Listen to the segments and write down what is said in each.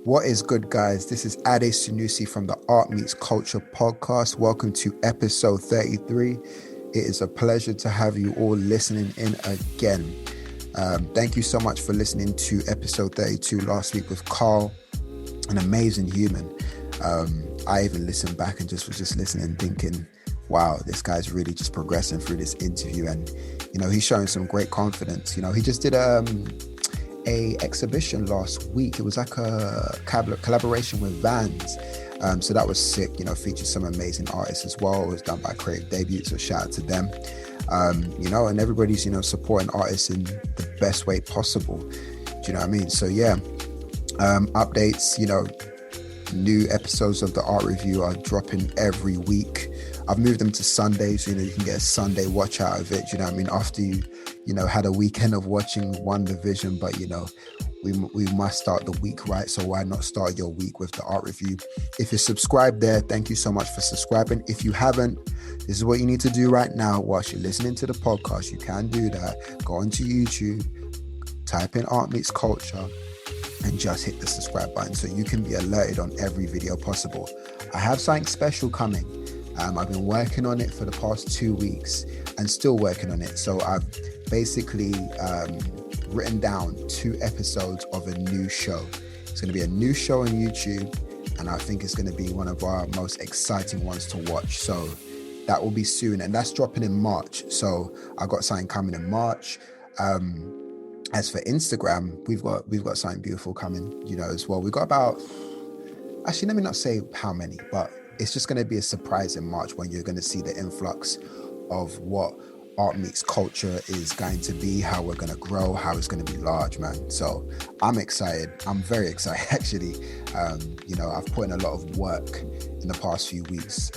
What is good, guys? This is Ade Sunusi from the Art Meets Culture podcast. Welcome to episode 33. It is a pleasure to have you all listening in again. Thank you so much for listening to episode 32 last week with Carl, an amazing human. I even listened back and was just listening, thinking, wow, this guy's really just progressing through this interview. And, he's showing some great confidence. He just did a exhibition last week. It was like a collaboration with Vans. So that was sick, featured some amazing artists as well. It was done by Creative Debut, so shout out to them. And everybody's, supporting artists in the best way possible. Do you know what I mean? So yeah, updates, new episodes of the art review are dropping every week. I've moved them to Sundays, you can get a Sunday watch out of it. You know what I mean? After you had a weekend of watching One Division, but we must start the week right. So why not start your week with the art review? If you're subscribed there, thank you so much for subscribing. If you haven't, this is what you need to do right now whilst you're listening to the podcast. You can do that. Go onto YouTube, type in Art Meets Culture, and just hit the subscribe button so you can be alerted on every video possible. I have something special coming. I've been working on it for the past 2 weeks and still working on it. So I've basically written down 2 episodes of a new show. It's going to be a new show on YouTube, and I think it's going to be one of our most exciting ones to watch. So that will be soon, and that's dropping in March. So I got something coming in March. As for Instagram, we've got something beautiful coming, as well. We've got about, actually, let me not say how many, but it's just going to be a surprise in March when you're going to see the influx of what Art Meets Culture is going to be, how we're going to grow, how it's going to be large, man. So I'm excited. I'm very excited, actually. I've put in a lot of work in the past few weeks,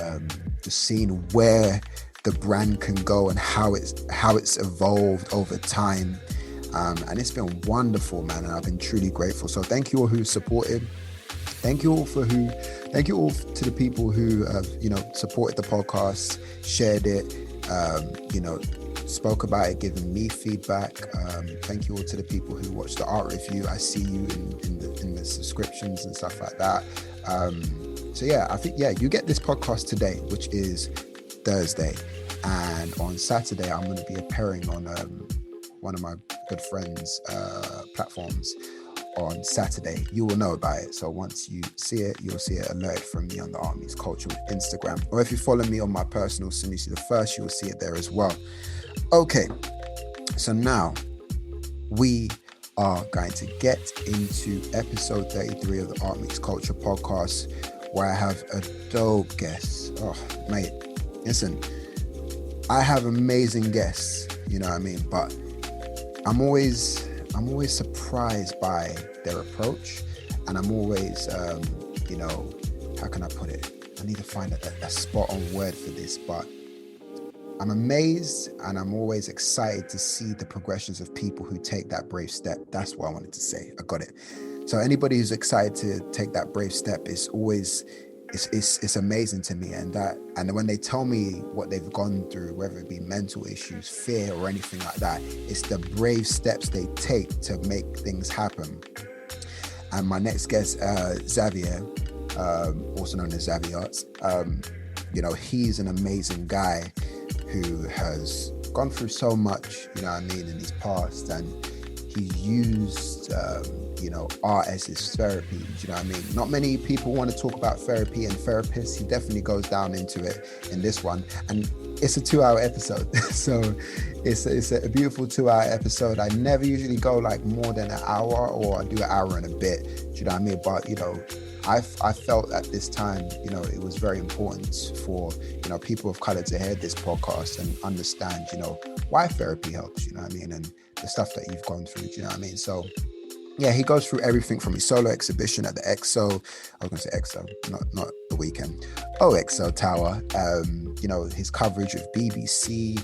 just seeing where the brand can go and how it's evolved over time. And it's been wonderful, man. And I've been truly grateful. So thank you all who supported. Thank you all to the people who have, supported the podcast, shared it, spoke about it, given me feedback. Thank you all to the people who watched the art review. I see you in the subscriptions and stuff like that. So yeah, I think, you get this podcast today, which is Thursday. And on Saturday, I'm going to be appearing on one of my good friends' platforms on Saturday. You will know about it. So once you see it, you'll see it alerted from me on the Art Meets Culture Instagram. Or if you follow me on my personal Sunusi the First, you will see it there as well. Okay, so now we are going to get into episode 33 of the Art Meets Culture podcast, where I have a dope guest. Oh, mate, listen, I have amazing guests, you know what I mean? But I'm always surprised by their approach, and I'm always, how can I put it? I need to find a spot on word for this, but I'm amazed and I'm always excited to see the progressions of people who take that brave step. That's what I wanted to say. I got it. So anybody who's excited to take that brave step is always, it's amazing to me. And when they tell me what they've gone through, whether it be mental issues, fear, or anything like that, it's the brave steps they take to make things happen. And my next guest, Xavier, also known as Xavi Art, he's an amazing guy who has gone through so much, in his past, and he's used art as his therapy. Not many people want to talk about therapy and therapists. He definitely goes down into it in this one, and it's a 2-hour episode. So it's a beautiful 2-hour episode. I never usually go like more than an hour, or I do an hour and a bit. Do you know what I mean? But I felt at this time, it was very important for, people of color to hear this podcast and understand, why therapy helps, and the stuff that you've gone through, So yeah, he goes through everything from his solo exhibition at the XO, I was going to say XO, not the weekend, XO Tower, his coverage of BBC,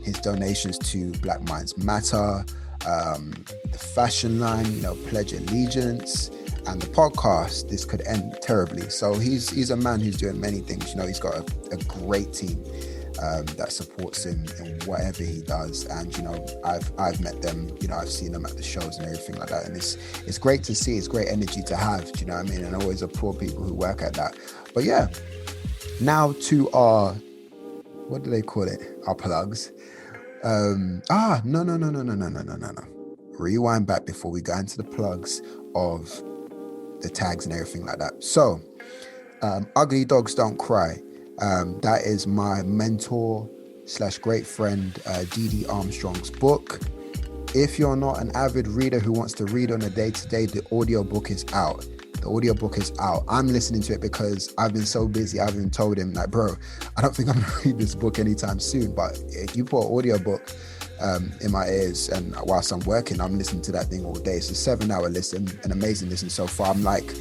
his donations to Black Minds Matter, the fashion line, Pledge Allegiance, and the podcast, This Could End Terribly. So he's a man who's doing many things. He's got a great team. that supports him in whatever he does. And I've met them, I've seen them at the shows and everything like that, and it's great to see. It's great energy to have, do you know what I mean? And I always applaud people who work at that. But yeah, now to our, what do they call it, our plugs. No. Rewind back before we go into the plugs of the tags and everything like that. So Ugly Dogs Don't Cry, that is my mentor / great friend Dee Armstrong's book. If you're not an avid reader who wants to read on a day-to-day, the audiobook is out. I'm listening to it because I've been so busy. I've even told him, like, bro, I don't think I'm gonna read this book anytime soon, but if you put an audiobook in my ears, and whilst I'm working, I'm listening to that thing all day. It's a 7-hour listen, an amazing listen so far. I'm like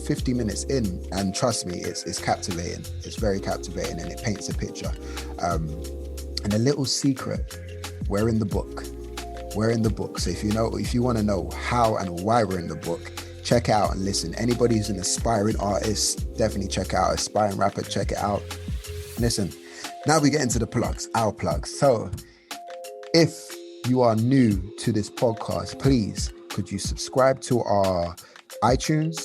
50 minutes in, and trust me, it's captivating. It's very captivating, and it paints a picture. And a little secret, we're in the book. So if you want to know how and why we're in the book, check out and listen. Anybody who's an aspiring artist, definitely check out. Aspiring rapper, check it out. Listen, now we get into the plugs, our plugs. So if you are new to this podcast, please, could you subscribe to our iTunes?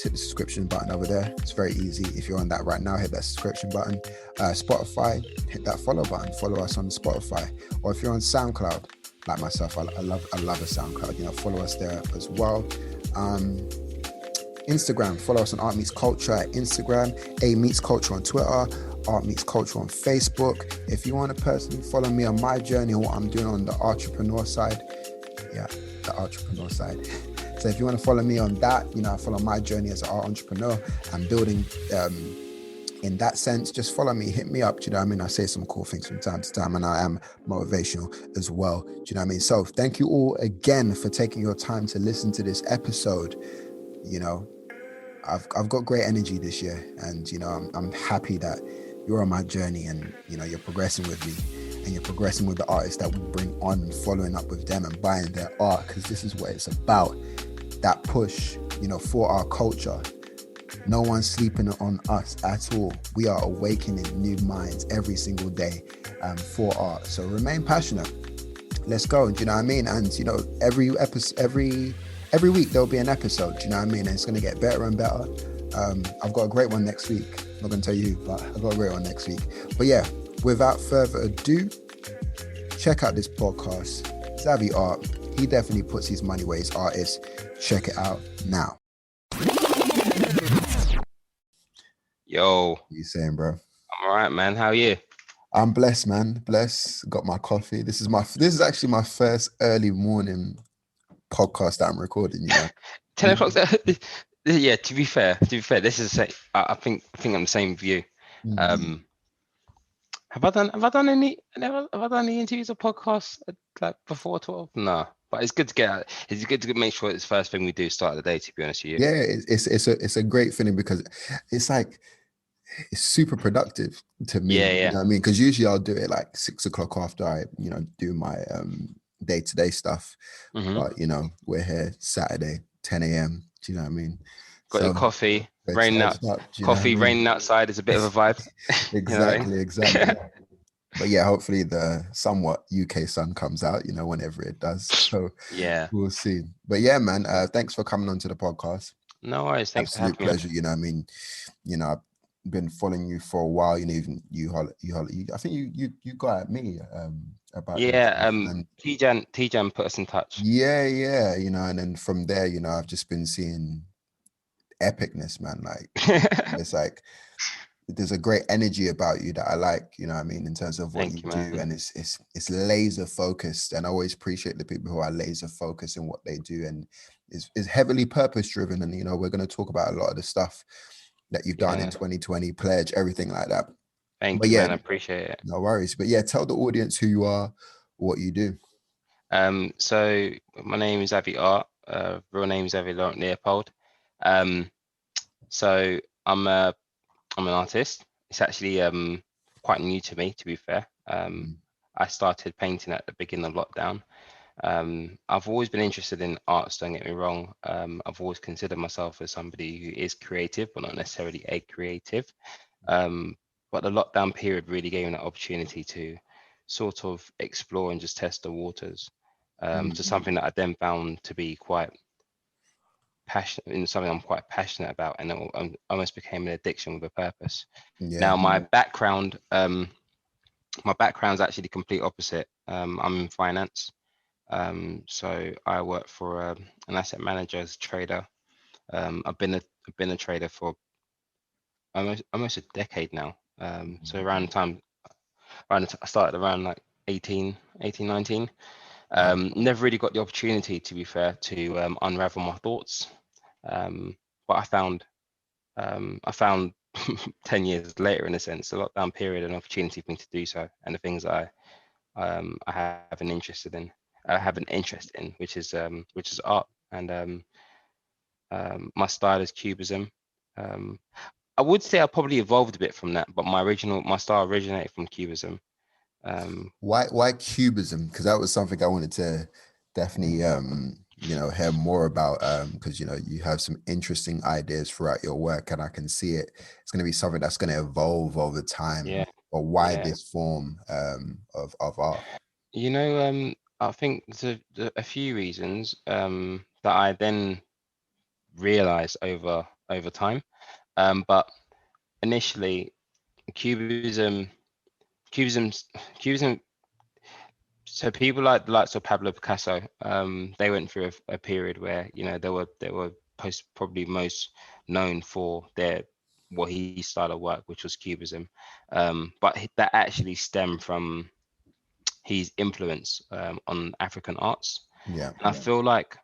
Hit the subscription button over there. It's very easy. If you're on that right now, hit that subscription button. Spotify, hit that follow button. Follow us on Spotify. Or if you're on SoundCloud, like myself, I love a SoundCloud. Follow us there as well. Instagram, follow us on Art Meets Culture at Instagram, A Meets Culture on Twitter, Art Meets Culture on Facebook. If you want to personally follow me on my journey and what I'm doing on the entrepreneur side, So if you want to follow me on that, follow my journey as an art entrepreneur and building in that sense, just follow me, hit me up. Do you know what I mean? I say some cool things from time to time, and I am motivational as well. Do you know what I mean? So thank you all again for taking your time to listen to this episode. I've got great energy this year, and I'm happy that you're on my journey, and you're progressing with me, and you're progressing with the artists that we bring on, and following up with them and buying their art, because this is what it's about. That push, for our culture. No one's sleeping on us at all. We are awakening new minds every single day for art. So remain passionate. Let's go. Do you know what I mean? And every week there'll be an episode. Do you know what I mean? And it's going to get better and better. I've got a great one next week. I'm not going to tell you, but I've got a great one next week. But yeah, without further ado, check out this podcast, Xavi Art. He definitely puts his money where his art is. Check it out now. Yo. What are you saying, bro? I'm all right, man. How are you? I'm blessed, man. Blessed. Got my coffee. This is actually my first early morning podcast that I'm recording, 10 o'clock. Yeah, to be fair, this is I think I'm the same with you. Mm-hmm. Have I done any interviews or podcasts like before 12? No. But it's good to get out. It's good to make sure it's the first thing we do start of the day, to be honest with you. Yeah, it's a great feeling, because it's like, it's super productive to me. Yeah. You know what I mean? Because usually I'll do it like 6 o'clock after I, do my day-to-day stuff. Mm-hmm. But we're here Saturday, 10 a.m. Do you know what I mean? Got your coffee, raining outside is a bit of a vibe. Exactly. But yeah, hopefully the somewhat UK sun comes out, whenever it does. So yeah, we'll see. But yeah, man, thanks for coming on to the podcast. No worries. Thanks Absolute for having pleasure. I mean, I've been following you for a while. Even I think you got at me about Tijan put us in touch. Yeah. And then from there, I've just been seeing epicness, man. Like it's like, there's a great energy about you that I like, you know what I mean, in terms of what you do, man. And it's laser focused, and I always appreciate the people who are laser focused in what they do, and is heavily purpose driven. And we're going to talk about a lot of the stuff that you've done in 2020, Pledge, everything like that. Thank you, man. I appreciate it. No worries. But yeah, tell the audience who you are, what you do. So my name is Xavi Art. Real name is Xavier Laurent Leopold. So I'm an artist. It's actually quite new to me, to be fair. I started painting at the beginning of lockdown. I've always been interested in arts, don't get me wrong. I've always considered myself as somebody who is creative, but not necessarily a creative. But the lockdown period really gave me that opportunity to sort of explore and just test the waters, to something that I then found to be quite passionate in, something I'm quite passionate about, and it almost became an addiction with a purpose. Now, Yeah. my background's actually the complete opposite. I'm in finance. So I work for an asset manager as a trader. I've been a trader for almost a decade now. So I started around like 19. Never really got the opportunity, to be fair, to unravel my thoughts. But I found 10 years later, in a sense, the lockdown period, an opportunity for me to do so, and the things that I have an interest in, which is art, and my style is cubism. I would say I probably evolved a bit from that, but my style originated from cubism. Why cubism? Because that was something I wanted to definitely hear more about, because you have some interesting ideas throughout your work, and I can see it's going to be something that's going to evolve over time. Yeah, But why yeah. this form of art? I think there's a few reasons that I then realized over time. But initially, cubism, cubism, cubism. So people like the likes of Pablo Picasso, they went through a period where they were probably most known for their what he style of work, which was cubism. But that actually stemmed from his influence on African arts. Yeah. And I feel like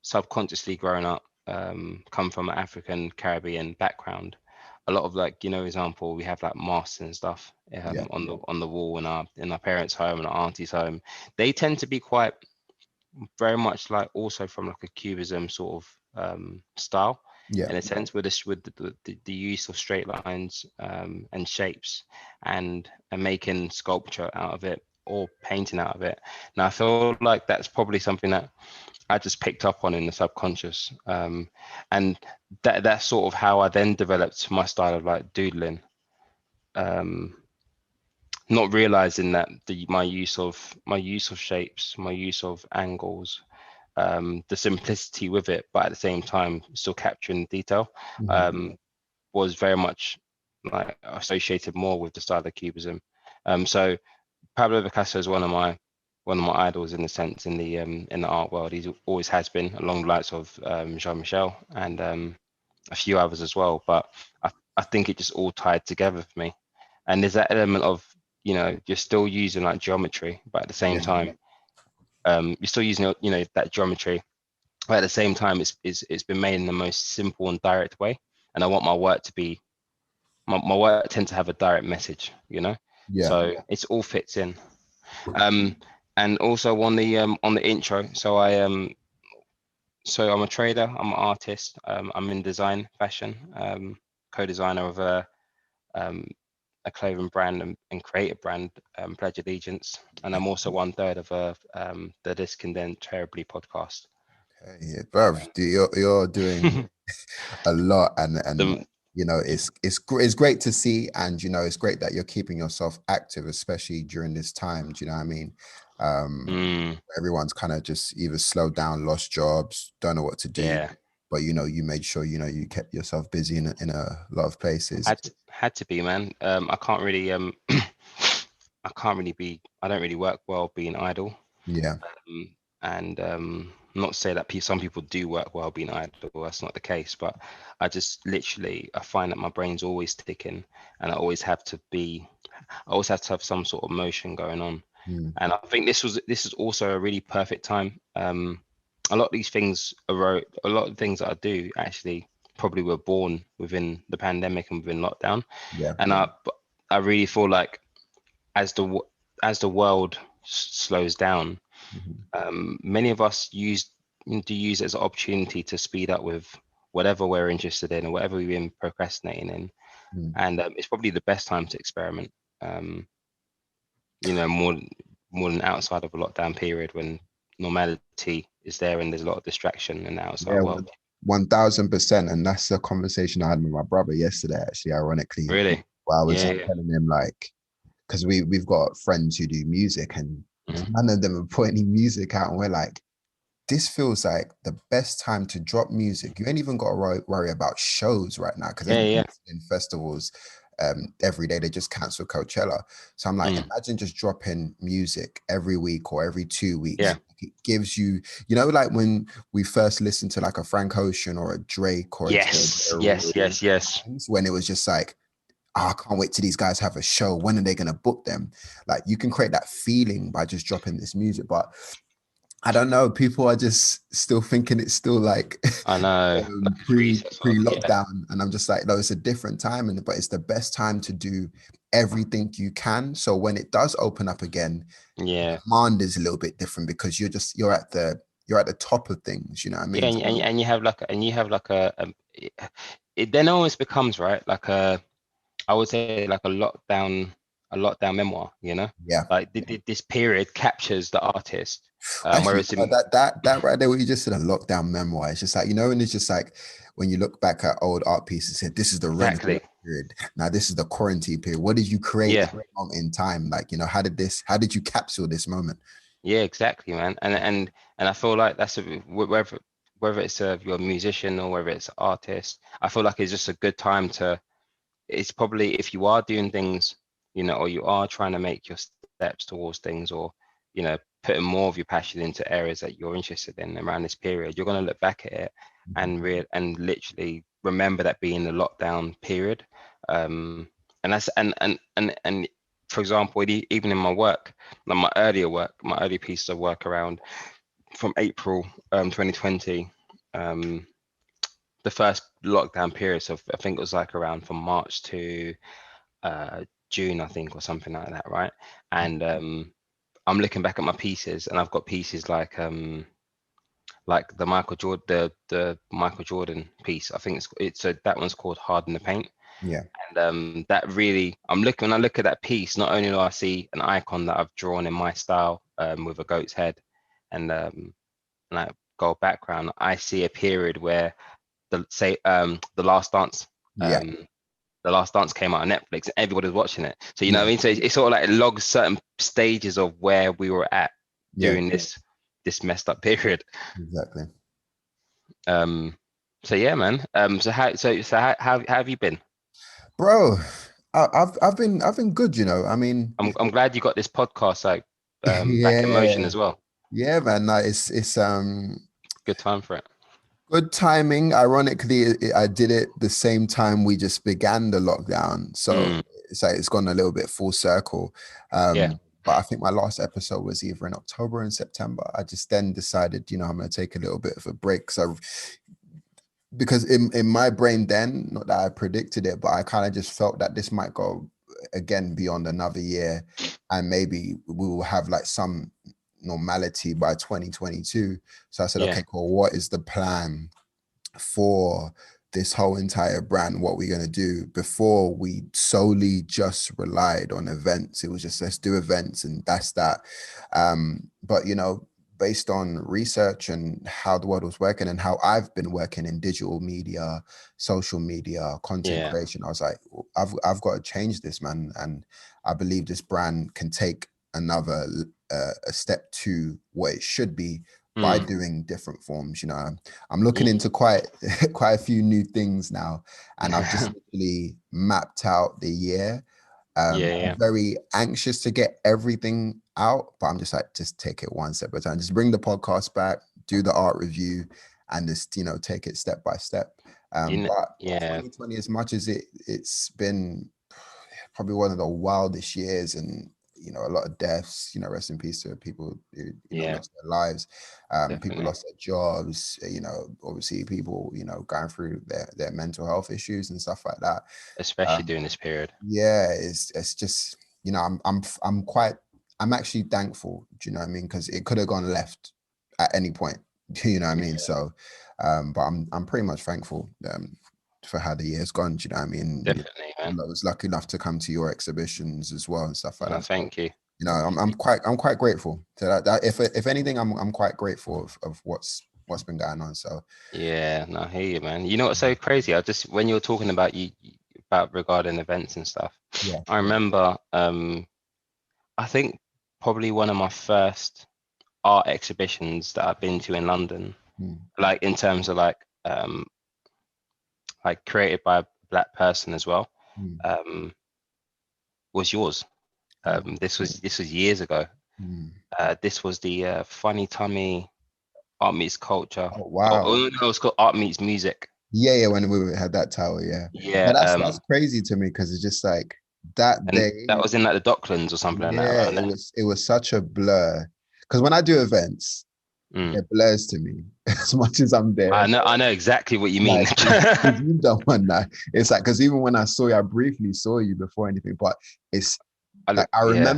subconsciously growing up, come from an African Caribbean background, a lot of like, example, we have like masks and stuff Yeah. on the wall in our parents' home and our auntie's home. They tend to be quite very much like also from like a cubism sort of style, Yeah. in a sense, with this with the use of straight lines and shapes, and making sculpture out of it or painting out of it. Now I feel like that's probably something that I just picked up on in the subconscious, and that's sort of how I then developed my style of like doodling, not realizing that my use of shapes, my use of angles, the simplicity with it, but at the same time still capturing detail, was very much like associated more with the style of cubism. So Pablo Picasso is one of my idols, in the sense, in the art world. He always has been, along the likes of Jean-Michel and a few others as well. But I think it just all tied together for me. And there's that element of, you're still using like geometry, but at the same Yeah. time, you're still using that geometry, but at the same time, it's been made in the most simple and direct way. And I want my work to be my work tend to have a direct message, Yeah. so it's all fits in. And also on the intro, so I'm a trader, I'm an artist, I'm in design, fashion, co-designer of a clothing brand and creative brand, Pledge Allegiance, and I'm also 1/3 of the This Condemned Terribly podcast. Yeah, bro, you're doing a lot, and The, it's great to see, and it's great that you're keeping yourself active, especially during this time. Do you know what I mean? Everyone's kind of just either slowed down, lost jobs, don't know what to do, yeah, but you made sure you kept yourself busy in a lot of places. had to be, man. I can't really I don't really work well being idle. Yeah. And not to say that some people do work well being idle, that's not the case, but I just literally, I find that my brain's always ticking, and I always have to have some sort of motion going on. And I think this is also a really perfect time. A lot of these things a lot of things that I do actually probably were born within the pandemic and within lockdown. Yeah. And I really feel like as the world slows down, many of us use it as an opportunity to speed up with whatever we're interested in or whatever we've been procrastinating in. And it's probably the best time to experiment, more than outside of a lockdown period, when normality is there and there's a lot of distraction in the outside Yeah, world. 1000%. And that's a conversation I had with my brother yesterday, actually, ironically. Really? Where I was Yeah, just yeah. telling him like, because we've got friends who do music, and Mhm. none of them are putting music out, and we're like, this feels like the best time to drop music. You ain't even got to worry about shows right now because Yeah, yeah. everybody's in festivals every day. They just cancel Coachella. So I'm like, Mm. imagine just dropping music every week or every 2 weeks. Yeah. It gives you, like when we first listened to like a Frank Ocean or a Drake or a J. Yes, yes, yes, yes. When it was just like, oh, I can't wait till these guys have a show. When are they going to book them? Like you can create that feeling by just dropping this music. But I don't know. People are just still thinking it's still like I know. Like a recess or yeah. lockdown, and I'm just like, no, it's a different time, but it's the best time to do everything you can. So when it does open up again, Yeah. demand is a little bit different because you're at the top of things. You know what I Yeah, mean? and you have like it then almost becomes right like I would say like a lockdown memoir, you know, Yeah. like this period captures the artist, Actually, whereas in, that right there, what you just said, a lockdown memoir. It's just like, and it's just like when you look back at old art pieces, said this is the Renaissance exactly, period. Now this is the quarantine period. What did you create yeah, at that moment in time? Like, how did you capsule this moment? yeah, exactly, man, and I feel like that's whether it's you're a musician or whether it's an artist, I feel like it's just a good time to. It's probably if you are doing things, or you are trying to make your steps towards things, or putting more of your passion into areas that you're interested in around this period, you're going to look back at it and literally remember that being the lockdown period. And that's and for example, even in my work, like my early pieces of work around from April 2020. The first lockdown period, so I think it was like around from March to June, I think, or something like that, right? And I'm looking back at my pieces, and I've got pieces like the the Michael Jordan piece. I think it's that one's called Hard in the Paint, Yeah, and that really I'm looking when I look at that piece. Not only do I see an icon that I've drawn in my style with a goat's head and like gold background, I see a period where the Last Dance. yeah, Um, the Last Dance came out on Netflix and everybody's watching it. So you know what yeah, I mean? So it's sort of like it logs certain stages of where we were at yeah, during this messed up period. exactly. Um, so yeah, man. So how have you been? Bro, I've been good, I mean, I'm glad you got this podcast like back in motion yeah, as well. yeah, man. Like, it's Good time for it. good timing. Ironically, I did it the same time we just began the lockdown, so Mm, it's like it's gone a little bit full circle. yeah, But I think my last episode was either in October and September. I just then decided, I'm going to take a little bit of a break. So because in my brain then, not that I predicted it, but I kind of just felt that this might go again beyond another year, and maybe we will have like some normality by 2022. So I said, yeah, okay, cool. What is the plan for this whole entire brand? What we're going to do? Before, we solely just relied on events. It was just, let's do events and that's that. But based on research and how the world was working and how I've been working in digital media, social media, content yeah, creation, I was like, I've got to change this, man. And I believe this brand can take another a step to what it should be by mm, doing different forms. I'm looking into quite quite a few new things now, and I've just yeah, literally mapped out the year. yeah, I'm very anxious to get everything out, but I'm just like, just take it one step at a time. Just bring the podcast back, do the art review, and just take it step by step. But yeah, 2020, as much as it's been probably one of the wildest years, and a lot of deaths, rest in peace to people who yeah, lost their lives. People definitely, lost their jobs, obviously people going through their mental health issues and stuff like that. especially um during this period. yeah, it's just, I'm actually thankful, do you know what I mean, because it could have gone left at any point. You know what I mean? So but I'm pretty much thankful for how the year's gone. Do you know what I mean? Definitely, I man. was lucky enough to come to your exhibitions as well and stuff like No, that. So, thank you. I'm quite grateful to that. If anything, I'm quite grateful of what's been going on. So Yeah, no, I hear you, man. You know what's so crazy? I just when you were talking about about regarding events and stuff. Yeah. I remember, I think probably one of my first art exhibitions that I've been to in London, like in terms of like created by a Black person as well, was yours. This was years ago. This was the Funny Tummy Art Meets Culture. Oh wow. Oh no, it's called Art Meets Music. Yeah, when we had that tower, yeah. Yeah, But that's crazy to me because it's just like that and day. that was in like the Docklands or something like that Yeah, around there. it was such a blur. Because when I do events, it blurs to me as much as I'm there. I know exactly what you mean. Like, 'cause you've done one now. It's like because even when I saw you, I briefly saw you before anything, but it's like Yeah,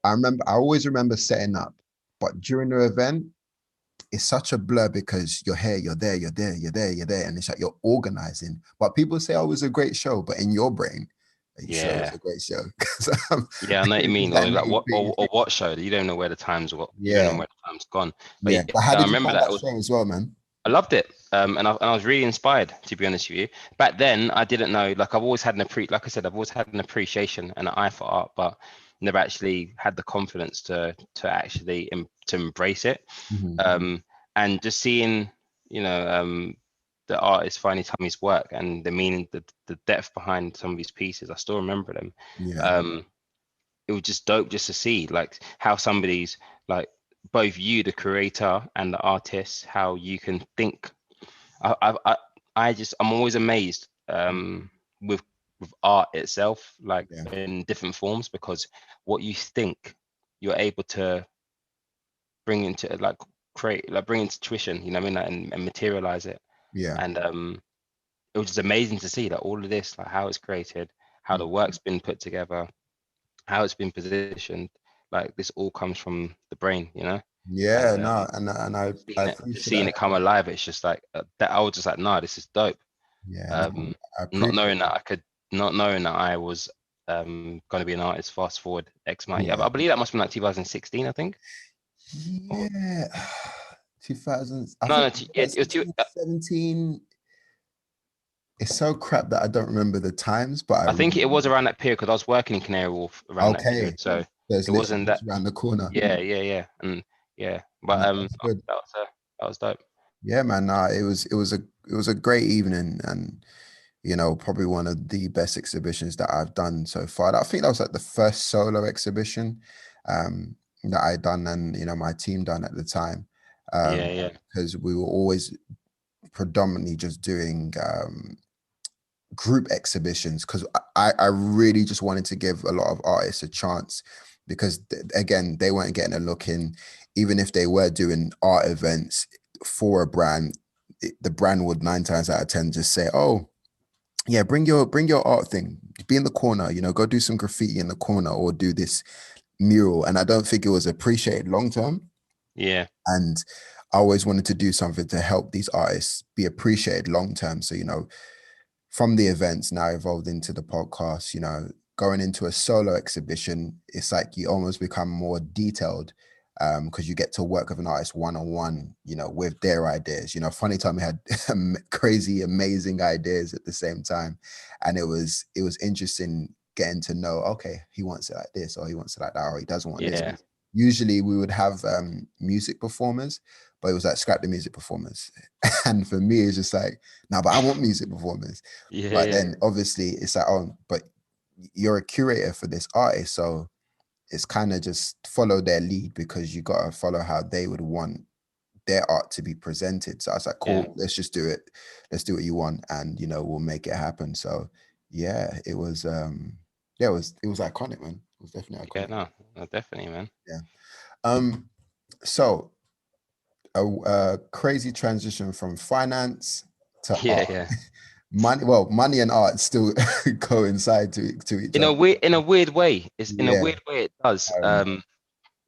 I always remember setting up, but during the event, it's such a blur because you're here, you're there, you're there, you're there, you're there, and it's like you're organizing. But people say, "Oh, it was a great show," but in your brain, are you sure it was yeah, a great show? yeah. I know what you It's mean. like Or like making what things. or what show? You don't know where the time's what. You don't know Yeah, where the time's gone. But yeah. But how I did you remember find that that it was. show as well, man? I loved it, and I was really inspired, to be honest with you. Back then, I didn't know. Like I've always had like I said, I've always had an appreciation and an eye for art, but never actually had the confidence to actually to embrace it. And just seeing, you know, the artist Finely Tummy's work and the meaning, the depth behind some of these pieces, I still remember them. Yeah, It was just dope just to see like how somebody's like both you, the creator, and the artist, how you can think. I'm always amazed with art itself, like yeah, in different forms, because what you think you're able to bring into like create, like bring into tuition, you know what I mean, like, and materialize it. yeah. And it was just amazing to see that all of this, like how it's created, how the work's been put together, how it's been positioned, like this all comes from the brain, you know. Yeah, And no, and I appreciate seeing that. it come alive, it's just like that. I was just like, nah, this is dope. Yeah, no, Um, I not appreciate knowing that that. I could, not knowing that I was going to be an artist. Fast forward X amount. Yeah, Yeah, I believe that must have been like 2016, I think. Or, yeah. 2000s, I no, think no, yeah, it was 2016, 17. It's so crap that I don't remember the times, but I I think remember. it was around that period because I was working in Canary Wharf around that Okay, period. So there's it literally wasn't that. just around the corner. Yeah, and yeah, but No, that's good. that was dope. Yeah, man. Nah, it was a great evening, and probably one of the best exhibitions that I've done so far. I think that was like the first solo exhibition that I done, and my team done at the time, Yeah, because we were always predominantly just doing group exhibitions because I really just wanted to give a lot of artists a chance because again they weren't getting a look in, even if they were doing art events for a brand. The brand would 9 times out of 10 just say, oh yeah, bring your art thing, be in the corner, go do some graffiti in the corner or do this mural. And I don't think it was appreciated long term. yeah, And I always wanted to do something to help these artists be appreciated long term. So from the events now evolved into the podcast, going into a solo exhibition, it's like you almost become more detailed because you get to work with an artist one-on-one, with their ideas. Funny Time had crazy, amazing ideas at the same time. And it was interesting getting to know, okay, he wants it like this, or he wants it like that, or he doesn't want this. yeah, Usually we would have music performers, but it was like scrap the music performers. And for me, it's just like, no, but I want music performers. But yeah, then obviously it's like, oh, but you're a curator for this artist. So it's kind of just follow their lead because you got to follow how they would want their art to be presented. So I was like, yeah, cool, let's just do it. Let's do what you want. And, we'll make it happen. So yeah, it was iconic, man. It was definitely yeah. iconic. No, definitely, man. Yeah. So a crazy transition from finance to Yeah, art. yeah. Money and art still coincide to each other. In a weird way, it's in a Yeah. weird way it does. Um,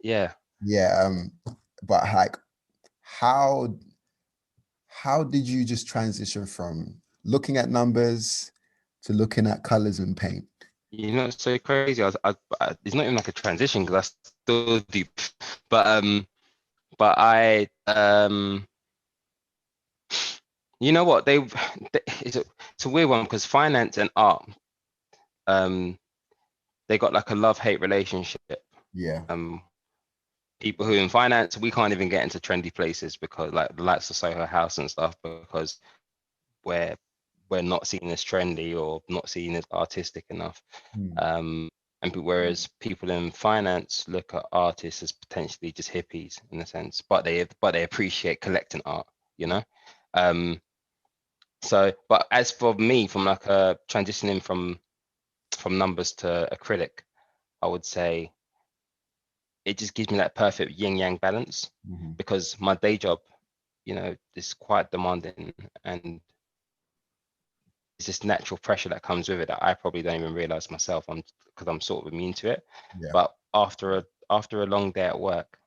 Yeah. yeah. But like how did you just transition from looking at numbers to looking at colors and paint? It's so crazy. It's not even like a transition because I still do, but I you know what it's a weird one because finance and art. um, they got like a love-hate relationship. Yeah. Um, People who in finance, we can't even get into trendy places because like the likes of Soho House and stuff, because we're we're not seen as trendy or not seen as artistic enough. Mm. Um, whereas people in finance look at artists as potentially just hippies in a sense, but they appreciate collecting art, you know. Um, but as for me, from like transitioning from numbers to acrylic, I would say it just gives me that perfect yin yang balance, Hmm. because my day job, is quite demanding, and it's this natural pressure that comes with it that I probably don't even realize myself. Because I'm sort of immune to it. Yeah. But after a long day at work,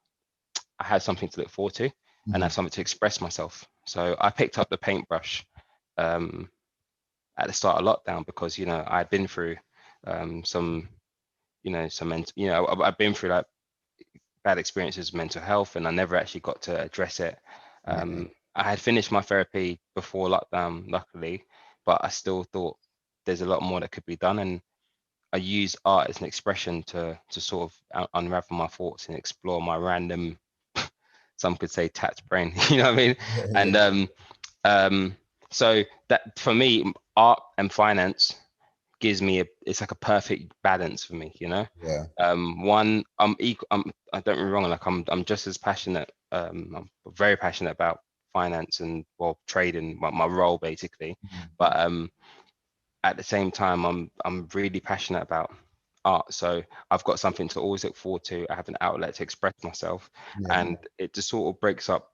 I had something to look forward to, and Hmm. I had something to express myself. So I picked up the paintbrush um, at the start of lockdown, because I'd been through some I've been through like bad experiences with mental health, and I never actually got to address it. Yeah. I had finished my therapy before lockdown, luckily, but I still thought there's a lot more that could be done, and I use art as an expression to sort of unravel my thoughts and explore my random, some could say tapped brain, you know what I mean? Yeah. And um, so that for me, art and finance gives me it's like a perfect balance for me, Yeah. one, I'm equal, I don't get me wrong, like I'm just as passionate, I'm very passionate about finance and, well, trading, my role basically, Mhm. but at the same time I'm really passionate about art. So I've got something to always look forward to. I have an outlet to express myself, Yeah. and it just sort of breaks up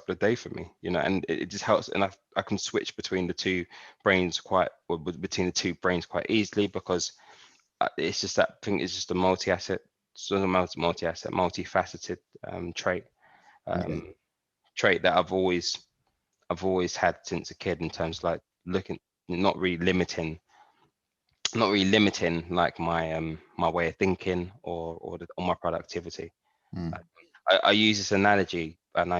the day for me, and it just helps. And I can switch between the two brains between the two brains quite easily, because it's just that thing. It's just a multi-asset, sort of multi-asset, multifaceted trait, Yeah. um, that I've always had since a kid, in terms of like looking, not really limiting like my way of thinking, or my productivity. Mm. I use this analogy, and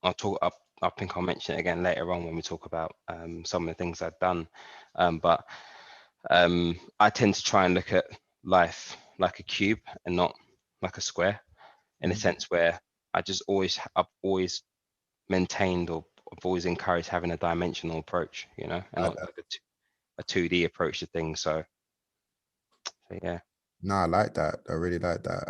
I'll talk up. I think I'll mention it again later on when we talk about some of the things I've done. But I tend to try and look at life like a cube and not like a square, in a Mm. sense where I've always maintained, or I've always encouraged having a dimensional approach, and I, not like a 2D approach to things. So yeah. no, I like that. I really like that.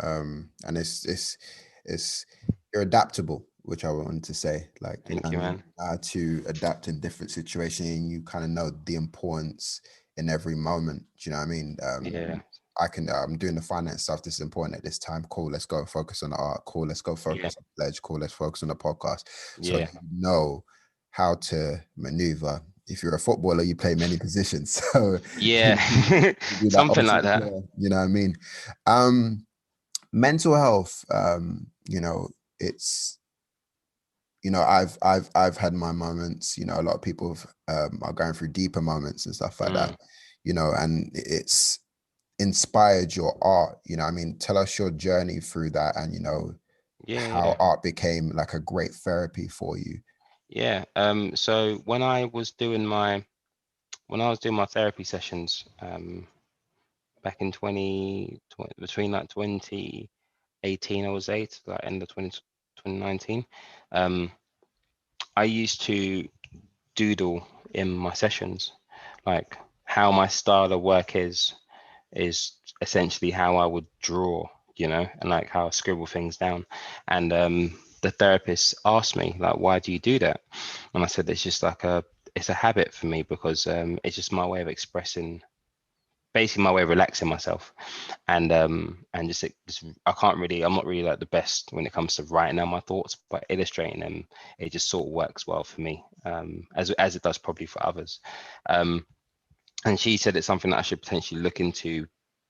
And it's you're adaptable, which I wanted to say. Like, you know Thank what I you, mean? man. To adapt in different situations, and you kind of know the importance in every moment. Do you know what I mean? Yeah, I'm doing the finance stuff. This is important at this time. Cool, let's go focus on the art. Cool, let's go yeah, focus on pledge. Cool, let's focus on the podcast. So yeah, you know how to maneuver. If you're a footballer, you play many positions. So yeah. you do that Something also like as that. well. You know what I mean? Um, Mental health, it's I've had my moments. A lot of people are going through deeper moments and stuff like that. Mm. And it's inspired your art. I mean, tell us your journey through that, and Yeah, how yeah, art became like a great therapy for you. yeah. So when I was doing my therapy sessions, back in 2020, between like 2018, I was eight, like end of 2019. Um, I used to doodle in my sessions, like how my style of work is essentially how I would draw, and like how I scribble things down. And the therapist asked me, like, why do you do that? And I said, it's a habit for me, because it's just my way of expressing, basically my way of relaxing myself. And just I'm not really like the best when it comes to writing down my thoughts, but illustrating them, it just sort of works well for me, as it does probably for others. Um, and she said it's something that I should potentially look into,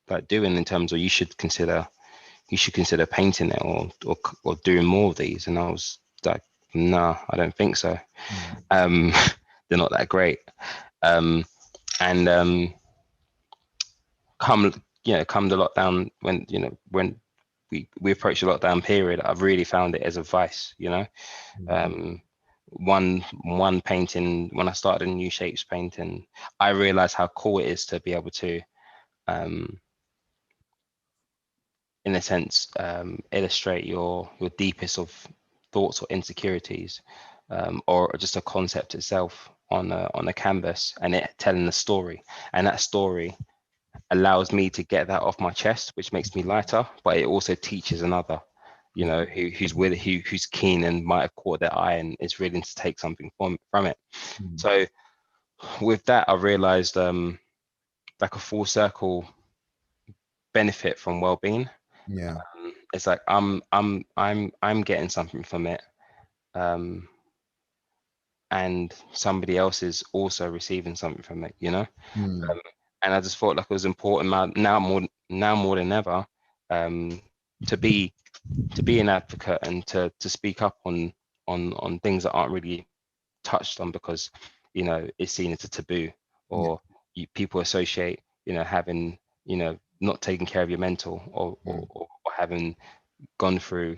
like doing, in terms of you should consider painting it, or doing more of these. And I was like, no, I don't think so. Mm. um they're not that great. And come come the lockdown, when we approached the lockdown period, I've really found it as a vice. Mm. um one painting, when I started a new shapes painting, I realized how cool it is to be able to in a sense, illustrate your deepest of thoughts or insecurities, or just a concept itself on a canvas, and it telling a story, and that story allows me to get that off my chest, which makes me lighter, but it also teaches another, who's keen and might have caught their eye and is willing to take something from it. So with that, I realized like a full circle benefit from well-being. Yeah. It's like I'm getting something from it, and somebody else is also receiving something from it, and I just thought like it was important now more than ever, to be an advocate and to speak up on things that aren't really touched on, because it's seen as a taboo, Yeah. or people associate having not taking care of your mental, or having gone through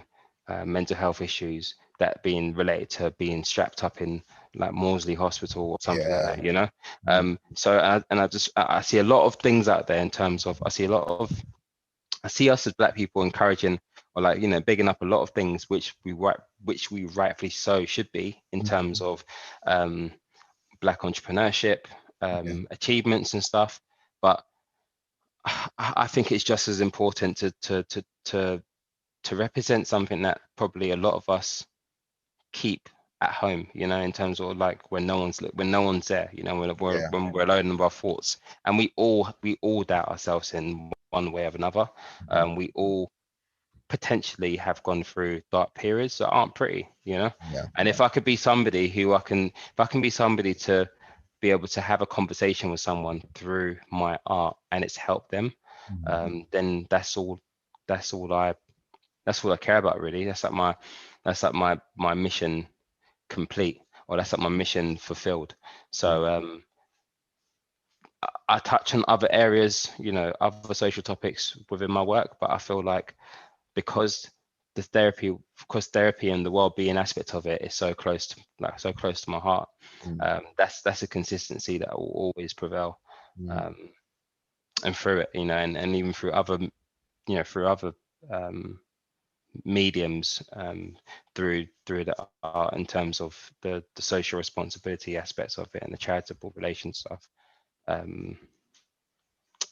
mental health issues, that being related to being strapped up in like Maudsley Hospital or something like that, so I see a lot of things out there in terms of, I see us as Black people encouraging, or like bigging up a lot of things which we rightfully so should be, in terms of Black entrepreneurship, achievements and stuff, but I think it's just as important to represent something that probably a lot of us keep at home, in terms of like when no one's there, when we're alone in our thoughts, and we all doubt ourselves in one way or another. We all potentially have gone through dark periods that aren't pretty, and if I could be somebody if I can be somebody to be able to have a conversation with someone through my art and it's helped them, then that's all I care about, really. That's like my mission complete, or that's like my mission fulfilled. So I touch on other areas, other social topics within my work, but I feel like because therapy and the well-being aspect of it is so close to my heart, that's a consistency that will always prevail, and through it, and even through other mediums, through the art, in terms of the social responsibility aspects of it and the charitable relation stuff.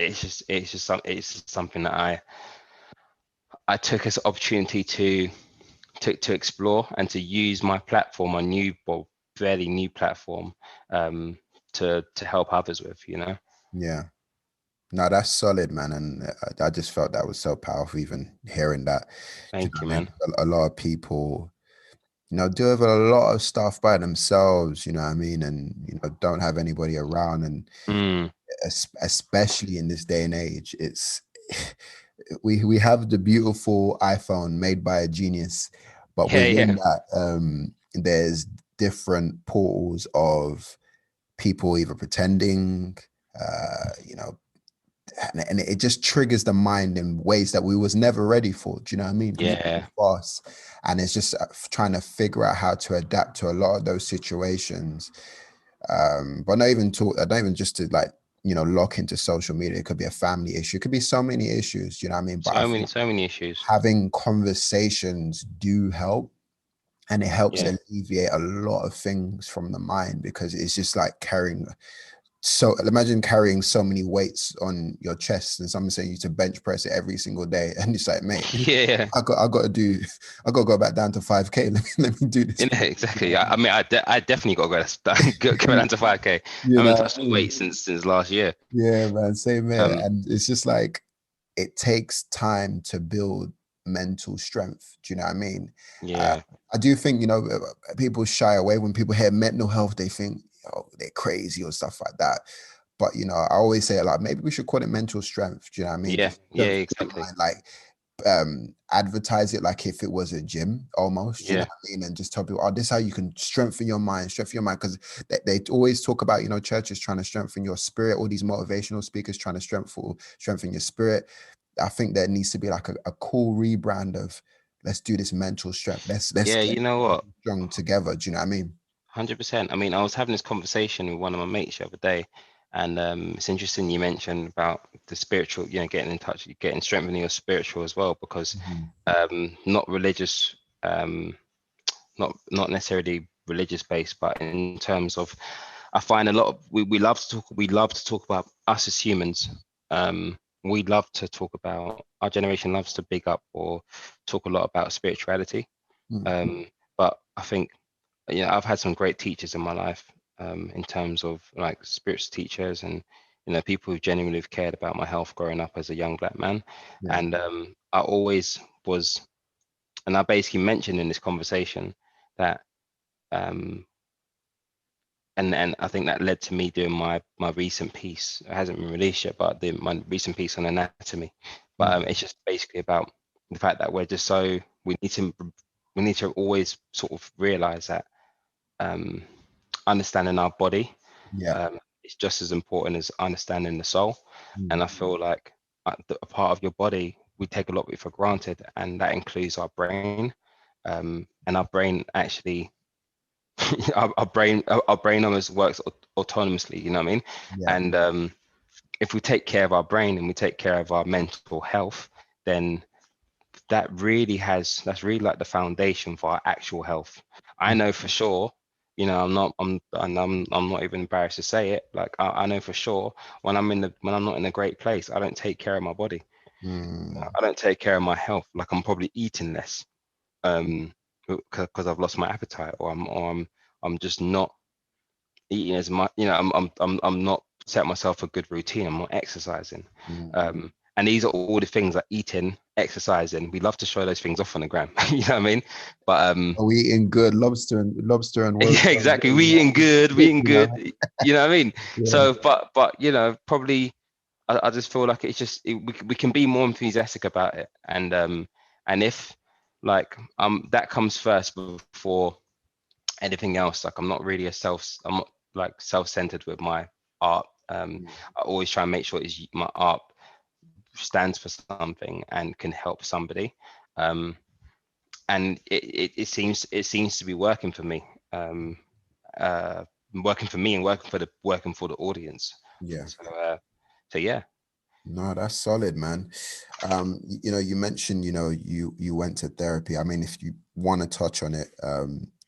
It's just something that I took as an opportunity to explore and to use my platform, fairly new platform, to help others with. Yeah. No, that's solid, man. And I just felt that was so powerful, even hearing that. Do you Thank know you, what I mean? man. A lot of people, do have a lot of stuff by themselves, you know what I mean? And, don't have anybody around. And especially in this day and age, it's, we have the beautiful iPhone made by a genius, but within Yeah. that, there's different portals of people either pretending, you know, and it just triggers the mind in ways that we was never ready for. Do you know what I mean? Because it's Yeah. fast, and it's just trying to figure out how to adapt to a lot of those situations. But not even just to like lock into social media. It could be a family issue. It could be so many issues. You know what I mean? But I think So many issues. having conversations do help, and it helps Yeah. alleviate a lot of things from the mind, because it's just like carrying. So imagine carrying so many weights on your chest, and someone saying you to bench press it every single day, and it's like, mate, Yeah. I got to go back down to 5K. Let me do this. Exactly. I mean, I definitely got to go down to 5K. I You haven't know touched the weight since last year. Yeah, man, same here. Um. And it's just like it takes time to build mental strength. Do you know what I mean? Uh, Yeah. I do think, people shy away when people hear mental health, they think, they're crazy or stuff like that. But, I always say, like, maybe we should call it mental strength. Do you know what I mean? Yeah. Just Yeah. strength of the Exactly. mind, like, advertise it like if it was a gym almost. Do you know Yeah. what I mean? And just tell people, this is how you can strengthen your mind, because they always talk about, churches trying to strengthen your spirit, all these motivational speakers trying to strengthen your spirit. I think there needs to be like a cool rebrand of, let's do this mental strength. Let's Yeah. get You know what? strong together. Do you know what I mean? 100%. I mean, I was having this conversation with one of my mates the other day, And it's interesting you mentioned about the spiritual, you know, getting in touch, getting strengthening your spiritual as well, because not religious, not necessarily religious based, but in terms of, I find a lot of we love to talk about us as humans. We love to talk about, our generation loves to big up or talk a lot about spirituality. But I think, you know, I've had some great teachers in my life, in terms of like spiritual teachers, and you know, people who genuinely have cared about my health growing up as a young black man. Yeah. And I always was, and I basically mentioned in this conversation that, um, and I think that led to me doing my recent piece. It hasn't been released yet, but my recent piece on anatomy. But it's just basically about the fact that we're just so, we need to always sort of realize that, um, understanding our body, Yeah. is just as important as understanding the soul. And I feel like, a part of your body, we take a lot of it for granted, and that includes our brain. And our brain actually, our brain almost works autonomously, you know what I mean? Yeah. And if we take care of our brain and we take care of our mental health, then that's really like the foundation for our actual health. I know for sure, you know, I'm not even embarrassed to say it. Like, I know for sure, when I'm not in a great place, I don't take care of my body. I don't take care of my health. Like, I'm probably eating less, because I've lost my appetite, I'm just not eating as much. You know, I'm not setting myself a good routine. I'm not exercising. And these are all the things like eating, exercising. We love to show those things off on the gram. You know what I mean? But Are we eating good lobster and roast? yeah, exactly. We eating good, we eating You know? good. You know what I mean? Yeah. So, but you know, probably, I just feel like it's just, we can be more enthusiastic about it. And if, like, that comes first before anything else. Like, I'm not like self-centered with my art. I always try and make sure my art stands for something and can help somebody. um and it seems to be working for me. uh Working for me, and working for the audience. Yeah. So yeah. No, that's solid, man. You know, you mentioned, you know, you went to therapy. I mean, if you want to touch on it,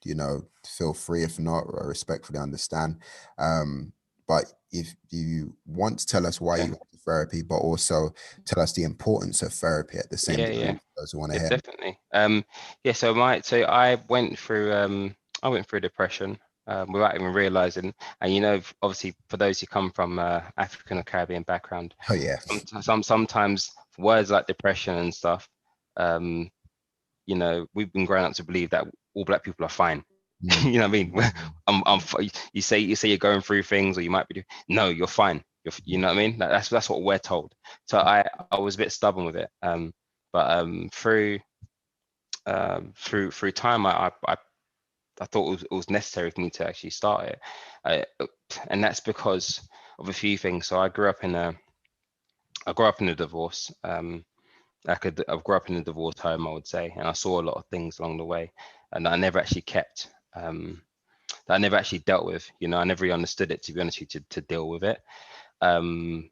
you know, feel free. If not, I respectfully understand. But if you want to tell us why Yeah, you went to therapy, but also tell us the importance of therapy at the same yeah, time, for those who want to yeah, hear. definitely. Yeah, so I went through depression, without even realizing. And you know, obviously, for those who come from African or Caribbean background, Oh yeah. sometimes words like depression and stuff, um, you know, we've been grown up to believe that all black people are fine. Mm, You know what I mean? You say you're going through things, or you might be doing, no, you're fine. You know what I mean? That's what we're told. So I was a bit stubborn with it. But through time, I thought it was necessary for me to actually start it. And that's because of a few things. So I grew up in a divorce. I grew up in a divorced home, I would say, and I saw a lot of things along the way, and I never actually that I never actually dealt with. You know, I never really understood it, to be honest with you, to deal with it. Um,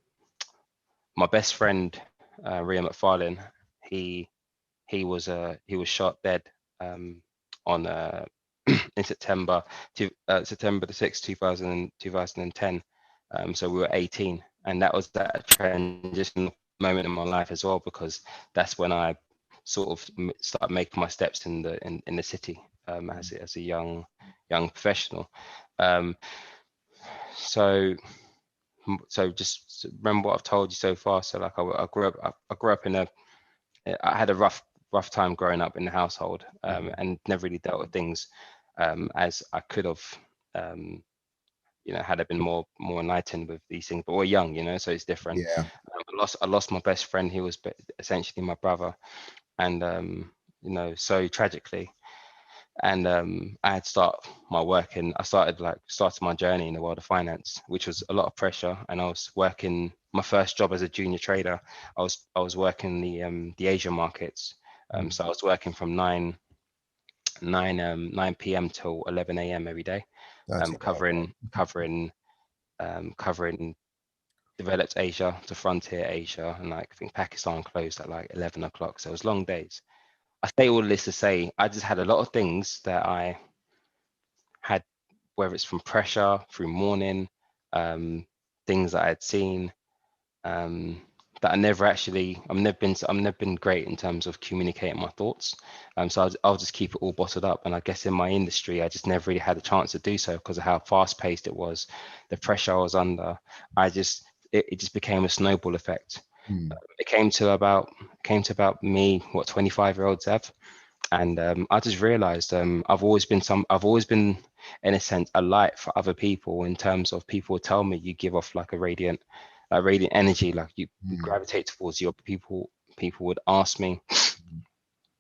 my best friend, Ria McFarlane, he he was shot dead, on in September the 6th, 2010. So we were 18, and that was that transition moment in my life as well, because that's when I sort of started making my steps in the city, as a young professional. Um, so just remember what I've told you so far. So like, I grew up I had a rough time growing up in the household, and never really dealt with things, as I could have, you know, had I been more enlightened with these things. But we're young, you know, so it's different. yeah. I lost my best friend. He was essentially my brother, and you know, so tragically. And I had started my journey in the world of finance, which was a lot of pressure. And I was working my first job as a junior trader. I was working the Asian markets. So I was working from 9 p.m. till 11 a.m. every day, That's wild. covering covering developed Asia to frontier Asia, and like I think Pakistan closed at like 11 o'clock, so it was long days. I say all this to say I just had a lot of things that I had, whether it's from pressure through mourning, things that I had seen, that I've never been great in terms of communicating my thoughts. So I'll just keep it all bottled up. And I guess in my industry, I just never really had a chance to do so because of how fast paced it was, the pressure I was under. It just became a snowball effect. It came to about me, what, 25-year-old Zev. And I just realized I've always been in a sense a light for other people, in terms of people tell me you give off like a radiant energy, like you gravitate towards your people. People would ask me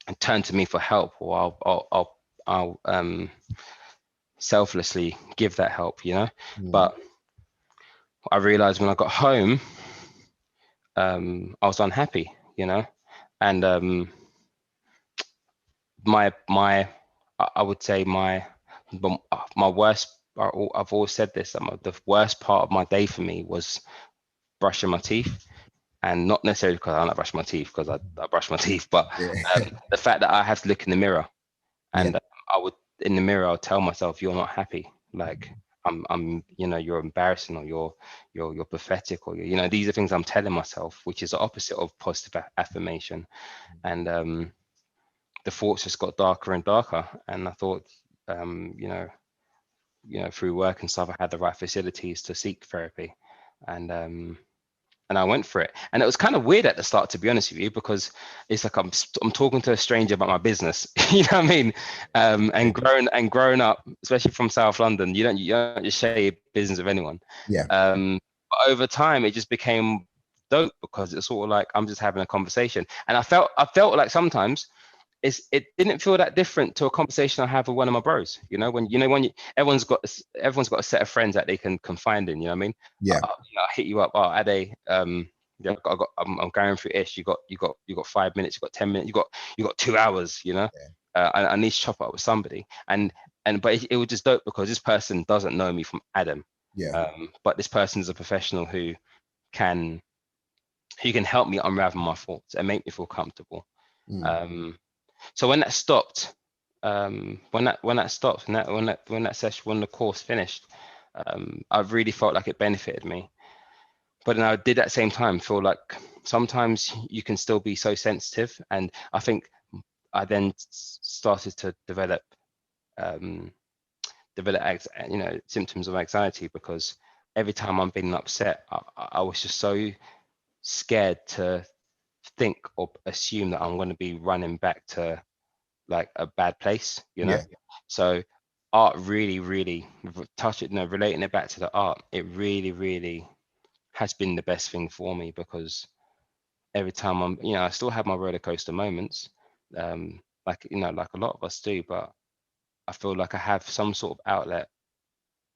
and turn to me for help, or I'll selflessly give that help, you know. But I realized when I got home, I was unhappy, you know. And I would say my worst, I've always said this, the worst part of my day for me was brushing my teeth. And not necessarily because I don't brush my teeth, because I brush my teeth, but the fact that I have to look in the mirror, and I would, in the mirror, I'll tell myself, you're not happy, like I'm you know, you're embarrassing, or you're pathetic, or you know, these are things I'm telling myself, which is the opposite of positive affirmation. And the thoughts just got darker and darker. And I thought, you know, through work and stuff, I had the right facilities to seek therapy. And I went for it. And it was kind of weird at the start, to be honest with you, because it's like I'm talking to a stranger about my business. You know what I mean? And growing up, especially from South London, you don't just share your business with anyone. But over time, it just became dope, because it's sort of like I'm just having a conversation. And I felt like sometimes it didn't feel that different to a conversation I have with one of my bros. You know, everyone's got a set of friends that they can confide in. You know what I mean? I hit you up. Oh, Ade, yeah, I'm going through ish. You got 5 minutes. You got 10 minutes. You got 2 hours. You know, I need to chop up with somebody. But it was just dope, because this person doesn't know me from Adam. But this person is a professional who can help me unravel my thoughts and make me feel comfortable. So when that stopped, when the course finished, I really felt like it benefited me. But then I did at the same time feel like sometimes you can still be so sensitive. And I think I then started to develop symptoms of anxiety, because every time I'm being upset, I was just so scared to think or assume that I'm going to be running back to like a bad place, you know. So art really relating it back to the art, it really has been the best thing for me, because every time I still have my roller coaster moments, like like a lot of us do, but I feel like I have some sort of outlet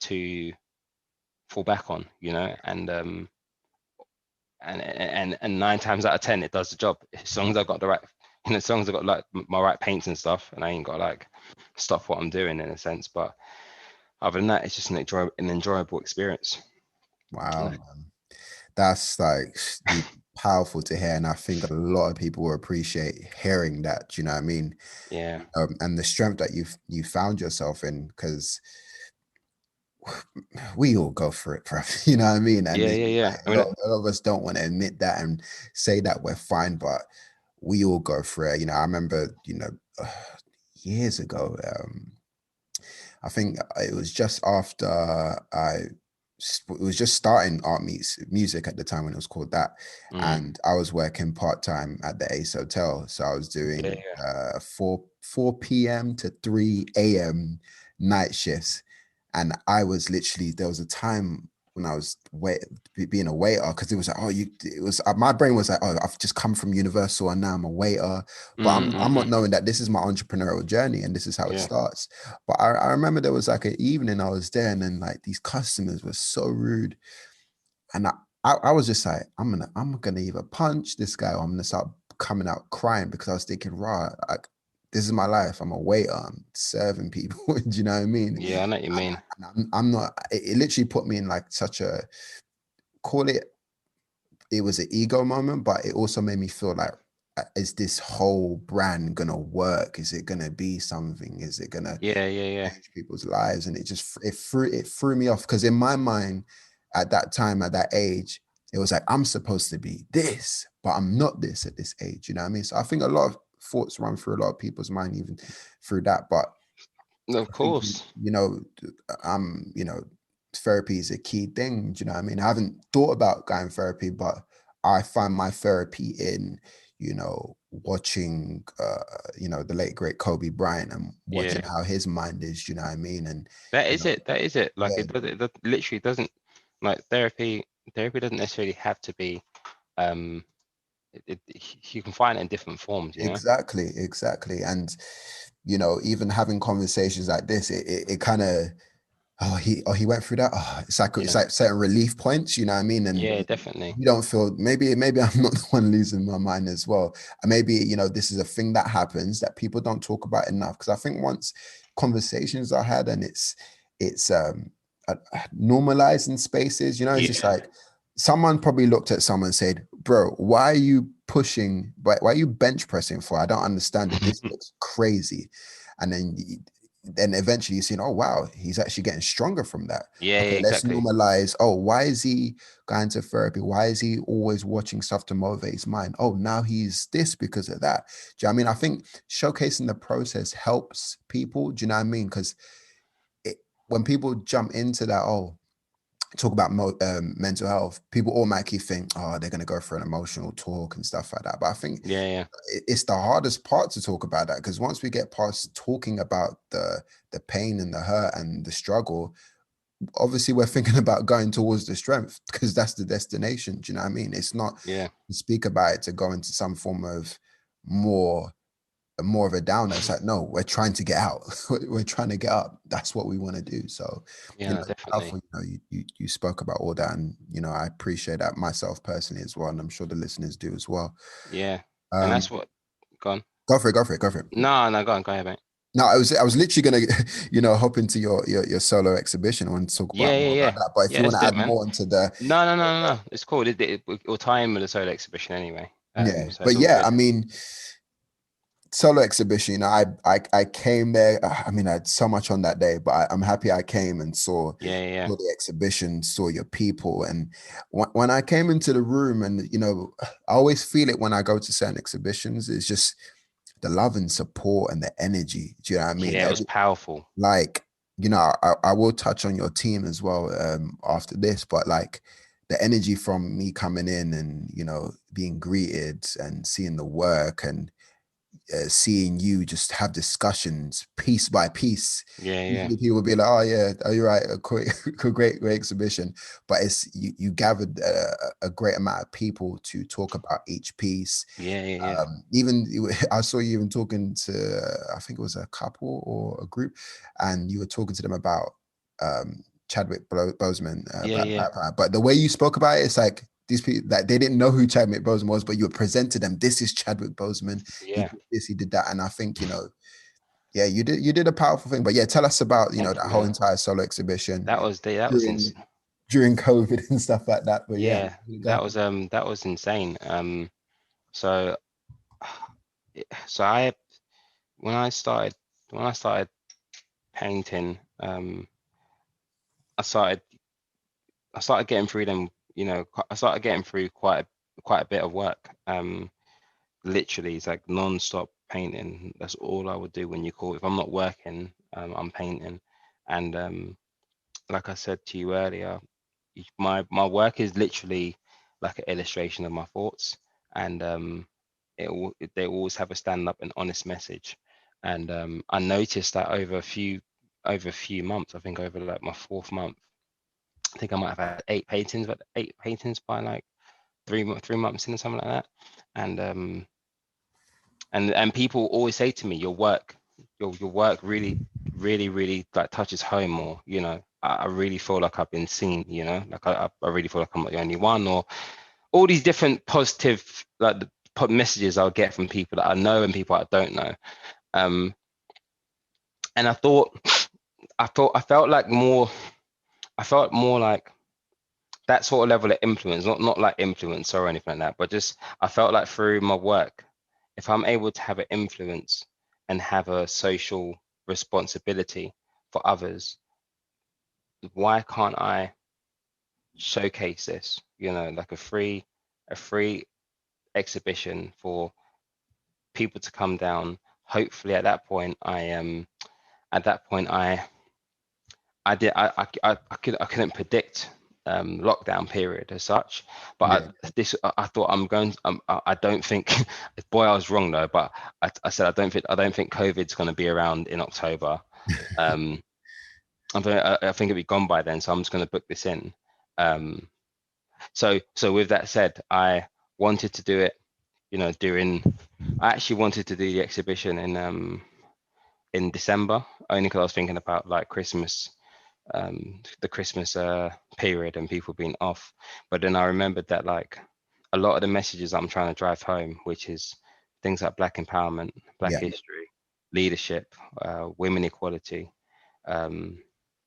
to fall back on, you know. And 9 times out of 10 it does the job, as long as I've got the right, as long as I've got like my right paints and stuff, and I ain't got like stop what I'm doing, in a sense. But other than that, it's just an enjoyable experience. Wow, man. That's like powerful to hear, and I think a lot of people will appreciate hearing that. You know what I mean? Yeah. And the strength that you found yourself in, because we all go for it, bro. You know what I mean? And Yeah. like, a lot of us don't want to admit that and say that we're fine, but we all go for it. You know, I remember, years ago, I think it was just after it was just starting art meets music at the time, when it was called that. And I was working part-time at the Ace Hotel. So I was doing 4 p.m. to 3 a.m. night shifts. And I was literally, there was a time when I was being a waiter, because it was like, my brain was like, oh, I've just come from Universal and now I'm a waiter. But I'm not knowing that this is my entrepreneurial journey and this is how it starts. But I remember there was like an evening I was there, and then like these customers were so rude. And I was just like, I'm gonna either punch this guy, or I'm gonna start coming out crying, because I was thinking, right, like, this is my life. I'm a waiter. I'm serving people. Do you know what I mean? Yeah, I know what you mean. I'm not. It literally put me in like such a, call it. It was an ego moment, but it also made me feel like, is this whole brand gonna work? Is it gonna be something? Is it gonna Yeah. change people's lives? And it threw me off, because in my mind, at that time, at that age, it was like, I'm supposed to be this, but I'm not this at this age. You know what I mean? So I think a lot of thoughts run through a lot of people's mind even through that. But Of I think, course. therapy is a key thing. Do you know what I mean? I haven't thought about going therapy, but I find my therapy in, watching, the late great Kobe Bryant, and watching Yeah. how his mind is. Do you know what I mean? And That you is know, it. That is it. Like yeah, it literally doesn't, like therapy doesn't necessarily have to be um you can find it in different forms, you know? exactly. And even having conversations like this, it kind of, he went through that. It's Yeah. like certain relief points, you know what I mean? And Yeah, definitely. you don't feel, maybe I'm not the one losing my mind as well. And maybe, this is a thing that happens that people don't talk about enough. Because I think once conversations are had, and it's normalized in spaces, it's just Yeah. like, someone probably looked at someone and said, bro, why are you pushing, why are you bench pressing for? I don't understand it. This looks crazy. And then eventually you see, oh wow, he's actually getting stronger from that. Yeah, Okay, let's exactly. normalize. Oh, why is he going to therapy? Why is he always watching stuff to motivate his mind? Oh, now he's this because of that. Do you know what I mean? I think showcasing the process helps people. Do you know what I mean? Because when people jump into that, talk about mental health, people automatically think, oh, they're going to go for an emotional talk and stuff like that. But I think Yeah. it's the hardest part to talk about that, because once we get past talking about the pain and the hurt and the struggle, obviously we're thinking about going towards the strength, because that's the destination. Do you know what I mean? It's not Yeah. to speak about it to go into some form of more more of a downer. It's like, no, we're trying to get out. We're trying to get up. That's what we want to do. So, Yeah, no, it's definitely. powerful, you spoke about all that, and I appreciate that myself personally as well, and I'm sure the listeners do as well. Yeah. And Um, that's what go on. go for it, go for it, go for it. No, go ahead, mate. No, I was literally gonna, hop into your solo exhibition. I want to talk Yeah, about more about yeah. that. But if Yeah, you want let's to do it, add man. more into the, No. It's cool. It'll tie in with the solo exhibition anyway. yeah, So it's but all yeah, good. I mean, solo exhibition, I came there. I mean, I had so much on that day, but I'm happy I came and Yeah. saw the exhibition, saw your people. And when I came into the room, and I always feel it when I go to certain exhibitions, it's just the love and support and the energy. Do you know what I mean? Yeah, it was powerful. Like, I will touch on your team as well, after this, but like, the energy from me coming in and being greeted and seeing the work, and seeing you just have discussions piece by piece. Yeah. Usually people will be like, oh yeah, are you right, a great exhibition. But it's you gathered a great amount of people to talk about each piece. Yeah. Even I saw you even talking to, I think it was a couple or a group, and you were talking to them about Chadwick Boseman, Yeah. but the way you spoke about it, it's like these people, that they didn't know who Chadwick Boseman was, but you were presented them. This is Chadwick Boseman. He Yeah. did this, he did that, and I think yeah, you did a powerful thing. But yeah, tell us about Thank that you, whole man. entire solo exhibition That was during during COVID and stuff like that. But yeah, yeah, go. that was insane. So so I when I started when I started painting, I started I started getting through them, I started getting through quite a bit of work. Literally, it's like non-stop painting. That's all I would do when you call. If I'm not working, I'm painting. And like I said to you earlier, my work is literally like an illustration of my thoughts, and they always have a stand-up and honest message. And I noticed that over a few months, I think over like my fourth month, I think I might have had eight paintings by like 3 months in or something like that. And and people always say to me, your work really like touches home, or I really feel like I've been seen, like I really feel like I'm not the only one, or all these different positive like the messages I'll get from people that I know and people I don't know. And I felt more like that sort of level of influence, not like influence or anything like that, but just I felt like through my work, if I'm able to have an influence and have a social responsibility for others, why can't I showcase this? You know, like a free exhibition for people to come down. Hopefully, at that point, at that point, I did I couldn't predict lockdown period as such, but I thought I don't think boy I was wrong though, but I said I don't think COVID's going to be around in October. um I think it'll be gone by then, so I'm just going to book this in. So with that said, I wanted to do it, you know, I actually wanted to do the exhibition in December, only because I was thinking about like Christmas, the Christmas period and people being off. But then I remembered that like a lot of the messages I'm trying to drive home, which is things like Black empowerment, Black history, leadership, women equality, um,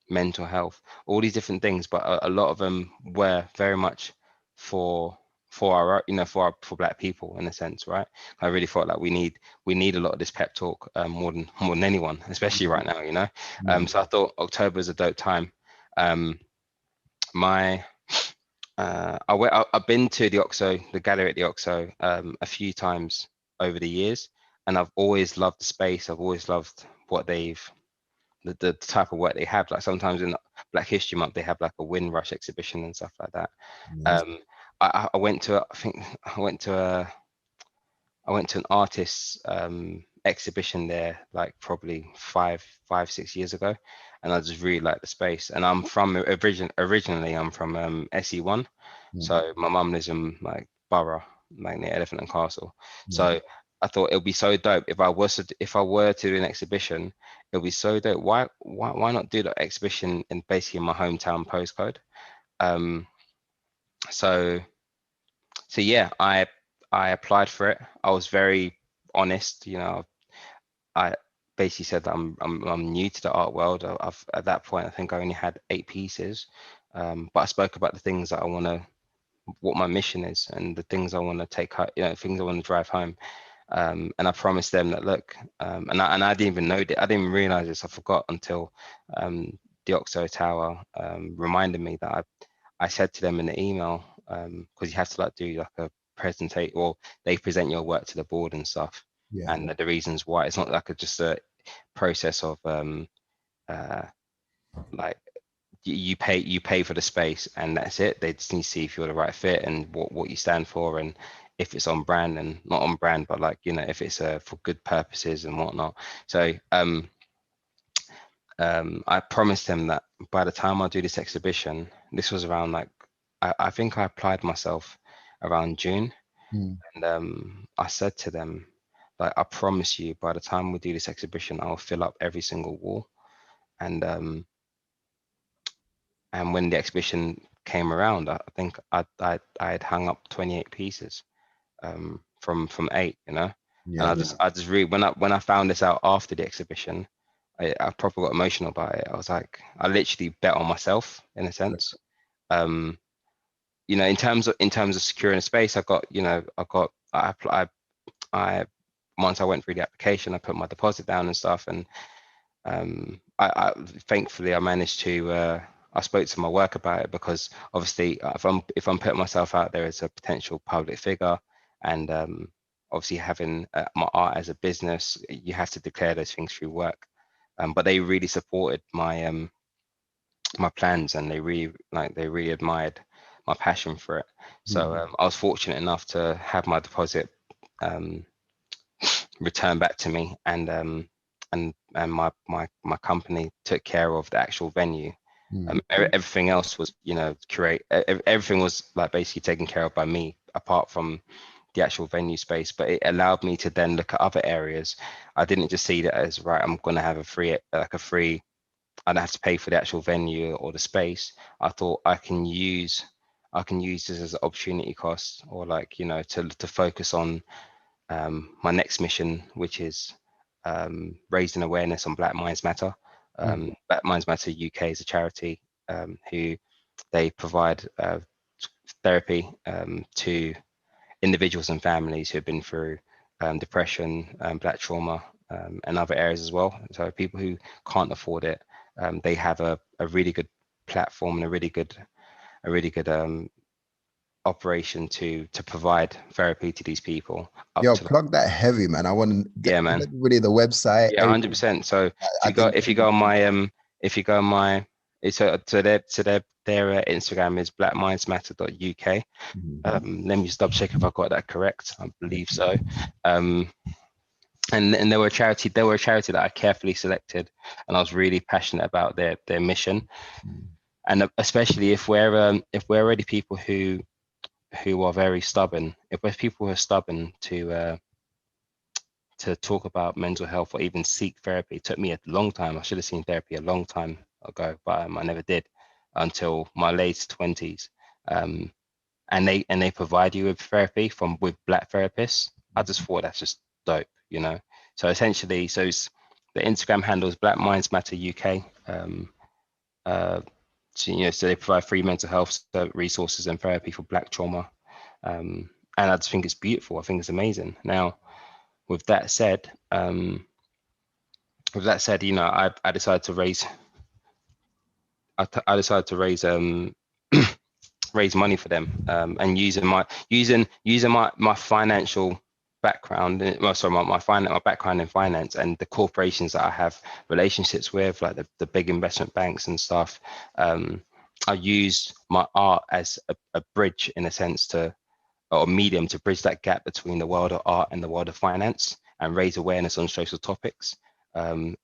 mental health, all these different things, but a lot of them were very much for our, you know, for Black people in a sense, right? I really thought like we need a lot of this pep talk, more than anyone, especially right now, you know. So I thought October is a dope time. My I've been to the Oxo, the gallery at the Oxo, a few times over the years, and I've always loved the space. I've always loved what the type of work they have. Like sometimes in Black History Month, they have like a Windrush exhibition and stuff like that. I went to, I think I went to an artist's exhibition there, like probably 6 years ago, and I just really like the space. And I'm from originally I'm from SE1, so my mum lives in like Borough, like near Elephant and Castle. So I thought it would be so dope if I were to do an exhibition, it would be so dope. Why not do the exhibition in basically my hometown postcode? Um, so yeah, I applied for it. I was very honest, you know. I basically said that I'm new to the art world. I've at that point I think I only had 8 pieces, but I spoke about the things that I want to, what my mission is, and the things I want to take, you know, things I want to drive home. And I promised them that look, and I didn't even know that, I didn't even realize this. I forgot until the Oxo Tower reminded me that I said to them in the email, because you have to like do like a presentation, or they present your work to the board and stuff, and the reasons why. It's not like just a process of like you pay for the space and that's it. They just need to see if you're the right fit and what you stand for, and if it's on brand and not on brand, but like, you know, if it's for good purposes and whatnot. So I promised him that by the time I do this exhibition, this was around like, I think I applied myself around June, and I said to them, like, I promise you, by the time we do this exhibition, I'll fill up every single wall. And when the exhibition came around, I think I had hung up 28 pieces from 8, you know. And I just really, when I found this out after the exhibition, I probably got emotional about it. I was like, I literally bet on myself in a sense. You know, in terms of securing a space, I once I went through the application, I put my deposit down and stuff, and I thankfully I managed to. I spoke to my work about it, because obviously if I'm putting myself out there as a potential public figure, and obviously having my art as a business, you have to declare those things through work. But they really supported my my plans, and they really admired my passion for it. So I was fortunate enough to have my deposit returned back to me, and my company took care of the actual venue. Everything else was, you know, everything was like basically taken care of by me, apart from the actual venue space. But it allowed me to then look at other areas. I didn't just see that as, right, I'm going to have a free, I don't have to pay for the actual venue or the space. I thought I can use this as an opportunity cost, or like, you know, to focus on my next mission, which is raising awareness on Black Minds Matter. Black Minds Matter UK is a charity who they provide therapy to individuals and families who have been through depression, Black trauma, and other areas as well. So people who can't afford it, they have a really good platform and a really good operation to provide therapy to these people up Yo, to plug that heavy, man. I want to get yeah, man. everybody the website. Yeah, 100%. So I think if you go on my it's their Instagram is blackmindsmatter.uk. Let me just double check if I got that correct. I believe so. And they were a charity that I carefully selected, and I was really passionate about their mission. And especially if we're already people who are very stubborn, if we're people who are stubborn to talk about mental health or even seek therapy. It took me a long time. I should have seen therapy a long time ago, but I never did until my late 20s. And they provide you with therapy with Black therapists. I just thought that's just dope, you know. So essentially, the Instagram handle is Black Minds Matter UK. So they provide free mental health resources and therapy for Black trauma. And I just think it's beautiful. I think it's amazing. Now, with that said, you know, I decided to raise raise money for them, and using my financial background, my background in finance and the corporations that I have relationships with, like the big investment banks and stuff. I used my art as a bridge, in a sense, or a medium to bridge that gap between the world of art and the world of finance, and raise awareness on social topics, and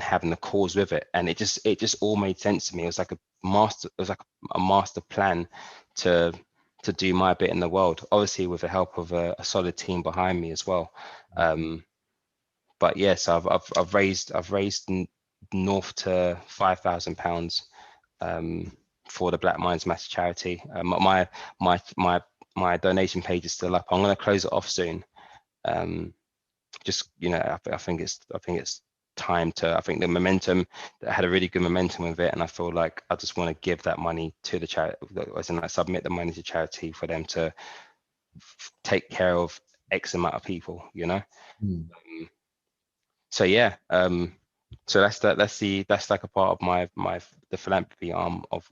having the cause with it. And it just all made sense to me. It was like a master plan to do my bit in the world, obviously with the help of a solid team behind me as well. But yes, I've raised north to £5,000 for the Black Minds Matter charity. My donation page is still up. I'm going to close it off soon. Just, you know, I think it's time to. I think the momentum that had a really good momentum with it, and I feel like I just want to give that money to the charity. As in, I submit the money to charity for them to take care of X amount of people. You know. So yeah. So that's like a part of the philanthropy arm of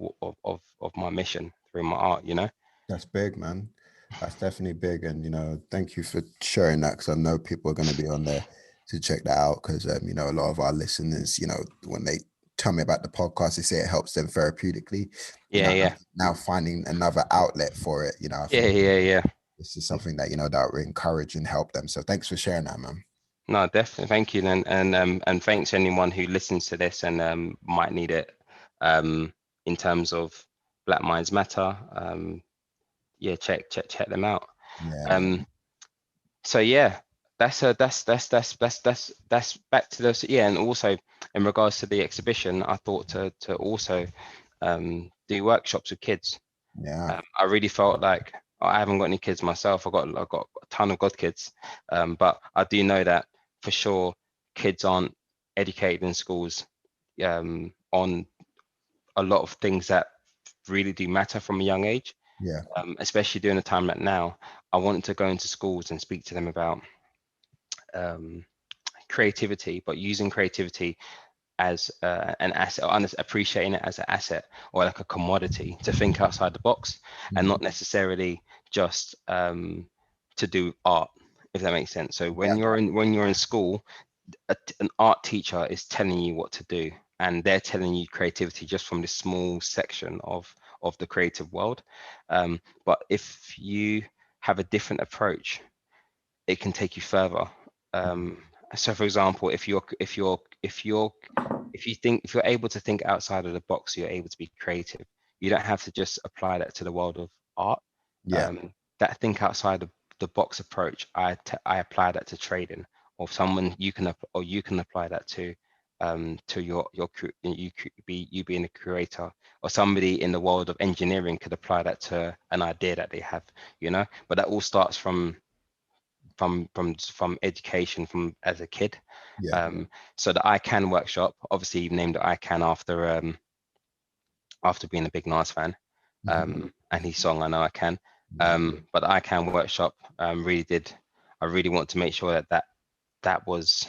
my mission through my art. You know. That's big, man. That's definitely big. And, you know, thank you for sharing that, because I know people are going to be on there to check that out, because, you know, a lot of our listeners, you know, when they tell me about the podcast, they say it helps them therapeutically. Yeah. Now finding another outlet for it, you know. Yeah. This is something that, you know, that will encourage and help them. So thanks for sharing that, man. No, definitely. Thank you. And thanks to anyone who listens to this and might need it in terms of Black Minds Matter. Yeah, check them out. Yeah. So yeah, that's back to this. Yeah, and also in regards to the exhibition, I thought to also do workshops with kids. Yeah. I really felt like I haven't got any kids myself. I've got a ton of godkids, but I do know that for sure kids aren't educated in schools on a lot of things that really do matter from a young age. Yeah. Especially during a time like now, I wanted to go into schools and speak to them about creativity, but using creativity as an asset, or appreciating it as an asset or like a commodity, to think outside the box and not necessarily just to do art, if that makes sense. So when you're in school, an art teacher is telling you what to do, and they're telling you creativity just from this small section of the creative world. But if you have a different approach, it can take you further. So for example, if you're able to think outside of the box, you're able to be creative. You don't have to just apply that to the world of art. Yeah. That think outside of the box approach, I apply that to trading, or you can apply that to you being a creator, or somebody in the world of engineering could apply that to an idea that they have, you know. But that all starts from from education from as a kid. Yeah. So the I Can workshop, obviously named it I Can after being a big Nas fan, Mhm. and his song I Know I Can. Yeah. But the I Can workshop really did. I really want to make sure that was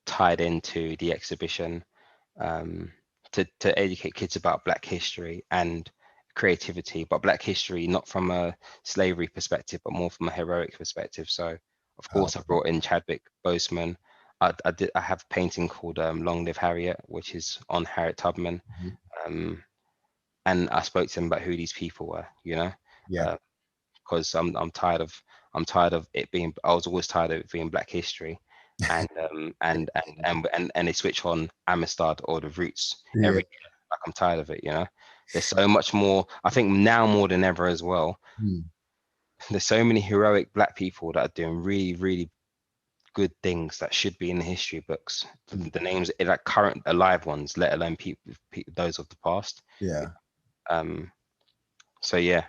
tied into the exhibition, to educate kids about Black history and creativity, but Black history not from a slavery perspective, but more from a heroic perspective. So, of course, I Powerful. brought in Chadwick Boseman. I have a painting called Long Live Harriet, which is on Harriet Tubman. Mhm. Um, and I spoke to him about who these people were, Yeah. because I'm tired of it being. I was always tired of it being Black history, and they switch on Amistad or the Roots Yeah. every year. Like I'm tired of it. There's so much more. I think now more than ever as well. Mm. There's so many heroic Black people that are doing really, really good things that should be in the history books. Mm. The names, like current alive ones, let alone people those of the past. Yeah. Um, so yeah,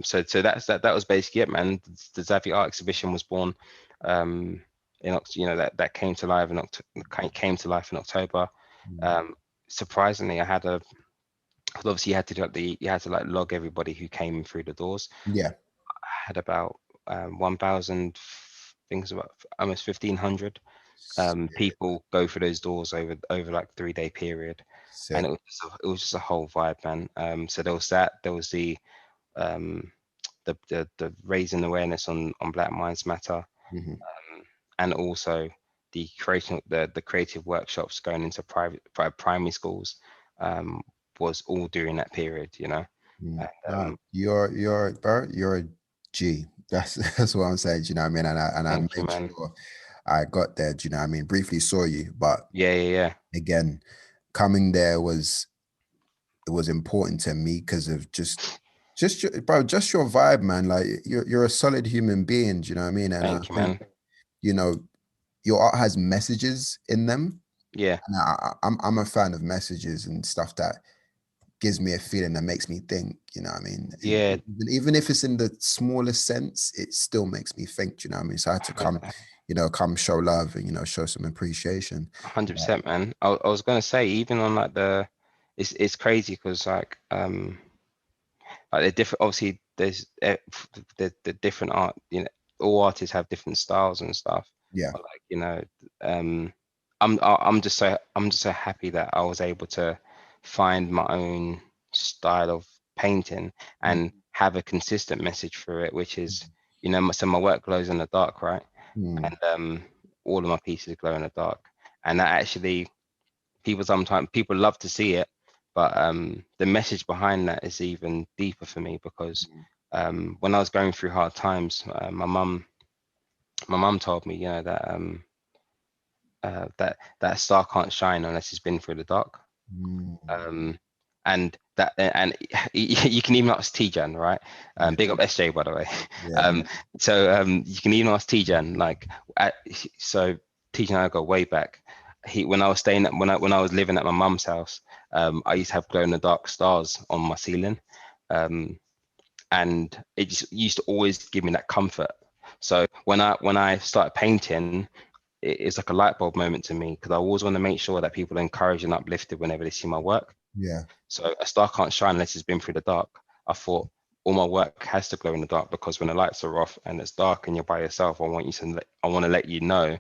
so that was basically it, man. The Xavi Art exhibition was born, that came to life in October. Mm. Um, Surprisingly, I had 'cause obviously you had to like log everybody who came through the doors. Yeah. I had about 1,000 things, about almost 1,500 Sick. people go through those doors over like 3-day period, and Sick. it was just a whole vibe, man. So there was that. There was um, the raising awareness on Black Minds Matter, Mhm. and also the creative workshops going into primary schools, was all during that period. Mm. And, No, you're bro, you're a G. That's that's what I'm saying. Do you know what I mean? And I thank you, made man. sure I got there. Do you know what I mean? Briefly saw you, but Yeah, yeah, yeah. again, coming there was it was important to me because of just your vibe, man. Like you're a solid human being. Do you know what I mean? And I Thank you, think man. you know your art has messages in them, Yeah, and I'm a fan of messages and stuff that gives me a feeling that makes me think, you know what I mean? yeah. Even if it's in the smallest sense, it still makes me think, you know what I mean? So I had to come show love and, show some appreciation. 100%, man. I was gonna say, even on like it's crazy because like they're different. Obviously, there's the different art. All artists have different styles and stuff. Yeah. But like um, I'm just so happy that I was able to find my own style of painting Mm, and have a consistent message through it, which is so my work glows in the dark, right? mm, And all of my pieces glow in the dark, and that actually people love to see it, but the message behind that is even deeper for me because mm, when I was going through hard times, my mum told me, that star can't shine unless it's been through the dark. mm. Um, and you can even ask Tijan, right? Yeah. Big up SJ, by the way. Yeah. So you can even ask Tijan, like, so Tijan and I go way back. When I was when I was living at my mum's house, I used to have glow in the dark stars on my ceiling, um, and it just used to always give me that comfort. So when I started painting, it's like a light bulb moment to me because I always want to make sure that people are encouraged and uplifted whenever they see my work. Yeah. So a star can't shine unless it's been through the dark. I thought all my work has to glow in the dark because when the lights are off and it's dark and you're by yourself, I want to let you know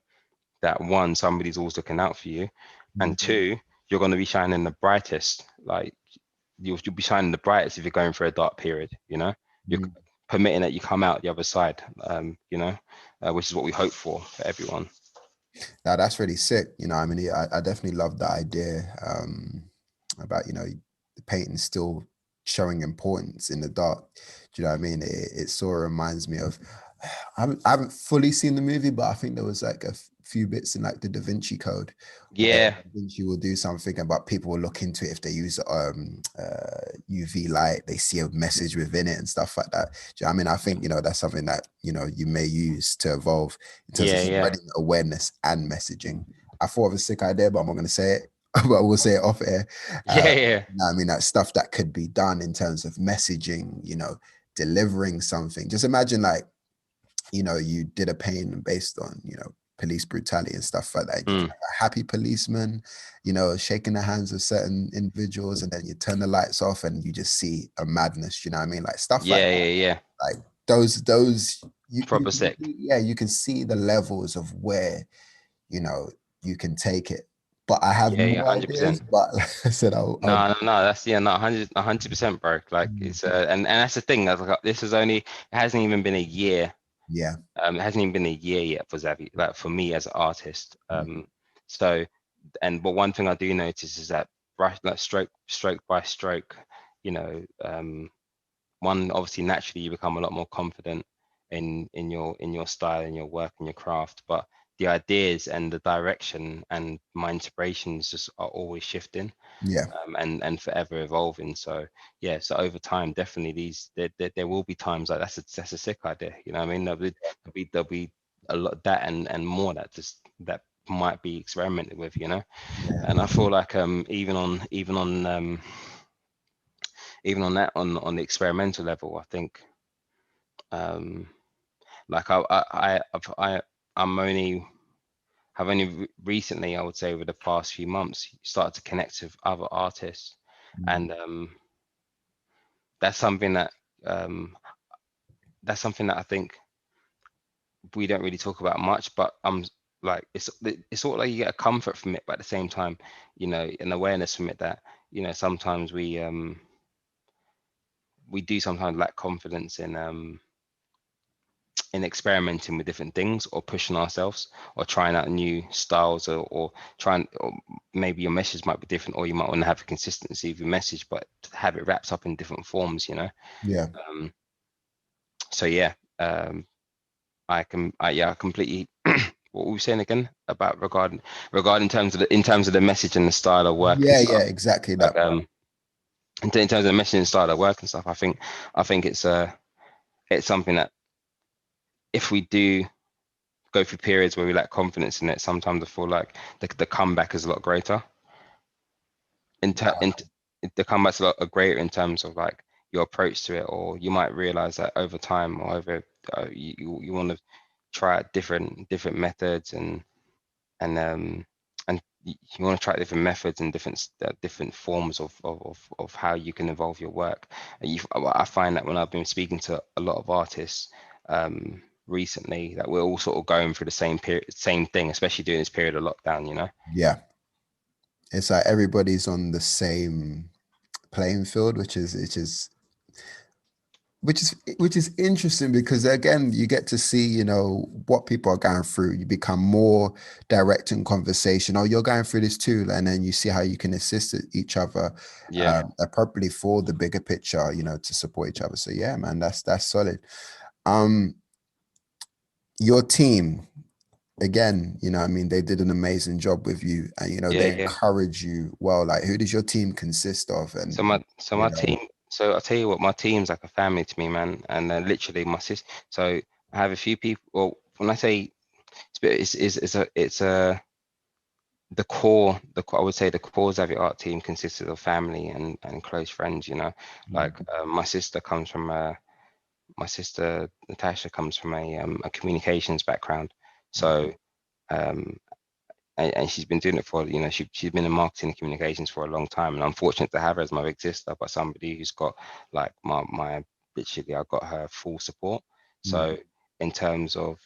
that one, somebody's always looking out for you, Mm, and two, you're going to be shining the brightest. Like you'll be shining the brightest if you're going through a dark period. You're mm. permitting that you come out the other side. Which is what we hope for everyone. Now that's really sick. I mean, I definitely love the idea about, the painting still showing importance in the dark. Do you know what I mean? It sort of reminds me of, I haven't fully seen the movie, but I think there was like a few bits in like the Da Vinci Code where Yeah, Da Vinci will do something about people will look into it if they use UV light, they see a message within it and stuff like that. Do you know what I mean? I think, that's something that, you may use to evolve in terms of yeah, yeah, spreading awareness and messaging. I thought of a sick idea, but I'm not going to say it. But we'll say it off air. yeah, yeah. I mean, that stuff that could be done in terms of messaging, delivering something. Just imagine, like, you know, you did a painting based on, you know, police brutality and stuff like that. You can Mm. have a happy policeman, you know, shaking the hands of certain individuals, and then you turn the lights off and you just see a madness, you know what I mean? Like stuff like Yeah, that. yeah, yeah. Like those Proper sick. yeah, you can see the levels of where, you know, you can take it. But I have Yeah, yeah, more 100%. ideas, but like I said, I'll No, no, no, that's yeah, no, 100%, bro. Like it's and that's the thing. Like, this is only, it hasn't even been a year. yeah. It hasn't even been a year yet for Xavi, like for me as an artist. So, but one thing I do notice is that brush, like stroke by stroke, you know, one, obviously naturally you become a lot more confident in your style and your work and your craft, but the ideas and the direction and my inspirations just are always shifting, Yeah. and forever evolving. So yeah, so over time, definitely there will be times like that's a sick idea. You know what I mean? There'll be a lot that and more that might be experimented with. You know, Yeah. and I feel like even on that on the experimental level, I think um like I'm only have only recently, I would say, over the past few months, started to connect with other artists, Mm. and that's something that um, I think we don't really talk about much. But like it's sort of like you get a comfort from it, but at the same time, you know, an awareness from it that, you know, sometimes we do sometimes lack confidence in experimenting with different things, or pushing ourselves, or trying out new styles, or trying, or maybe your message might be different, or you might want to have a consistency of your message but have it wrapped up in different forms, you know. Yeah. um, so yeah, I completely what were we saying again about regarding in terms of the message and the style of work and Yeah, yeah, stuff, exactly like that. in terms of the message and style of work and stuff, I think it's something that if we do go through periods where we lack confidence in it, sometimes I feel like the comeback is a lot greater. In the comeback's a lot greater in terms of like your approach to it, or you might realize that over time, or over you want to try out different methods, and you want to try different methods and different forms of how you can evolve your work. And I find that when I've been speaking to a lot of artists recently, that we're all sort of going through the same period, same thing, especially during this period of lockdown, you know. Yeah. It's like everybody's on the same playing field, which is interesting, because again, you get to see, you know, what people are going through. You become more direct in conversation. Oh, you're going through this too, and then you see how you can assist each other Yeah, appropriately for the bigger picture, you know, to support each other. So yeah, man, that's solid. Um, your team, again, you know, I mean, they did an amazing job with you, and you know, yeah, they yeah. encourage you. Well, like, who does your team consist of? So And my you know, team. So I'll tell you what, my team's like a family to me, man. And literally my sis. So I have a few people. Well, when I say it's a I would say the core Xavier Art team consisted of family and close friends. You know, like my sister Natasha comes from a communications background. So um, and she's been doing it for, you know, she's been in marketing and communications for a long time, and I'm fortunate to have her as my big sister, but somebody who's got like my literally, I got her full support. mm, So in terms of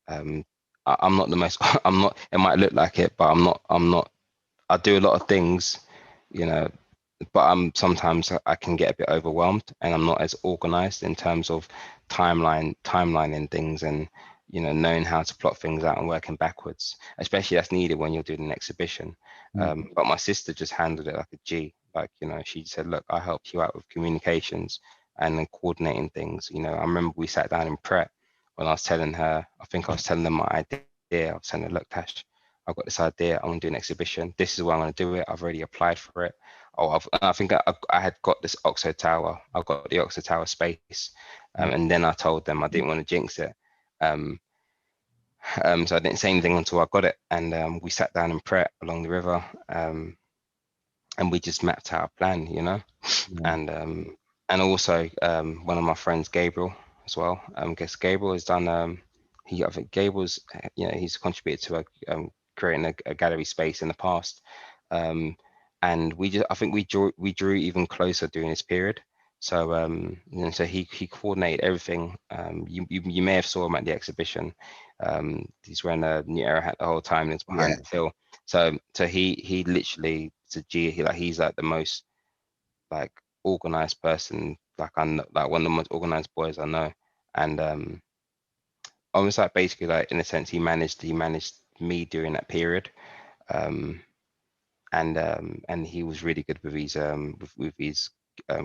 um I'm not the most I'm not, it might look like it, but I'm not, I do a lot of things, you know, but sometimes I can get a bit overwhelmed, and I'm not as organized in terms of timelining things, and you know, knowing how to plot things out and working backwards, especially that's needed when you're doing an exhibition. mm, But my sister just handled it like a G. Like, you know, she said, look, I helped you out with communications and then coordinating things. You know, I remember we sat down in prep when I was telling her, I think I was telling them my idea. I was saying, look, Tash, I've got this idea. I want to do an exhibition. This is where I'm going to do it. I've already applied for it. Oh, I think I had got this Oxo Tower. I got the Oxo Tower space, mm, and then I told them I didn't want to jinx it. Um, so I didn't say anything until I got it, and we sat down in Pret along the river, and we just mapped out a plan, you know, yeah, and also one of my friends, Gabriel, as well. Guess Gabriel has done. I think Gable's, he's contributed to creating a gallery space in the past, and I think we drew even closer during this period. So so he coordinated everything. You may have saw him at the exhibition. He's wearing a New Era hat the whole time, and it's behind the till. So he literally, it's a G. He's like the most like organized person. Like I'm like one of the most organized boys I know, and almost like basically like in a sense he managed me during that period. Um, and he was really good with his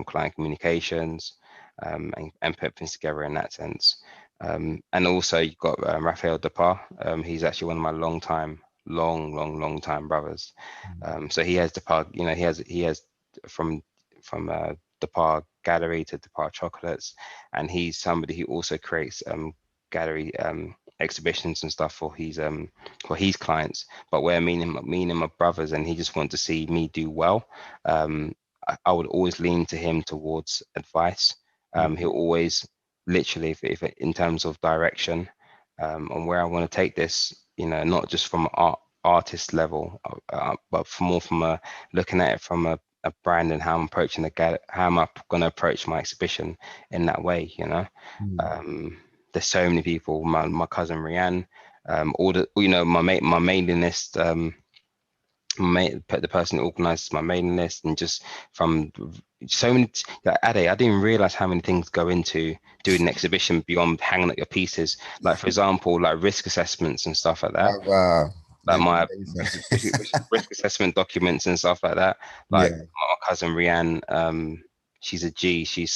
client communications, and put things together in that sense. And also you've got Raphael Depar. He's actually one of my long time brothers. So he has Depar, he has from Depar Gallery to Depar Chocolates, and he's somebody who also creates gallery exhibitions and stuff for his clients. But where me and him are brothers, and he just wanted to see me do well, I would always lean to him towards advice. He'll always literally, if in terms of direction, on where I want to take this, not just from artist level, but more from a looking at it from a brand, and how I'm approaching how am I going to approach my exhibition in that way. There's so many people. My cousin Rianne, all the my mailing list, the person who organizes my mailing list, and just from so many. Like Ade, I didn't realize how many things go into doing an exhibition beyond hanging up your pieces. Like for example, like risk assessments and stuff like that. Wow. Like my risk assessment documents and stuff like that. Like my cousin Rianne, she's a G. She's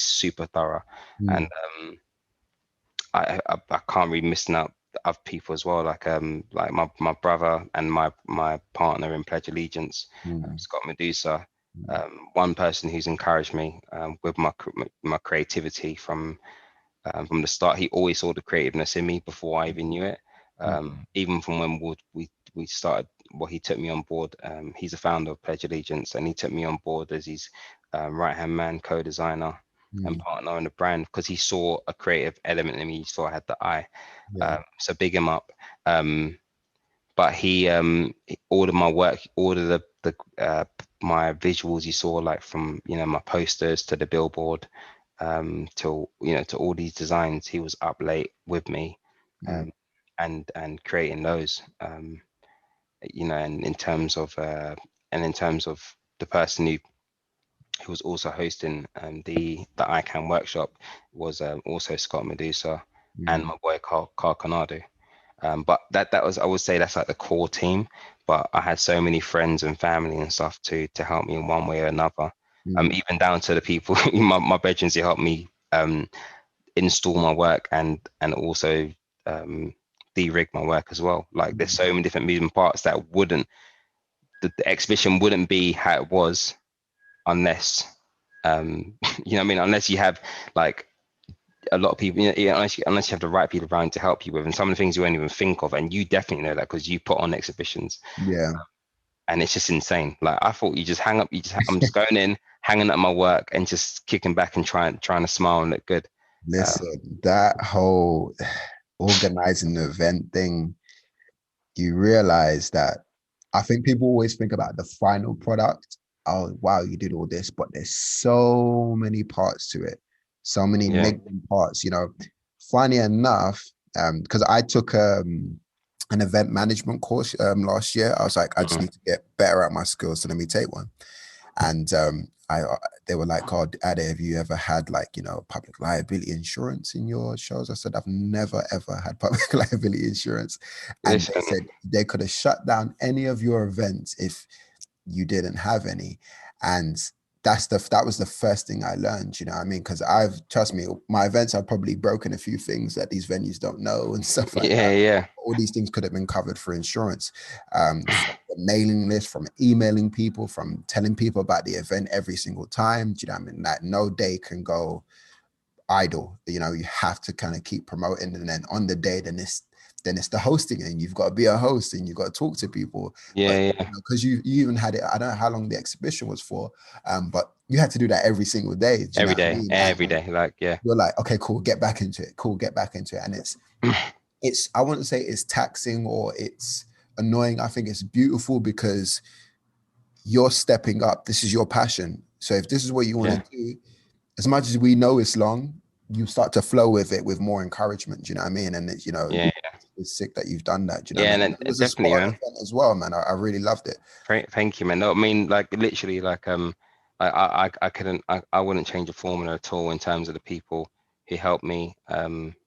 super thorough, and I can't read missing out of people as well, like my brother and my partner in Pledge Allegiance, Scott Medusa. One person who's encouraged me with my creativity from the start. He always saw the creativeness in me before I even knew it. Even from when we started, he took me on board. He's a founder of Pledge Allegiance, and he took me on board as his right-hand man, co-designer, and partner in the brand, because he saw a creative element in me. He saw I had the eye. So big him up. But he ordered my work, ordered my visuals. You saw, like, from my posters to the billboard, to all these designs. He was up late with me, and creating those. And in terms of the person who was also hosting the ICANN workshop was also Scott Medusa, and my boy Carl Conado. But that was, I would say, that's like the core team. But I had so many friends and family and stuff to help me in one way or another. Even down to the people in my bedrooms who helped me install my work, and also de-rig my work as well. Like, there's so many different moving parts that the exhibition wouldn't be how it was unless unless you have like a lot of people, unless you have the right people around to help you with, and some of the things you won't even think of, and you definitely know that because you put on exhibitions. And it's just insane. Like, I thought I'm just going in, hanging up my work, and just kicking back and trying to smile and look good. Listen, that whole organizing the event thing, you realize that I think people always think about the final product. Oh, wow, you did all this, but there's so many parts to it, so many niggling parts. Funny enough, because I took an event management course last year. I was like, I just need to get better at my skills, so let me take one. And they were like, "Oh, Ade, have you ever had, like, public liability insurance in your shows?" I said, "I've never ever had public liability insurance." And they said they could have shut down any of your events if you didn't have any. And that was the first thing I learned, you know what I mean? Because trust me, my events, I've probably broken a few things that these venues don't know and stuff like that. Yeah. All these things could have been covered for insurance. From the mailing list, from emailing people, from telling people about the event every single time. Do you know what I mean? That no day can go idle. You have to kind of keep promoting, and then on the day, then it's the hosting, and you've got to be a host, and you've got to talk to people. Because you even had it, I don't know how long the exhibition was for, but you had to do that every single day. Every day. Like, you're like, okay, cool, get back into it. And it's, I wouldn't say it's taxing or it's annoying. I think it's beautiful because you're stepping up. This is your passion. So if this is what you want Yeah, to do, as much as we know it's long, you start to flow with it with more encouragement. Do you know what I mean? And it's, yeah, it's sick that you've done that. Do you know yeah, what I and mean? It was a spot definitely, on man. event as well, man. I really loved it. Thank you, man. No, I mean, like literally, like I couldn't, I wouldn't change the formula at all in terms of the people who helped me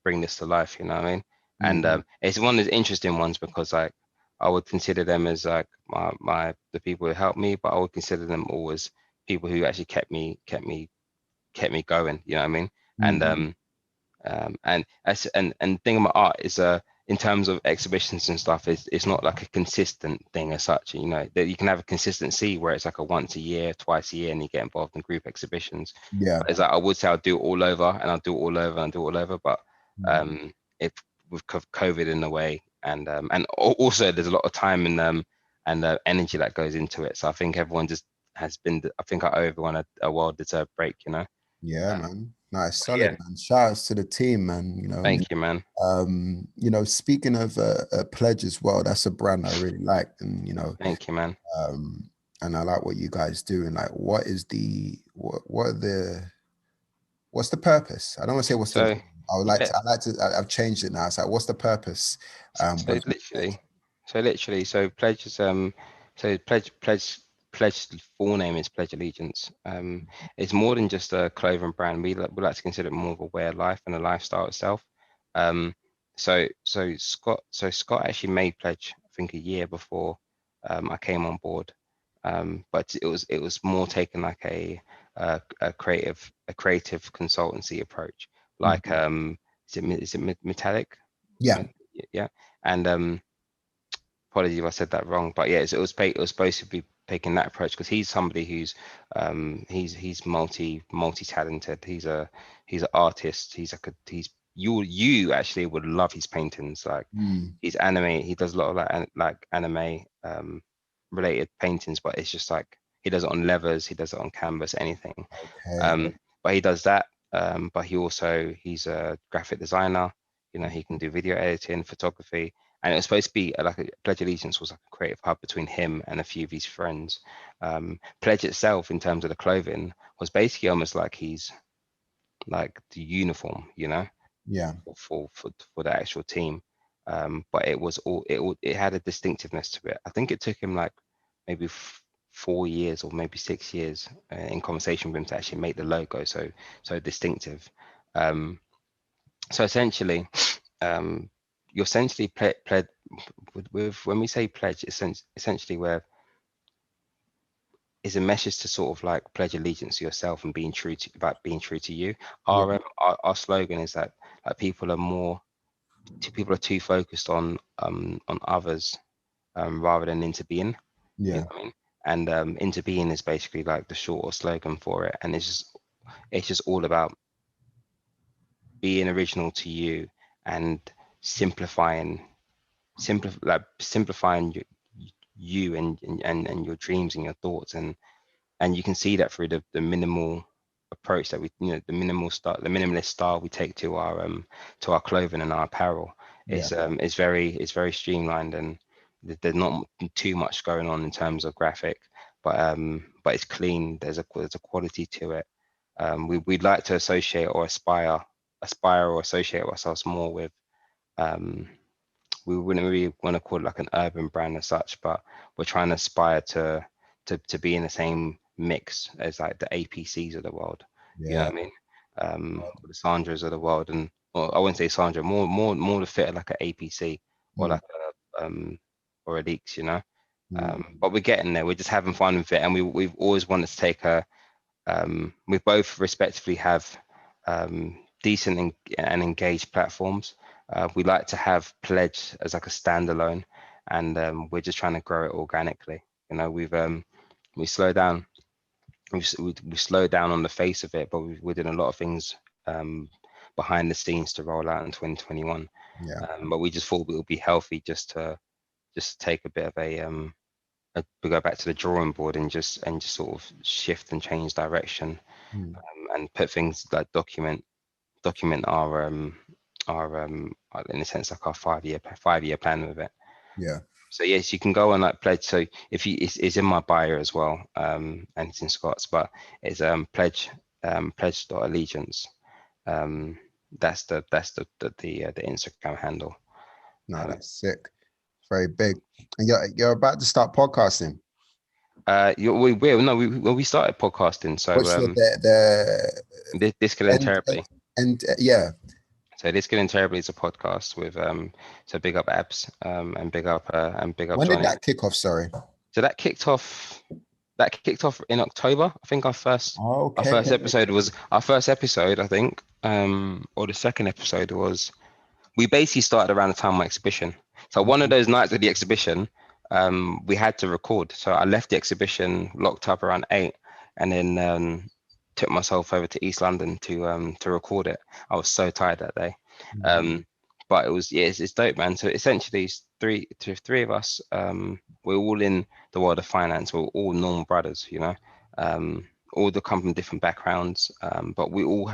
bring this to life. You know what I mean? And Mm, it's one of those interesting ones because like I would consider them as like the people who helped me, but I would consider them all as people who actually kept me going. You know what I mean? And mm, and thing about art is in terms of exhibitions and stuff, it's not like a consistent thing as such. You know that you can have a consistency where it's like a once a year, twice a year, and you get involved in group exhibitions. yeah. But it's like I would say I'll do it all over, and I'll do it all over, and I'll do it all over. But Mm, if with COVID in the way, and also there's a lot of time and energy that goes into it. So I think everyone just has been. I think I owe everyone a well-deserved break. You know. yeah, man. Nice, solid, Yeah. man. Shout outs to the team, man. Thank you, man. Speaking of a pledge as well, that's a brand I really like, and Thank you, man. um, and I like what you guys do. And like, what is what are the what's the purpose? I don't want to say what's the So vision. I would like yeah, to. I like to. I've changed it now. It's like, what's the purpose? so With pledge? literally, so pledge is so pledge full name is Pledge Allegiance. It's more than just a clothing brand. We like to consider it more of a way of life and a lifestyle itself. Um, Scott actually made Pledge I think a year before I came on board. But it was more taken like a creative consultancy approach, like Mhm. is it metallic? Yeah, Yeah, and apologies if I said that wrong, but yeah, it was supposed to be taking that approach because he's somebody who's he's multi talented. He's an artist. You actually would love his paintings. Like mm, he's anime. He does a lot of like anime related paintings, but it's just like he does it on levers. He does it on canvas, anything. okay, But he does that. But he's a graphic designer. You know, he can do video editing, photography, and it was supposed to be like a Pledge Allegiance was like a creative hub between him and a few of his friends. Pledge itself, in terms of the clothing, was basically almost like he's like the uniform, you know, yeah, for the actual team. But it had a distinctiveness to it. I think it took him like maybe 4 years or maybe 6 years in conversation with him to actually make the logo so distinctive. Um, so essentially, um, you're essentially pled with when we say pledge, essentially where is a message to sort of like pledge allegiance to yourself and being true to you. yeah, Our slogan is that like people are too focused on others rather than into being. You know yeah, what I mean? And into being is basically like the shorter slogan for it, and it's just all about being original to you and simplifying simplifying you and your dreams and your thoughts, and you can see that through the minimal approach that the minimalist style we take to our clothing and our apparel. yeah, It's very streamlined, and there's not too much going on in terms of graphic, but it's clean. There's a quality to it. We'd like to aspire or associate ourselves more with um, we wouldn't really want to call it like an urban brand as such, but we're trying to aspire to be in the same mix as like the APCs of the world. You know yeah, what I mean? The Sandras of the world, and well, I wouldn't say Sandra, more to fit like an APC or mm, like or a Leaks, you know. mm, But we're getting there. We're just having fun with it, and we've always wanted to take we both respectively have decent and engaged platforms. We like to have Pledge as like a standalone, and we're just trying to grow it organically. You know, we slow down, we slowed down on the face of it, but we're doing a lot of things behind the scenes to roll out in 2021. yeah, But we just thought it would be healthy just take a bit of we go back to the drawing board and just sort of shift and change direction mm, and put things like document in a sense like our 5-year plan with it. Yeah. So yes, you can go on like pledge. So if you, it's in my bio as well, and it's in Scott's, but it's pledge.allegiance. That's the Instagram handle. No, that's sick. Very big. And you're about to start podcasting. We started podcasting. So What's the this could end terribly. Yeah. So this could end terribly is a podcast with so big up Abs and big up When Johnny. did that kick off? Sorry. So that kicked off in October. I think our first episode was I think, or the second episode was, we basically started around the time of my exhibition. So one of those nights of the exhibition, we had to record. So I left the exhibition locked up around 8, and then took myself over to East London to record it. I was so tired that day. But it was, it's dope, man. So essentially it's three of us. We're all in the world of finance. We're all normal brothers, you know. All come from different backgrounds, but we're all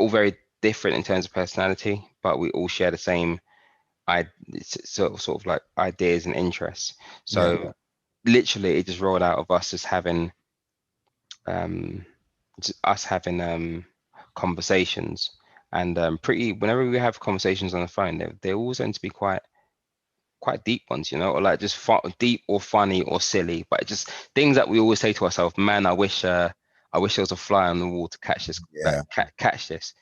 very different in terms of personality, but we all share the same sort of like ideas and interests. So literally it just rolled out of us just having conversations, and whenever we have conversations on the phone, they always tend to be quite deep ones, you know, or like just deep or funny or silly, but just things that we always say to ourselves, man, I wish there was a fly on the wall to catch this. Catch this.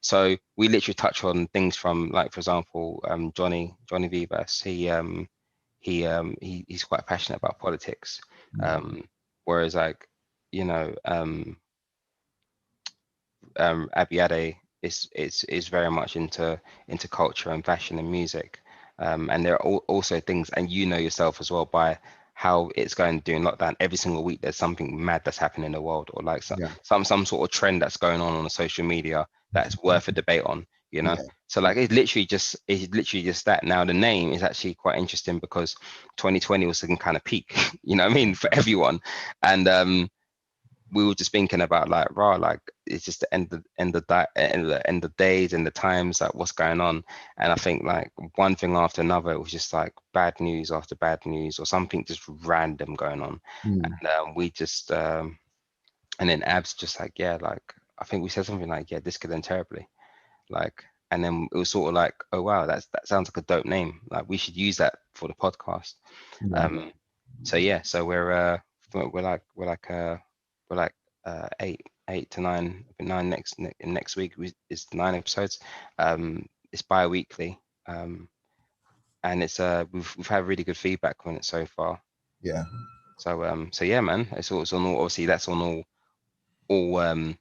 So we literally touch on things from, like, for example, Johnny Vivas. He's quite passionate about politics, whereas, like, you know, Abiade is very much into culture and fashion and music, and there are also things, and you know yourself as well, by how it's going during lockdown. Every single week there's something mad that's happening in the world, or like some sort of trend that's going on the social media that's worth a debate on, you know. So like it's literally just that. Now the name is actually quite interesting because 2020 was some kind of peak, you know what I mean, for everyone. And we were just thinking about, like, it's just the end of days and the times, like what's going on. And I think, like, one thing after another, it was just like bad news after bad news, or something just random going on. And we just and then Abs just like, like, I think we said something like, this could end terribly, like, and then it was sort of like, oh wow, that sounds like a dope name, like we should use that for the podcast. So we're like 8 to 9, next week is 9 episodes. It's bi-weekly, and it's we've had really good feedback on it so far. So yeah, man, it's on all, obviously that's on all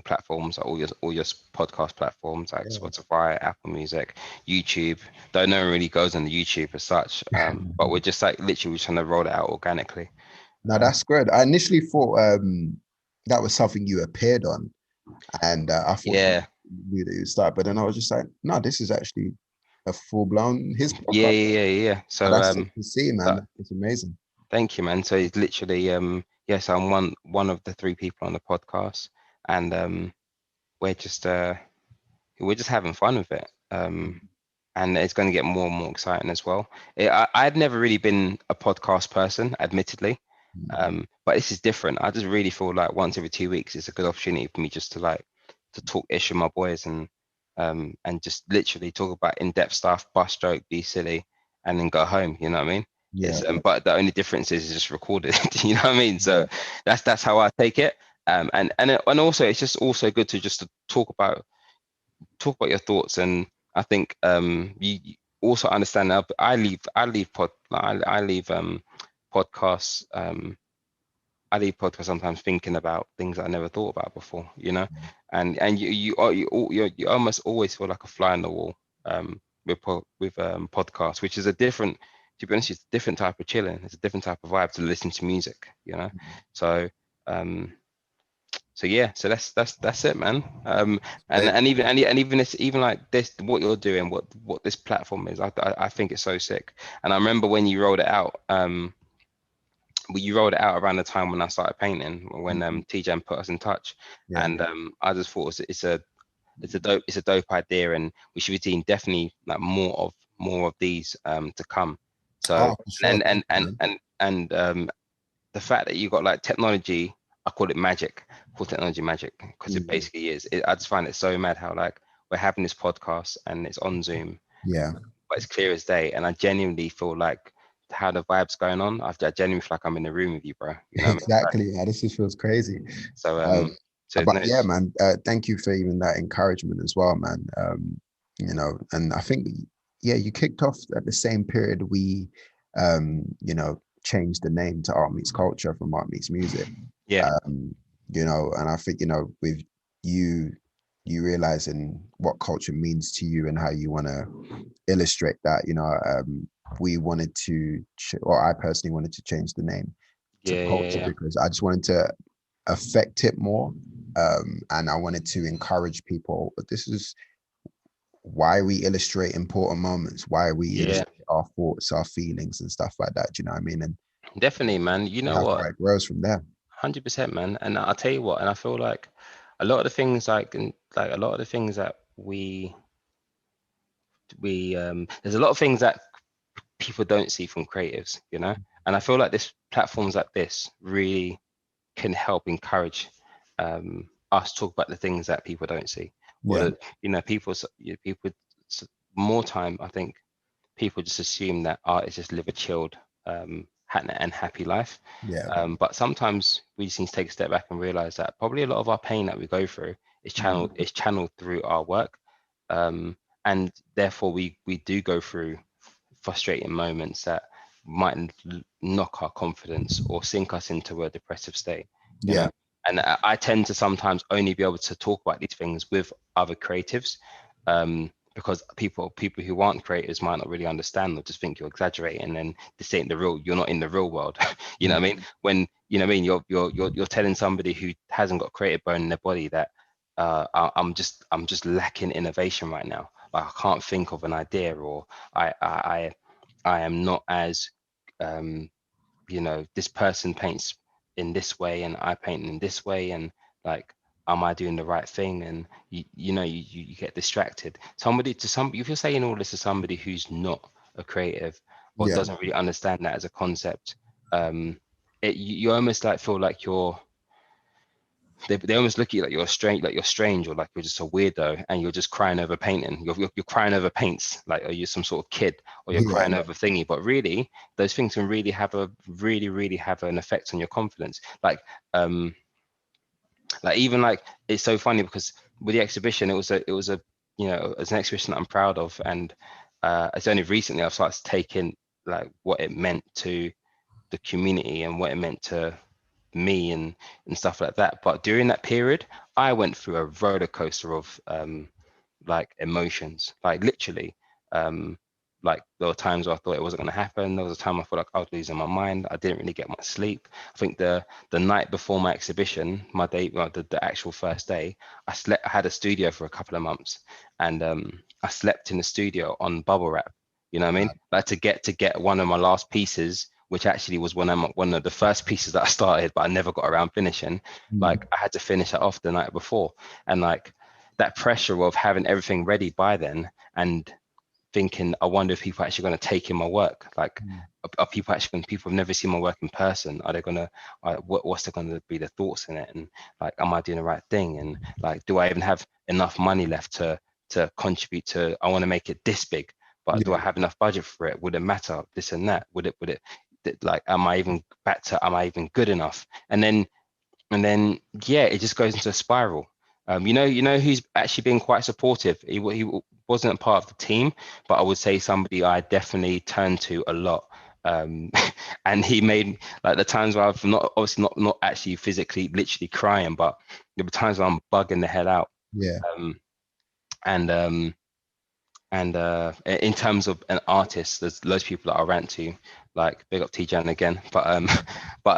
platforms, all your podcast platforms, like Spotify, Apple Music, YouTube. Though no one really goes on the YouTube as such, but we're just like literally trying to roll it out organically. No, that's good. I initially thought that was something you appeared on, and I thought you knew that you start, but then I was just like, no, this is actually a full-blown his podcast. Yeah. So that's sick to see, man. It's amazing. Thank you, man. So it's literally so I'm one of the 3 people on the podcast, and we're just having fun with it, and it's going to get more and more exciting as well. I'd never really been a podcast person, admittedly, but this is different. I just really feel like once every 2 weeks it's a good opportunity for me just to talk ish with my boys, and just literally talk about in-depth stuff, bust joke, be silly, and then go home, you know what I mean? But the only difference is it's just recorded. You know what I mean? So that's how I take it. And also it's just also good to just talk about your thoughts. And I think you also understand that I leave podcasts. I leave podcasts sometimes thinking about things I never thought about before, you know. And you almost always feel like a fly on the wall with podcasts, which is a different, to be honest, it's a different type of chilling. It's a different type of vibe to listen to music, you know. So yeah, so that's it, man. And even like this, what you're doing, what this platform is, I think it's so sick. And I remember when you rolled it out, you rolled it out around the time when I started painting, when TJ put us in touch, and I just thought it's a it's a dope idea, and we should be seeing definitely like more of these to come. So Oh, for sure. Thank you, man. and the fact that you got like technology, I call it magic, I call technology magic, because it Mm, basically is. I just find it so mad how like we're having this podcast and it's on Zoom, yeah, but it's clear as day, and I genuinely feel like how the vibe's going on. I genuinely feel like I'm in the room with you, bro. You know what I mean? Like, exactly. Yeah, this just feels crazy. so Um, so but no, yeah, man, thank you for even that encouragement as well, man. You know, and I think, yeah, you kicked off at the same period we, you know, changed the name to Art Meets Culture from Art Meets Music. yeah, Um, you know, and I think, you know, with you, you realizing what culture means to you and how you want to illustrate that, you know, we wanted to, or I personally wanted to change the name to culture yeah. because I just wanted to affect it more. And I wanted to encourage people. But this is why we illustrate important moments, why we Yeah, illustrate our thoughts, our feelings, and stuff like that. Do you know what I mean? And definitely, man. You see know how what? far it grows from there. 100%, man. And I'll tell you what, and I feel like a lot of the things like a lot of the things that we there's a lot of things that people don't see from creatives, you know. And I feel like this platforms like this really can help encourage us talk about the things that people don't see, or Yeah, that people more time. I think people just assume that art is just live a chilled and happy life. yeah, But sometimes we just need to take a step back and realize that probably a lot of our pain that we go through is channeled through our work, um, and therefore we do go through frustrating moments that might knock our confidence or sink us into a depressive state, you yeah, know. And I tend to sometimes only be able to talk about these things with other creatives, because people who aren't creators might not really understand or just think you're exaggerating and this ain't the real. You're not in the real world. You know what I mean? When you know what I mean, you're telling somebody who hasn't got creative bone in their body that I'm just lacking innovation right now. Like I can't think of an idea, or I am not as um, you know, this person paints in this way and I paint in this way, and like, am I doing the right thing? And you get distracted. If you're saying all this to somebody who's not a creative or yeah, doesn't really understand that as a concept, you almost like feel like they almost look at you like you're strange, or like you're just a weirdo, and you're just crying over painting. You're crying over paints, like are you some sort of kid, or you're yeah, crying over thingy. But really, those things can really have an effect on your confidence. Like even like it's so funny because with the exhibition, it was a it's an exhibition that I'm proud of, and it's only recently I've started taking like what it meant to the community and what it meant to me and stuff like that. But during that period, I went through a roller coaster of like emotions, like literally. Um, like there were times where I thought it wasn't going to happen. There was a time I felt like I was losing my mind. I didn't really get much sleep. I think the night before my exhibition, my day, well, the actual first day, I had a studio for a couple of months, and I slept in the studio on bubble wrap. You know what I mean? Like to get one of my last pieces, which actually was one of the first pieces that I started, but I never got around finishing. mm, Like I had to finish it off the night before, and like that pressure of having everything ready by then, and thinking, I wonder if people are actually going to take in my work. Like, mm, are people actually, people have never seen my work in person, are they going to, what's the going to be the thoughts in it? And like, am I doing the right thing? And like, do I even have enough money left to contribute to, I want to make it this big, but do I yeah, have enough budget for it? Would it matter? This and that? Like, am I even good enough? And then yeah, it just goes into a spiral. You know who's actually been quite supportive. He wasn't a part of the team, but I would say somebody I definitely turned to a lot. Um, and he made like the times where I've not obviously not actually physically literally crying, but there were times where I'm bugging the hell out. yeah. Um, and in terms of an artist, there's loads of people that I rant to, like big up T-Jan again, but but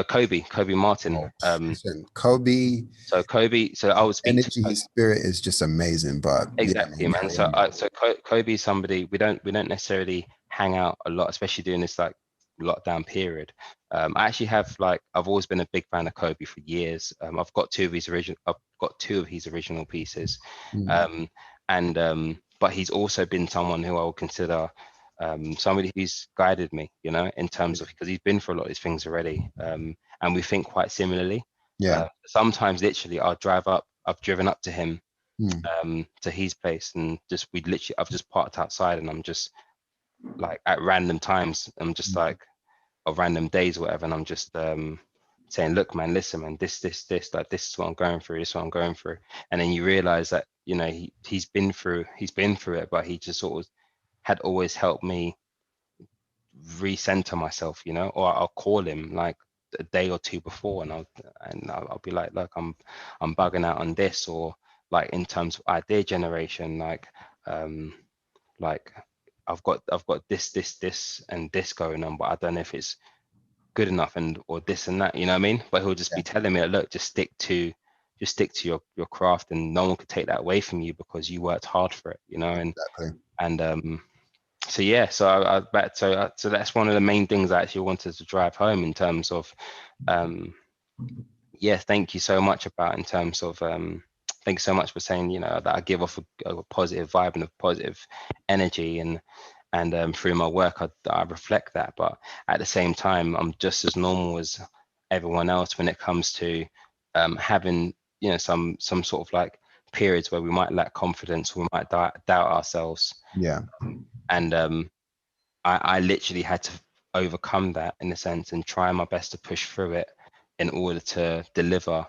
Kobe Martin. Oh, listen, Kobe, So Kobe, so I would speak to energy, his spirit is just amazing. But yeah, exactly, man, man. carry on, bro. Kobe is somebody we don't necessarily hang out a lot, especially during this like lockdown period. I actually have like I've always been a big fan of Kobe for years. I've got got two of his original pieces. Mm. But he's also been someone who I would consider somebody who's guided me, you know, in terms of, because he's been through a lot of these things already, and we think quite similarly. Yeah. Sometimes literally I've driven up to him, Mm. to his place, and I've just parked outside, and I'm just like at random times, I'm just like, or random days or whatever, and I'm just saying, look man, listen man, this, like, this is what I'm going through, this is what I'm going through. And then you realize that, you know, he's been through it, but he just sort of had always helped me recenter myself, you know. Or I'll call him like a day or two before, and I'll be like, look, I'm bugging out on this, or like in terms of idea generation, um like I've got this and this going on, but I don't know if it's good enough, and or this and that, you know what I mean? But he'll just Yeah. be telling me, like, look, just stick to your craft, and no one could take that away from you because you worked hard for it, you know. Exactly. And so yeah, so that's one of the main things I actually wanted to drive home in terms of yeah, thank you so much about, in terms of thank you so much for saying, you know, that I give off a positive vibe and a positive energy, and through my work I reflect that. But at the same time, I'm just as normal as everyone else when it comes to having, you know, some sort of like periods where we might lack confidence, we might doubt ourselves. Yeah. And I literally had to overcome that, in a sense, and try my best to push through it in order to deliver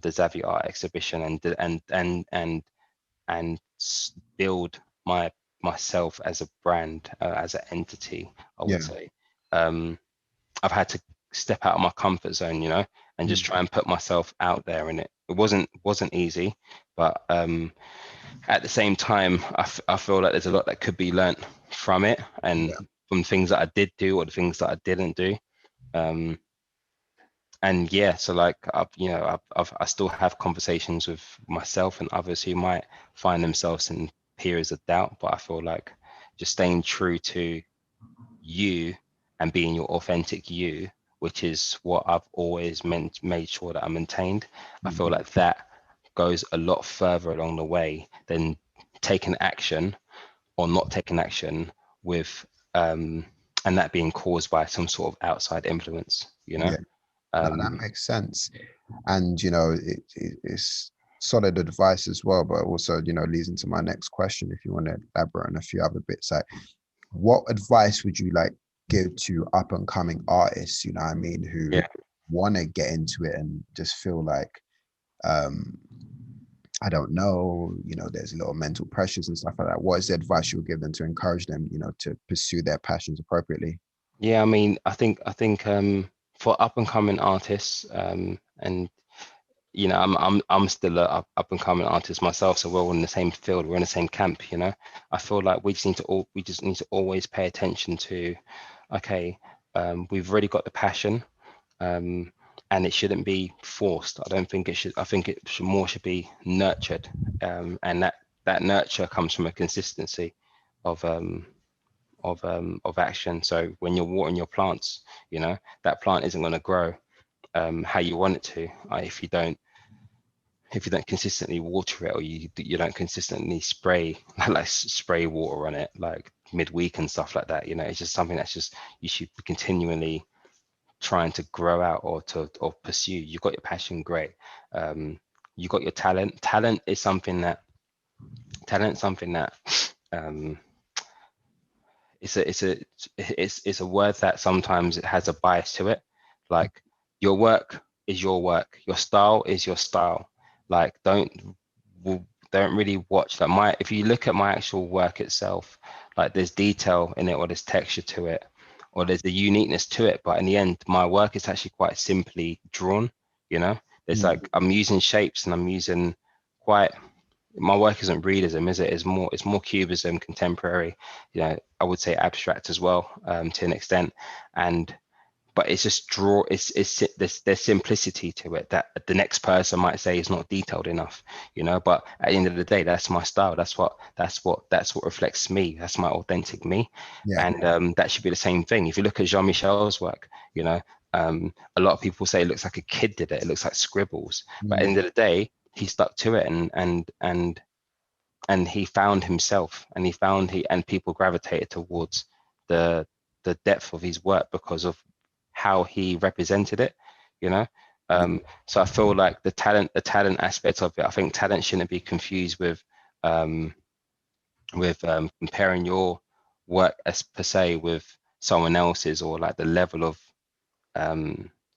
the Xavier Art exhibition, and build myself as a brand, as an entity, I would Yeah. say. I've had to step out of my comfort zone, you know, and just Mm. try and put myself out there in it. It wasn't easy, but at the same time, I feel like there's a lot that could be learnt from it, Yeah. and from things that I did do or the things that I didn't do. Um, and yeah, so like I still have conversations with myself and others who might find themselves in periods of doubt, but I feel like just staying true to you and being your authentic you, which is what I've always made sure that I maintained. I feel Mm. like that goes a lot further along the way than taking action or not taking action with and that being caused by some sort of outside influence, you know. Yeah. No, that um makes sense. And it's solid advice as well, but also leads into my next question. If you want to elaborate on a few other bits, like what advice would you like give to up and coming artists, you know what I mean, who yeah, want to get into it and just feel like um I don't know, there's little mental pressures and stuff like that. What is the advice you would give them to encourage them, to pursue their passions appropriately? yeah, I mean, I think for up and coming artists, and you know, I'm still a up and coming artist myself, so we're all in the same field, we're in the same camp, you know. I feel like we just need to always pay attention to, okay, we've already got the passion, um, and it shouldn't be forced. I don't think it should. I think it should be nurtured, and that nurture comes from a consistency of of action. So when you're watering your plants, you know, that plant isn't going to grow how you want it to if you don't consistently water it, or you don't consistently spray like spray water on it like midweek and stuff like that. You know, it's just something that's just, you should be continually trying to grow out or pursue. You got your passion, great. You got your talent. Talent something that um it's a word that sometimes it has a bias to it. Like, your work is your work, your style is your style. Like, don't really watch that. My If you look at my actual work itself, like, there's detail in it, or there's texture to it, or there's the uniqueness to it, but in the end my work is actually quite simply drawn, you know. There's Mm. like, I'm using shapes, and I'm using quite, my work isn't realism, is it? It's more cubism, contemporary, you know, I would say abstract as well, to an extent. And but it's just there's simplicity to it that the next person might say is not detailed enough, you know. But at the end of the day, that's my style. That's what reflects me. That's my authentic me. Yeah. And that should be the same thing. If you look at Jean-Michel's work, you know, a lot of people say it looks like a kid did it. It looks like scribbles. But at the Mm. end of the day, he stuck to it, and he found himself, and and people gravitated towards the depth of his work because of how he represented it, you know. So I feel like the talent aspect of it, I think talent shouldn't be confused with comparing your work as per se with someone else's, or like the level of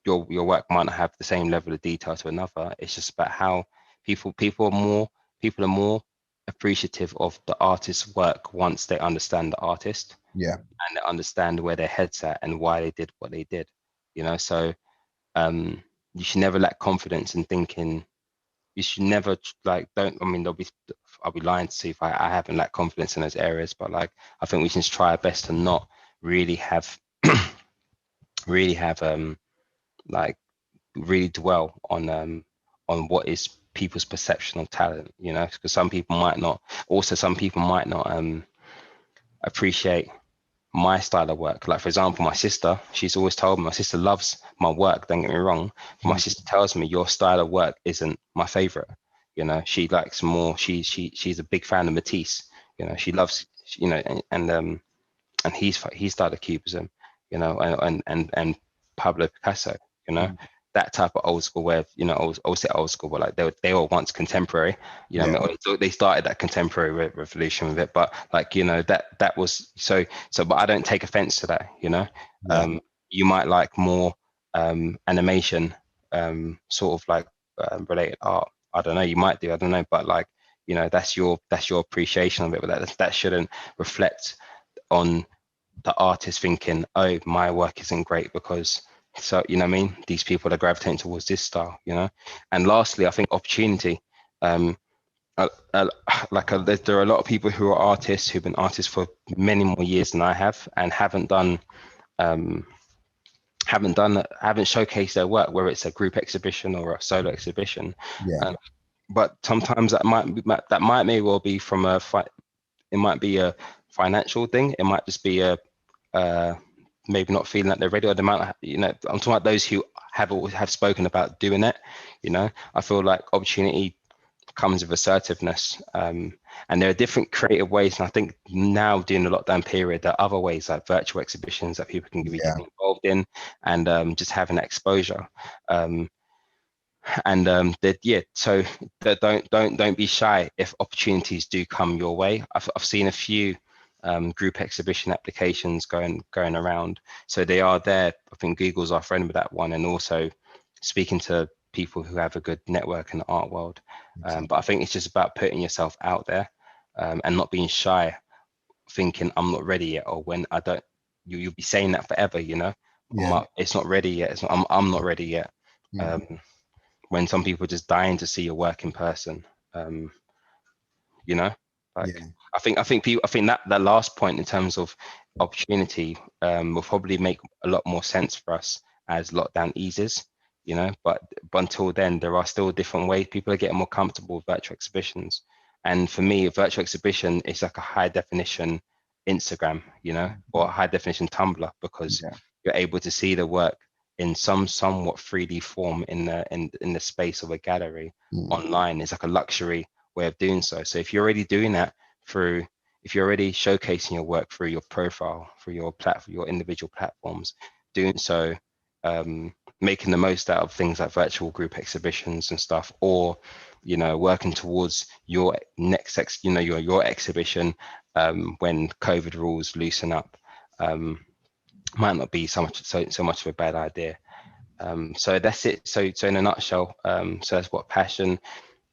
your work might not have the same level of detail to another. It's just about how people are more appreciative of the artist's work once they understand the artist, and they understand where their head's at and why they did what they did, you know. So you should never lack confidence in thinking. You should never like don't. I mean, I'll be lying to see if I haven't lacked confidence in those areas, but like I think we should just try our best to not really have like really dwell on what is people's perception of talent, you know, because some people might not appreciate my style of work. Like, for example, my sister, she's always told me, my sister loves my work, don't get me wrong, but my sister tells me your style of work isn't my favorite. You know, she likes more, she's a big fan of Matisse, you know, she loves, you know, and he started cubism, you know, and Pablo Picasso, you know, that type of old school where, you know, I would say old school, but like they were once contemporary, you know, so they started that contemporary revolution with it, but like, you know, that was so, but I don't take offense to that, you know. You might like more animation, sort of like related art. I don't know, you might do, I don't know, but like, you know, that's your appreciation of it, but that shouldn't reflect on the artist thinking, oh, my work isn't great because, so, you know what I mean, these people are gravitating towards this style, you know. And lastly, I think opportunity. There are a lot of people who are artists who've been artists for many more years than I have, and haven't showcased their work, whether it's a group exhibition or a solo exhibition. But sometimes that may well be from it might be a financial thing. It might just be a maybe not feeling like they're ready, or they might, you know, I'm talking about those who have spoken about doing it. You know, I feel like opportunity comes with assertiveness, and there are different creative ways. And I think now, during the lockdown period, there are other ways like virtual exhibitions that people can be getting involved in, and just having that exposure. So don't be shy if opportunities do come your way. I've seen a few group exhibition applications going around, so they are there. I think Google's our friend with that one, and also speaking to people who have a good network in the art world. But I think it's just about putting yourself out there, and not being shy, thinking I'm not ready yet, or when I don't. You'll be saying that forever, you know. It's not ready yet. I'm not ready yet. When some people are just dying to see your work in person, you know, like I think that last point in terms of opportunity will probably make a lot more sense for us as lockdown eases, you know. But until then, there are still different ways. People are getting more comfortable with virtual exhibitions, and for me, a virtual exhibition is like a high definition Instagram, you know, or a high definition Tumblr, because you're able to see the work in somewhat 3D form in the space of a gallery online. It's like a luxury way of doing so. So if you're already doing that if you're already showcasing your work through your profile, through your platform, your individual platforms, doing so, making the most out of things like virtual group exhibitions and stuff, or, you know, working towards your next your exhibition when COVID rules loosen up, might not be so much of a bad idea. So that's it. So in a nutshell, so that's what passion,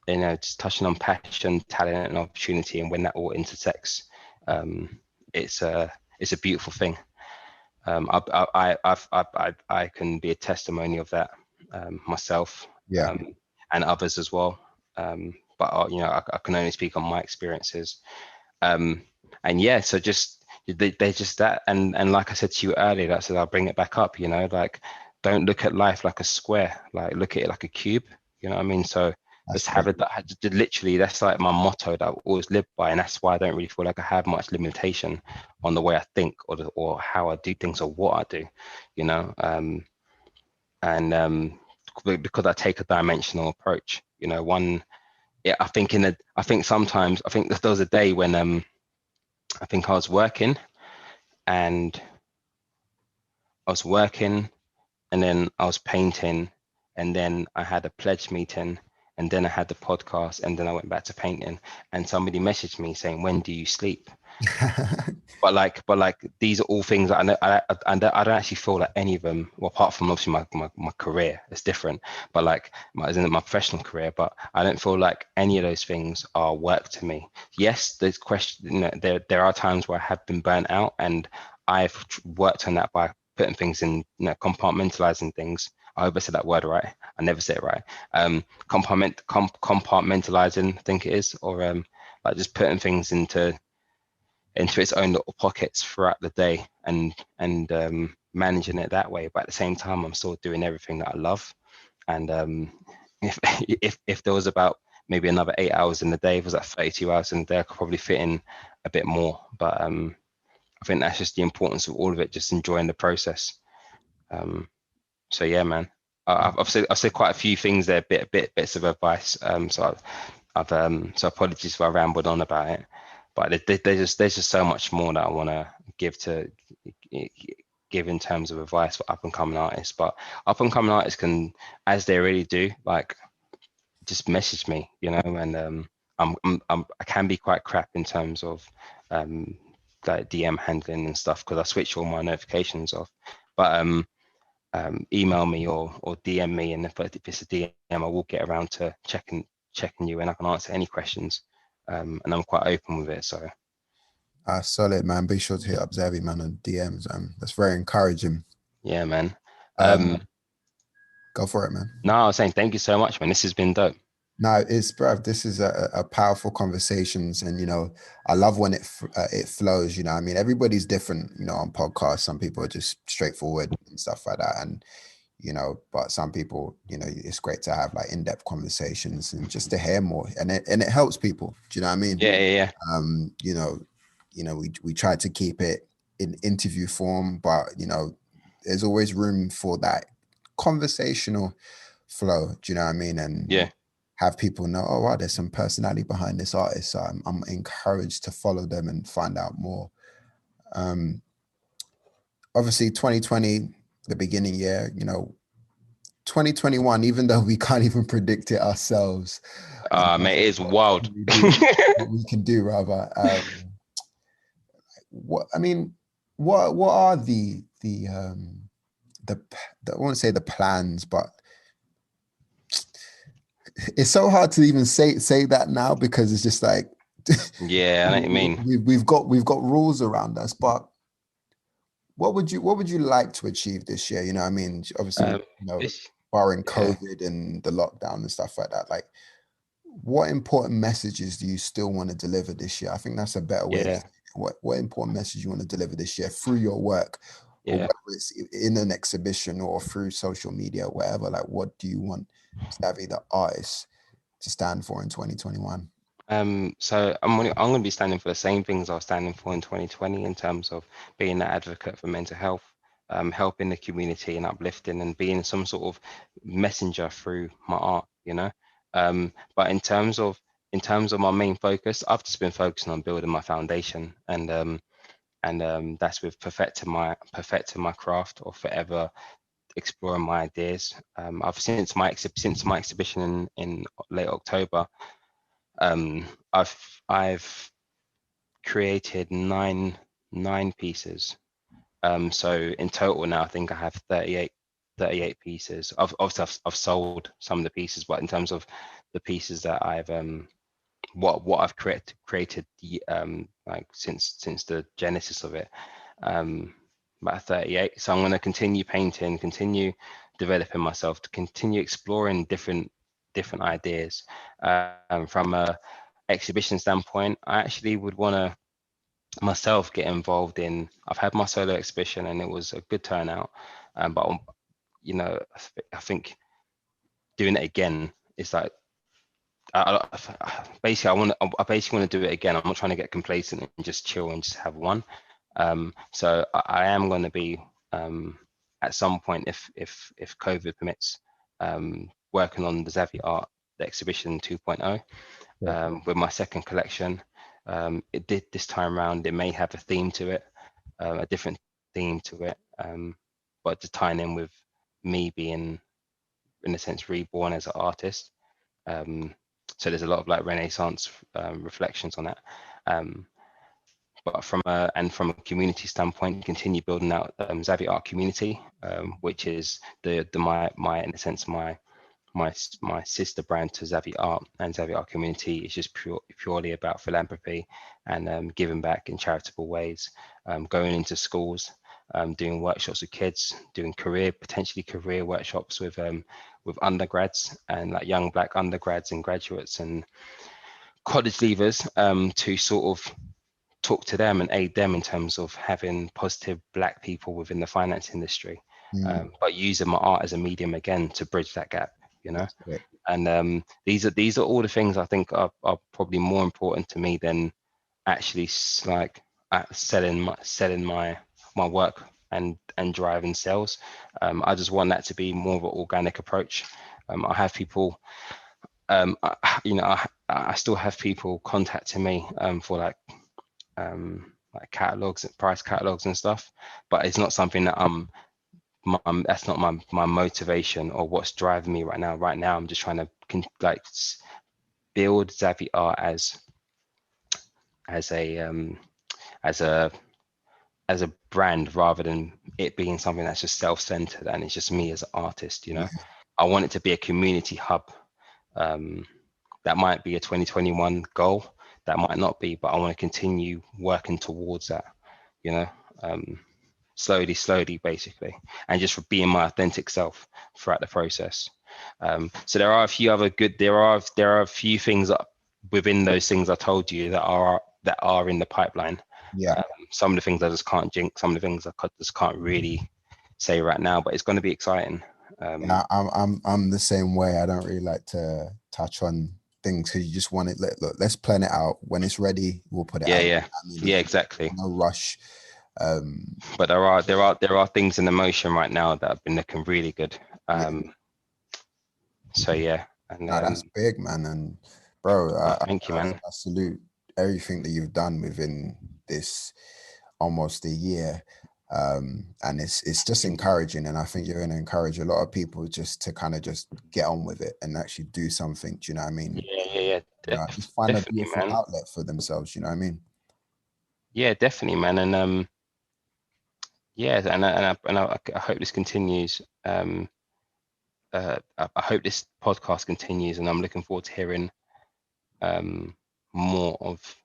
you know, just touching on passion, talent, and opportunity, and when that all intersects, it's a beautiful thing. I can be a testimony of that, myself, and others as well. But you know, I can only speak on my experiences. And yeah, so just they're just that, and like I said to you earlier, that's I'll bring it back up. You know, like, don't look at life like a square, like look at it like a cube. You know what I mean? So just have it. Literally, that's like my motto that I always live by, and that's why I don't really feel like I have much limitation on the way I think, or how I do things, or what I do. You know, and because I take a dimensional approach. You know, one yeah, I think sometimes, I think there was a day when I think I was working and and then I was painting, and then I had a pledge meeting, and then I had the podcast, and then I went back to painting, and somebody messaged me saying, when do you sleep? But like these are all things that I know. I don't actually feel like any of them, well, apart from obviously my career, it's different. But like as in my professional career, but I don't feel like any of those things are work to me. Yes, there's question. You know, there are times where I have been burnt out, and I've worked on that by putting things in, you know, compartmentalizing things. I hope I said that word right. I never say it right. Compartmentalizing, I think it is, or like just putting things into its own little pockets throughout the day, and managing it that way. But at the same time, I'm still doing everything that I love. And if if there was about maybe another 8 hours in the day, if it was like 32 hours in the day, I could probably fit in a bit more. But I think that's just the importance of all of it, just enjoying the process. So yeah, man. I've said quite a few things there, bits of advice. So apologies if I rambled on about it, but there's just so much more that I want to give to give in terms of advice for up and coming artists. But up and coming artists can, as they really do, like just message me, you know, and I can be quite crap in terms of like DM handling and stuff because I switch all my notifications off. But email me or DM me, and if it's a DM, I will get around to checking you, and I can answer any questions. And I'm quite open with it. So Solid, man. Be sure to hit up Xavi, man, on DMs. That's very encouraging. yeah, man. Go for it, man. No, I was saying thank you so much, man. This has been dope. No, it's bruv. This is a powerful conversations, and I love when it flows. I mean, everybody's different. On podcasts, some people are just straightforward and stuff like that, and but some people, it's great to have like in-depth conversations and just to hear more, and it helps people. Do you know what I mean? Yeah. We try to keep it in interview form, but there's always room for that conversational flow. Do you know what I mean? And Yeah. have people know, oh wow, there's some personality behind this artist. So I'm encouraged to follow them and find out more. Obviously 2020, the beginning year, 2021, even though we can't even predict it ourselves, Mate, it is wild. what we can do rather. What I mean, what are the I won't say the plans, but it's so hard to even say that now because it's just like Yeah, I know what you mean. we've got rules around us, but what would you like to achieve this year? I mean, obviously, barring yeah. COVID and the lockdown and stuff like that, like what important messages do you still want to deliver this year? I think that's a better way of saying it. What important message you want to deliver this year through your work, or whether it's in an exhibition or through social media, whatever. Like, what do you want Xavi the artist to stand for in 2021? So I'm gonna be standing for the same things I was standing for in 2020 in terms of being an advocate for mental health, helping the community and uplifting and being some sort of messenger through my art, But in terms of my main focus, I've just been focusing on building my foundation and that's with perfecting my craft or forever exploring my ideas. I've since my exhibition in late October. I've created nine pieces. So in total now, I think I have 38 pieces. I've sold some of the pieces, but in terms of the pieces that I've what I've created like since the genesis of it, about 38. So I'm going to continue painting, continue developing myself, to continue exploring different ideas. From a exhibition standpoint, I actually would want to myself get involved in. I've had my solo exhibition and it was a good turnout, but I think doing it again is like basically I basically want to do it again. I'm not trying to get complacent and just chill and just have one. So I am going to be at some point, if COVID permits, working on the Xavi Art the exhibition 2.0 Yeah. with my second collection. It did this time around. It may have a theme to it, a different theme to it, but to tie in with me being, in a sense, reborn as an artist. So there's a lot of like Renaissance reflections on that. But from a community standpoint, continue building out Xavi Art community, which is my in a sense my sister brand to Xavi Art, and Xavi Art community is just purely about philanthropy and giving back in charitable ways, going into schools, doing workshops with kids, doing potentially career workshops with undergrads and like young Black undergrads and graduates and college leavers, to sort of talk to them and aid them in terms of having positive Black people within the finance industry, but using my art as a medium again to bridge that gap, you know. And these are all the things I think are probably more important to me than actually like selling my work and driving sales. I just want that to be more of an organic approach. I have people, I still have people contacting me for like catalogs and price catalogs and stuff, but it's not something that that's not my motivation or what's driving me right now. Right now I'm just trying to build Xavi Art as a brand, rather than it being something that's just self-centered and it's just me as an artist, you know. I want it to be a community hub. That might be a 2021 goal, that might not be, but I want to continue working towards that, you know, slowly, basically, and just being my authentic self throughout the process. So there are a few other there are a few things within those things I told you that are in the pipeline. Some of the things I just can't jinx, some of the things I just can't really say right now, but it's going to be exciting. I'm the same way. I don't really like to touch on things because you just want it. Look, let's plan it out. When it's ready, we'll put it out. Yeah, exactly. No rush. But there are things in the motion right now that have been looking really good. So yeah, and that's big, man. And bro, thank you, man. I salute everything that you've done within this almost a year. And it's just encouraging, and I think you're going to encourage a lot of people just to kind of just get on with it and actually do something. Do you know what I mean? Yeah. Just find a beautiful outlet for themselves. You know what I mean? Yeah, definitely, man. And and I hope this continues. I hope this podcast continues, and I'm looking forward to hearing more of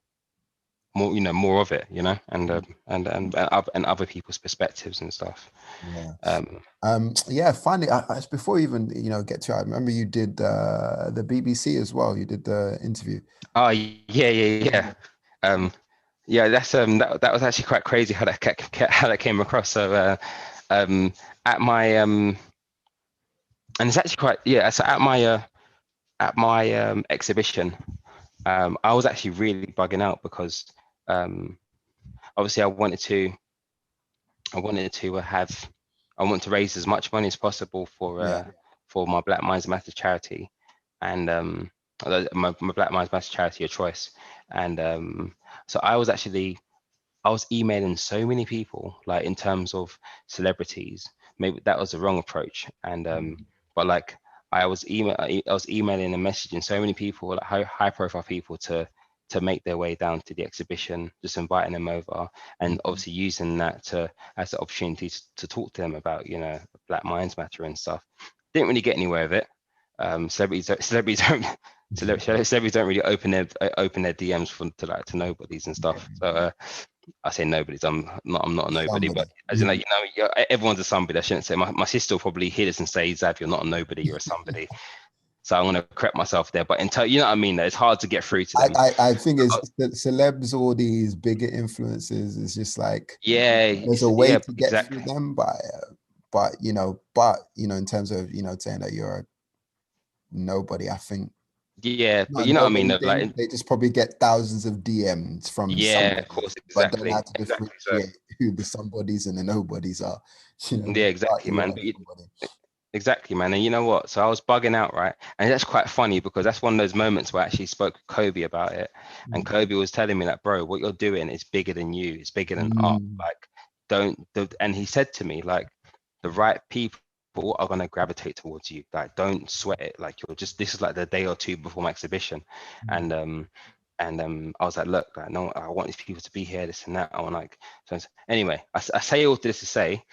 it, you know, and other people's perspectives and stuff. Finally, before you even get to it, I remember you did the BBC as well. You did the interview. Oh yeah. That's that was actually quite crazy how that came across. So at my and it's actually quite so at my exhibition, I was actually really bugging out because obviously I wanted to raise as much money as possible for my Black Minds Matter charity, and my Black Minds Matter charity of choice. And so I was emailing so many people, like in terms of celebrities. Maybe that was the wrong approach, and but like I was emailing and messaging so many people, like high profile people, to make their way down to the exhibition, just inviting them over, and obviously using that as the opportunity to talk to them about, you know, Black Minds Matter and stuff. Didn't really get anywhere with it. Celebrities don't really open their DMs to nobodies and stuff. So I say nobodies. I'm not a nobody, but as in, like, you know, everyone's a somebody. I shouldn't say. My sister will probably hear this and say, "Xav, you're not a nobody. You're a somebody." So I'm gonna correct myself there. But you know what I mean? It's hard to get through to them. I think it's the celebs, all these bigger influencers. It's just like there's a way to get through them, but in terms of saying that you're a nobody, I think. Yeah, but you know what I mean? Like, they just probably get thousands of DMs from somebody, of course, exactly. But don't have to differentiate who the somebodies and the nobodies are. Yeah, exactly, man. Exactly, man. And you know what? So I was bugging out, right? And that's quite funny because that's one of those moments where I actually spoke to Kobe about it. And Kobe was telling me that, bro, what you're doing is bigger than you. It's bigger than art. Mm. Like, and he said to me, like, the right people are going to gravitate towards you. Like, don't sweat it. Like, this is like the day or two before my exhibition. And, I was like, look, like, no, I want these people to be here, this and that. I want like, so anyway, I say all this to say,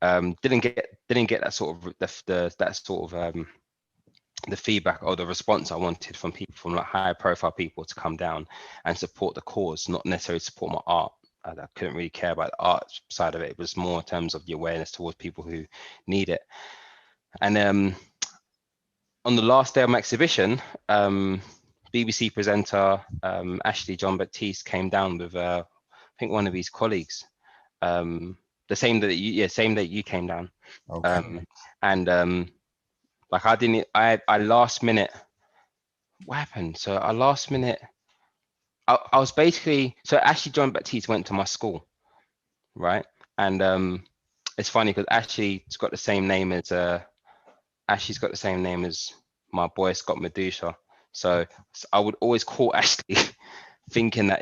didn't get that sort of that sort of the feedback or the response I wanted from people, from like high profile people, to come down and support the cause, not necessarily support my art. I couldn't really care about the art side of it. It was more in terms of the awareness towards people who need it. And on the last day of my exhibition, BBC presenter Ashley John Baptiste came down with I think one of his colleagues, the same day that you came down. Okay. And like I last minute, what happened? So I last minute, I was basically, so Ashley John Baptiste went to my school, right? And it's funny because Ashley's got the same name as Ashley's got the same name as my boy Scott Medusa. So I would always call Ashley thinking that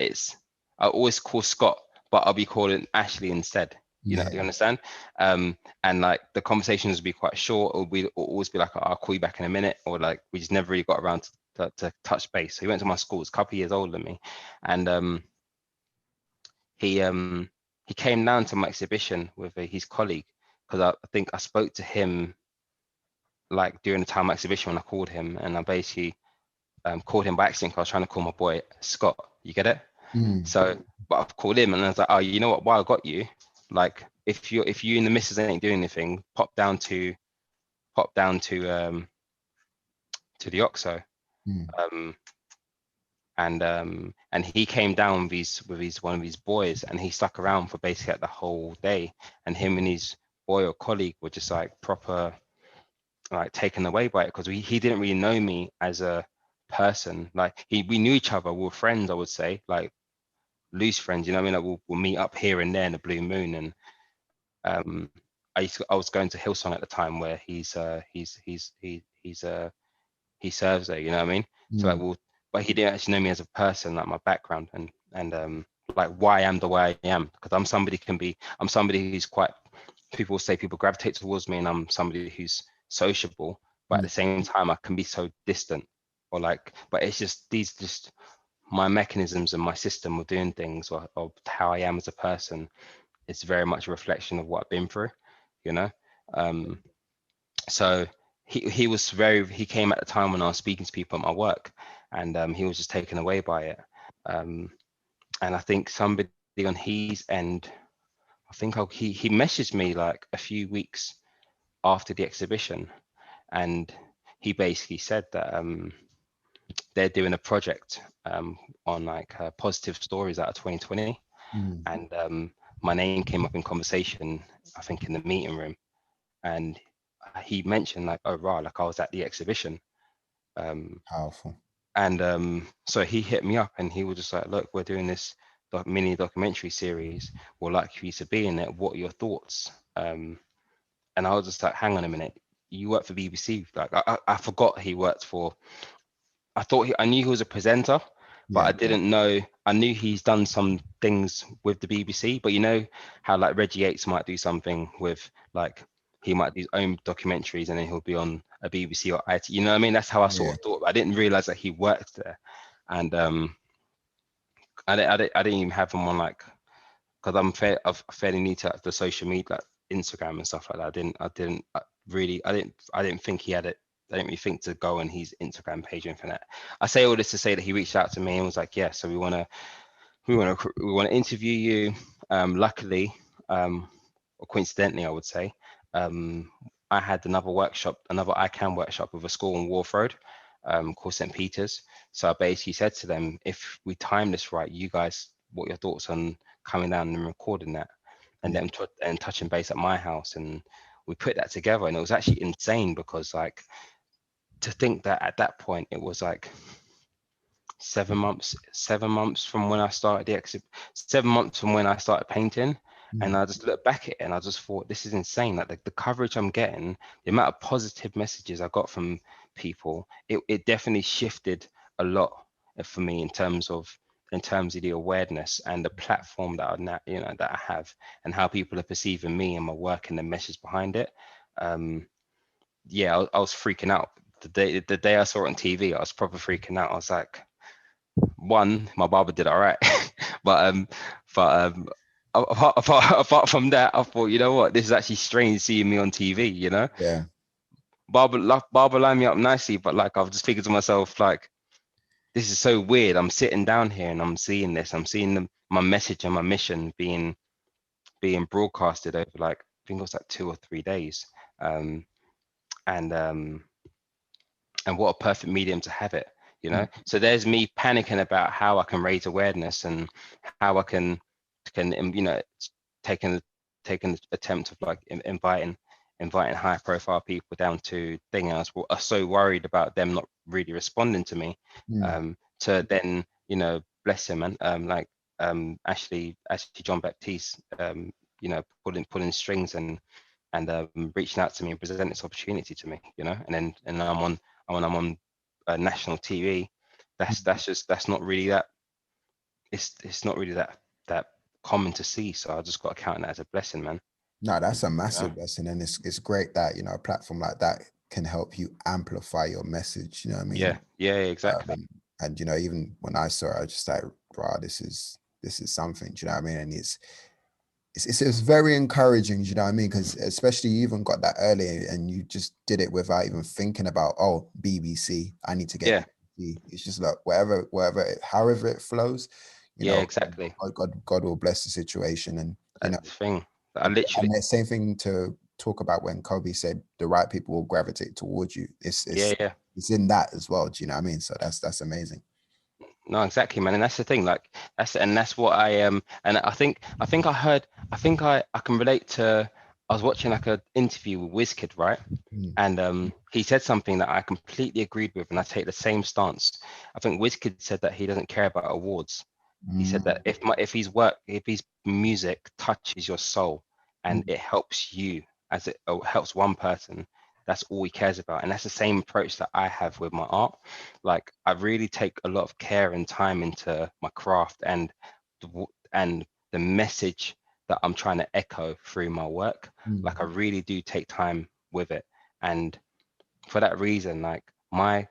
I always call Scott, but I'll be calling Ashley instead. You know, Yeah. you understand? And like the conversations would be quite short, or we'd always be like, I'll call you back in a minute, or like we just never really got around to touch base. So he went to my school, he's a couple of years older than me. And he came down to my exhibition with his colleague, because I think I spoke to him like during the time of my exhibition when I called him, and I basically called him by accident because I was trying to call my boy Scott. You get it? Mm. So, but I've called him and I was like, oh, you know what? While I got you, like, if you and the missus ain't doing anything, pop down to the Oxo. Mm. Um, and he came down with his one of his boys, and he stuck around for basically like the whole day. And him and his boy or colleague were just like proper like taken away by it, because he didn't really know me as a person. Like we knew each other, we were friends, I would say, like loose friends, you know what I mean? Like we'll meet up here and there in the blue moon. And I was going to Hillsong at the time where he serves there, you know what I mean? So like Mm. but he didn't actually know me as a person, like my background and like why I am the way I am, because I'm somebody who's quite, people say people gravitate towards me, and I'm somebody who's sociable, but at Mm. the same time I can be so distant, or like, but it's just my mechanisms and my system of doing things, or how I am as a person, it's very much a reflection of what I've been through, you know. um so he came at the time when I was speaking to people at my work, and he was just taken away by it. um and I think somebody on his end, I think he messaged me like a few weeks after the exhibition, and he basically said that they're doing a project on like positive stories out of 2020. Mm. And my name came up in conversation, I think in the meeting room, and he mentioned like, oh right, like I was at the exhibition. um, Powerful. and so he hit me up and he was just like, look, we're doing this mini documentary series, we'd like for you to be in it, what are your thoughts? And I was just like, hang on a minute, you work for BBC? Like I forgot he worked for, I knew he was a presenter, but Yeah. I didn't know. I knew he's done some things with the BBC, but you know how like Reggie Yates might do something with, like, he might do his own documentaries and then he'll be on a BBC or IT. You know what I mean? That's how I Yeah. sort of thought. I didn't realize that he worked there, and I didn't even have him on, like, because I'm fairly new to the social media, like Instagram and stuff like that. I didn't think he had it. I didn't really think to go on his Instagram page or anything like that. I say all this to say that he reached out to me and was like, yeah, so we want to interview you. Luckily, or coincidentally, I would say, I had another ICANN workshop with a school on Wharf Road, called St. Peter's. So I basically said to them, if we time this right, you guys, what are your thoughts on coming down and recording that, and Yeah. then and touching base at my house? And we put that together, and it was actually insane, because like, to think that at that point it was like 7 months from when I started 7 months from when I started painting, And I just looked back at it and I just thought, this is insane. Like the coverage I'm getting, the amount of positive messages I got from people, it definitely shifted a lot for me in terms of the awareness and the platform that I now, that I have, and how people are perceiving me and my work and the message behind it. Yeah, I was freaking out the day I saw it on TV. I was proper freaking out. I was like, one, my barber did all right, but apart from that, I thought, you know what, this is actually strange seeing me on TV. Yeah. Barber lined me up nicely, but like I was just thinking to myself, like, this is so weird. I'm sitting down here and I'm seeing this. I'm seeing my message and my mission being broadcasted over, like, I think it was like 2 or 3 days, and what a perfect medium to have it. So there's me panicking about how I can raise awareness and how I can take an attempt of like inviting high profile people down to thing. I was so worried about them not really responding to me, to then, bless him, man, like Ashley John Baptiste, pulling strings and reaching out to me and presenting this opportunity to me, and I'm on national TV. That's not really that. It's not really that common to see. So I just got to count that as a blessing, man. No, that's a massive lesson, and it's great that a platform like that can help you amplify your message. You know what I mean? Yeah, exactly. And even when I saw it, I was just like, "Wow, this is something." Do you know what I mean? And it's very encouraging. Do you know what I mean? Because especially you even got that early, and you just did it without even thinking about, oh, BBC, I need to get BBC. It's just like however it flows. Exactly. God will bless the situation, and that's the thing. I literally, and the same thing to talk about when Kobe said the right people will gravitate towards you. It's in that as well. Do you know what I mean? So that's amazing. No, exactly, man. And that's the thing, like that's what I and I think I can relate to. I was watching like an interview with Wizkid, right? And he said something that I completely agreed with, and I take the same stance. I think Wizkid said that he doesn't care about awards. He said that if his music touches your soul and it helps you, as it helps one person, that's all he cares about. And that's the same approach that I have with my art. Like, I really take a lot of care and time into my craft and the message that I'm trying to echo through my work. Like, I really do take time with it. And for that reason, like my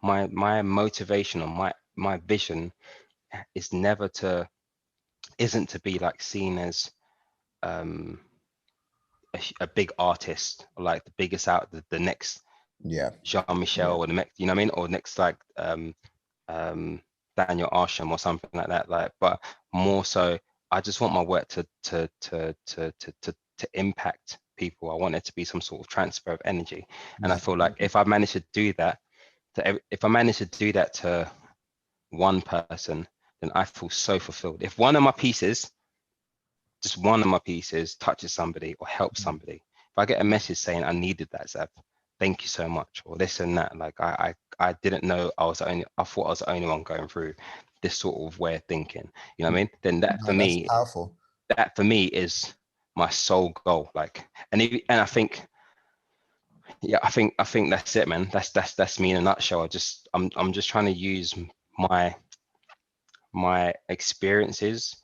motivation or my vision isn't to be like seen as a big artist, or like the biggest out, the next Jean-Michel, or the next, you know what I mean, or next like Daniel Arsham or something like that. Like, but more so, I just want my work to impact people. I want it to be some sort of transfer of energy, and I feel like if I manage to do that, to one person, then I feel so fulfilled. If just one of my pieces touches somebody or helps somebody, if I get a message saying I needed that, Zab, thank you so much, or this and that, like I didn't know I thought I was the only one going through this sort of way of thinking, you know what I mean? Then that for me is my sole goal. Like, and I think, yeah, I think that's it, man. That's me in a nutshell. I'm just trying to use my experiences,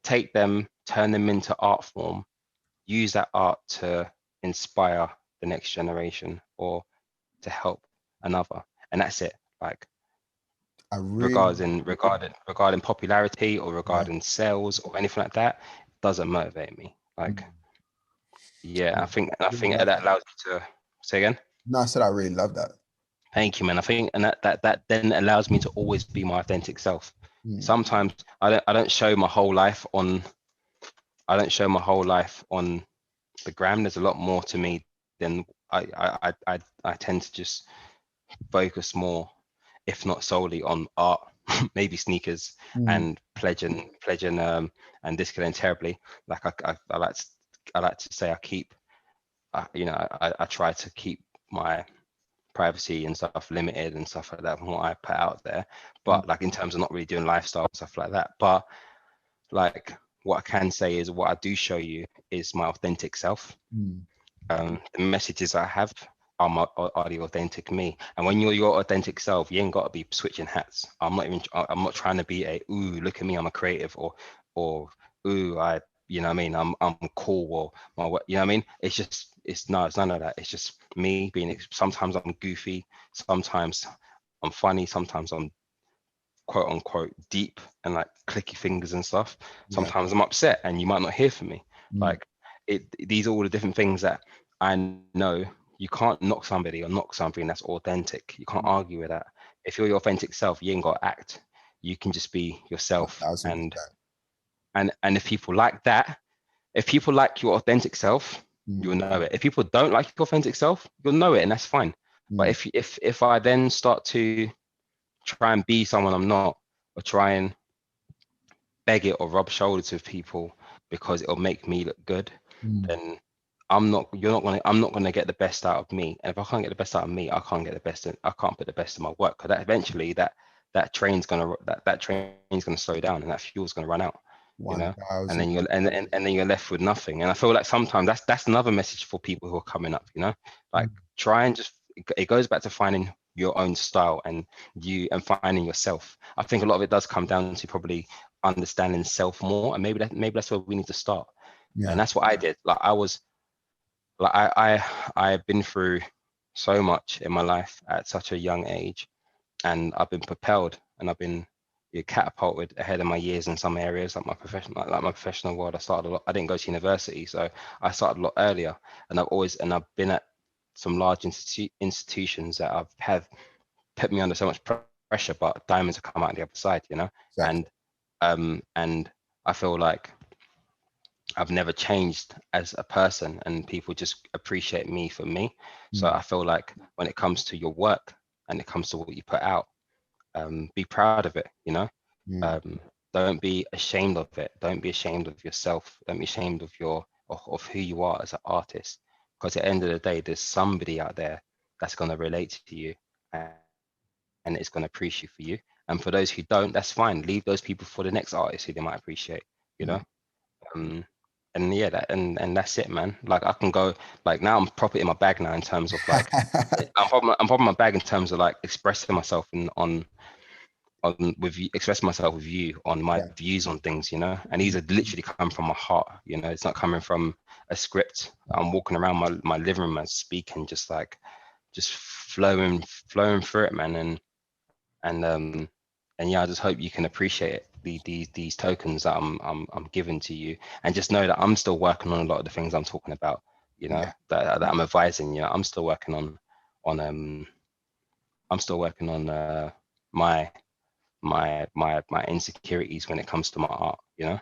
take them, turn them into art form, use that art to inspire the next generation or to help another. And that's it. Like, regarding popularity or regarding sales or anything like that, doesn't motivate me. Like, I think that allows you to say again. No, I said I really love that. Thank you, man. I think, and that then allows me to always be my authentic self. Sometimes I don't show my whole life on the gram. There's a lot more to me than I tend to just focus more, if not solely, on art, maybe sneakers and pledging and discipline terribly. Like I like to say I keep, I try to keep my privacy and stuff limited and stuff like that from what I put out there. But like in terms of not really doing lifestyle stuff like that. But like what I can say is what I do show you is my authentic self. The messages I have are the authentic me. And when you're your authentic self, you ain't got to be switching hats. I'm not trying to be a, ooh, look at me, I'm a creative, or ooh, you know what I mean, I'm cool, or you know what I mean. It's none of that. It's just me being. Sometimes I'm goofy, sometimes I'm funny, sometimes I'm quote unquote deep and like clicky fingers and stuff. Sometimes I'm upset and you might not hear from me. Like these are all the different things that I know. You can't knock somebody or knock something that's authentic. You can't argue with that. If you're your authentic self, you ain't got to act. You can just be yourself. 1000%. And if people like that, if people like your authentic self, you'll know it. If people don't like your authentic self, you'll know it, and that's fine. But if I then start to try and be someone I'm not, or try and beg it or rub shoulders with people because it'll make me look good, then I'm not gonna get the best out of me. And if I can't get the best out of me, I can't put the best in my work, because that eventually that train's gonna slow down, and that fuel's gonna run out. You know, and then you're left with nothing. And I feel like sometimes that's another message for people who are coming up, you know, like try and just, it goes back to finding your own style and finding yourself. I think a lot of it does come down to probably understanding self more, and maybe that's where we need to start. And that's what I did. Like I've been through so much in my life at such a young age, and I've been propelled, and I've been catapulted ahead of my years in some areas, like my professional world. I didn't go to university, so I started a lot earlier, and I've been at some large institutions that have put me under so much pressure, but diamonds have come out the other side, you know. Exactly. And I feel like I've never changed as a person, and people just appreciate me for me. So I feel like when it comes to your work and it comes to what you put out, be proud of it, you know. Don't be ashamed of it. Don't be ashamed of yourself. Don't be ashamed of who you are as an artist, because at the end of the day, there's somebody out there that's going to relate to you, and it's going to appreciate for you. And for those who don't, that's fine. Leave those people for the next artist who they might appreciate, you know. And yeah, and that's it, man. Like I can go, like now I'm proper in my bag now in terms of like I'm probably my bag in terms of like expressing myself expressing myself with you on my views on things, you know. And these are literally coming from my heart, you know. It's not coming from a script. I'm walking around my living room and speaking, just flowing through it, man. And yeah, I just hope you can appreciate it, these tokens that I'm giving to you, and just know that I'm still working on a lot of the things I'm talking about, you know, that I'm advising. You know, I'm still working on my insecurities when it comes to my art, you know.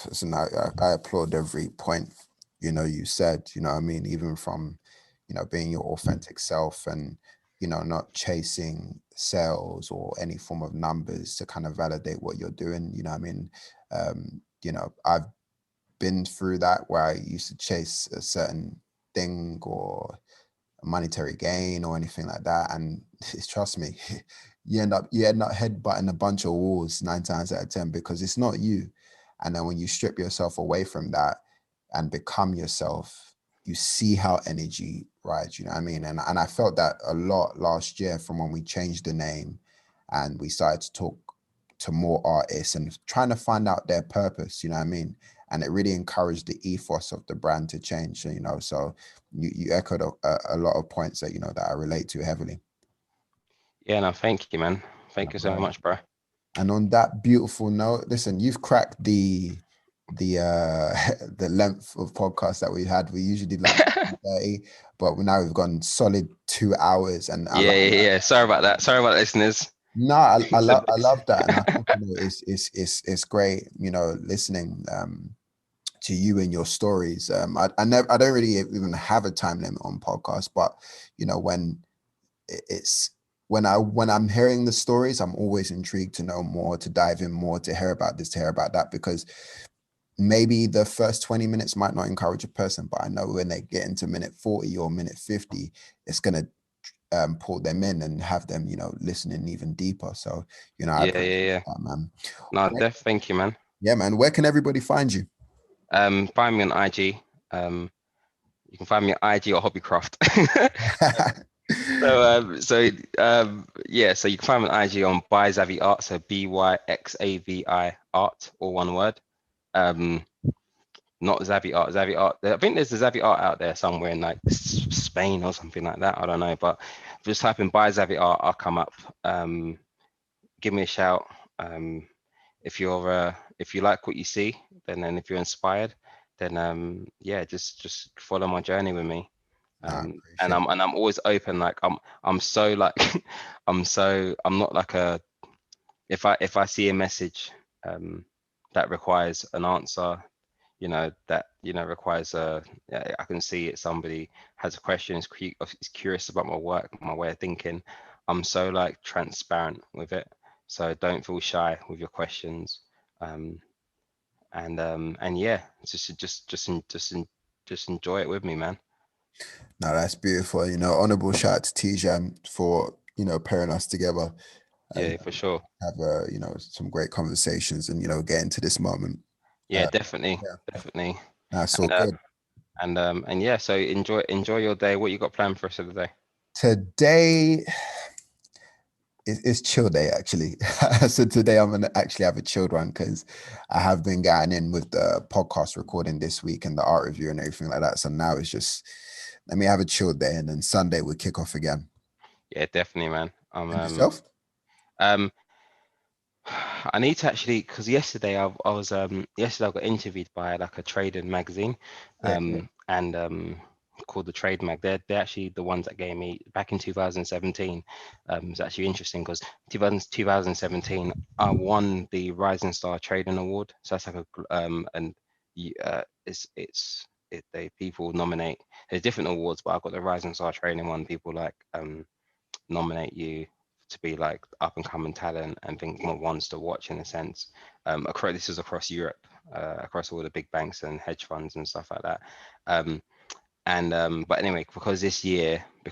Listen, I applaud every point, you know, you said, you know what I mean, even from, you know, being your authentic self, and, you know, not chasing sales or any form of numbers to kind of validate what you're doing, you know what I mean. You know, I've been through that where I used to chase a certain thing or a monetary gain or anything like that, and trust me, you end up headbutting a bunch of walls 9 times out of 10, because it's not you. And then when you strip yourself away from that and become yourself, you see how energy rides, you know what I mean. And I felt that a lot last year, from when we changed the name and we started to talk to more artists and trying to find out their purpose, you know what I mean. And it really encouraged the ethos of the brand to change, you know. So you echoed a lot of points that, you know, that I relate to heavily. Yeah, no, thank you, man. Thank you so much, bro. And on that beautiful note, listen, you've cracked the the length of podcast that we had. We usually did like 30, but now we've gone solid 2 hours. And yeah. Sorry about that. Sorry about that, listeners. No, I love that, and I think, you know, it's great, you know, listening to you and your stories. I don't really even have a time limit on podcasts, but you know, when I'm hearing the stories, I'm always intrigued to know more, to dive in more, to hear about this, to hear about that, because maybe the first 20 minutes might not encourage a person, but I know when they get into minute 40 or minute 50, it's going to pull them in and have them, you know, listening even deeper. So, you know, I Yeah. appreciate that, man. No, thank you, man. Yeah, man. Where can everybody find you? Find me on IG. You can find me on IG or Hobbycraft. Yeah, so you can find me on IG on by Xavi Art, so BYXAVI Art, all one word. Not Xavi Art. Xavi Art. I think there's a Xavi Art out there somewhere in like Spain or something like that. I don't know, but just type in by Xavi Art, I'll come up. Give me a shout. If you like what you see, then if you're inspired, then yeah, just follow my journey with me. I And appreciate I'm always open. Like I'm so like I'm not like a if I see a message that requires an answer, you know, that requires I can see it, somebody has a question, is curious about my work, my way of thinking. I'm so like transparent with it, so don't feel shy with your questions. And yeah, just enjoy it with me, man. No, that's beautiful. You know, honorable shout out to T-Jam for, you know, pairing us together and Yeah, for sure. have you know, some great conversations and, you know, get into this moment. Yeah, definitely, Yeah, definitely. that's all And uh, good. and yeah, so enjoy your day. What you got planned for us of the day? Today it's chill day actually. So today I'm gonna actually have a chilled one because I have been getting in with the podcast recording this week and the art review and everything like that. So now it's just let me have a chilled day and then Sunday we'll kick off again. Yeah, definitely, man. And yourself? Um, I need to actually, because yesterday I got interviewed by like a trading magazine, Yeah. and called the Trade Mag. They're actually the ones that gave me back in 2017. It's actually interesting because 2017 I won the Rising Star Trading Award. So that's like and they people nominate. There's different awards, but I got the Rising Star Trading one. People like nominate you to be like up and coming talent and think more ones to watch in a sense. This is across Europe, across all the big banks and hedge funds and stuff like that. But anyway, because this year they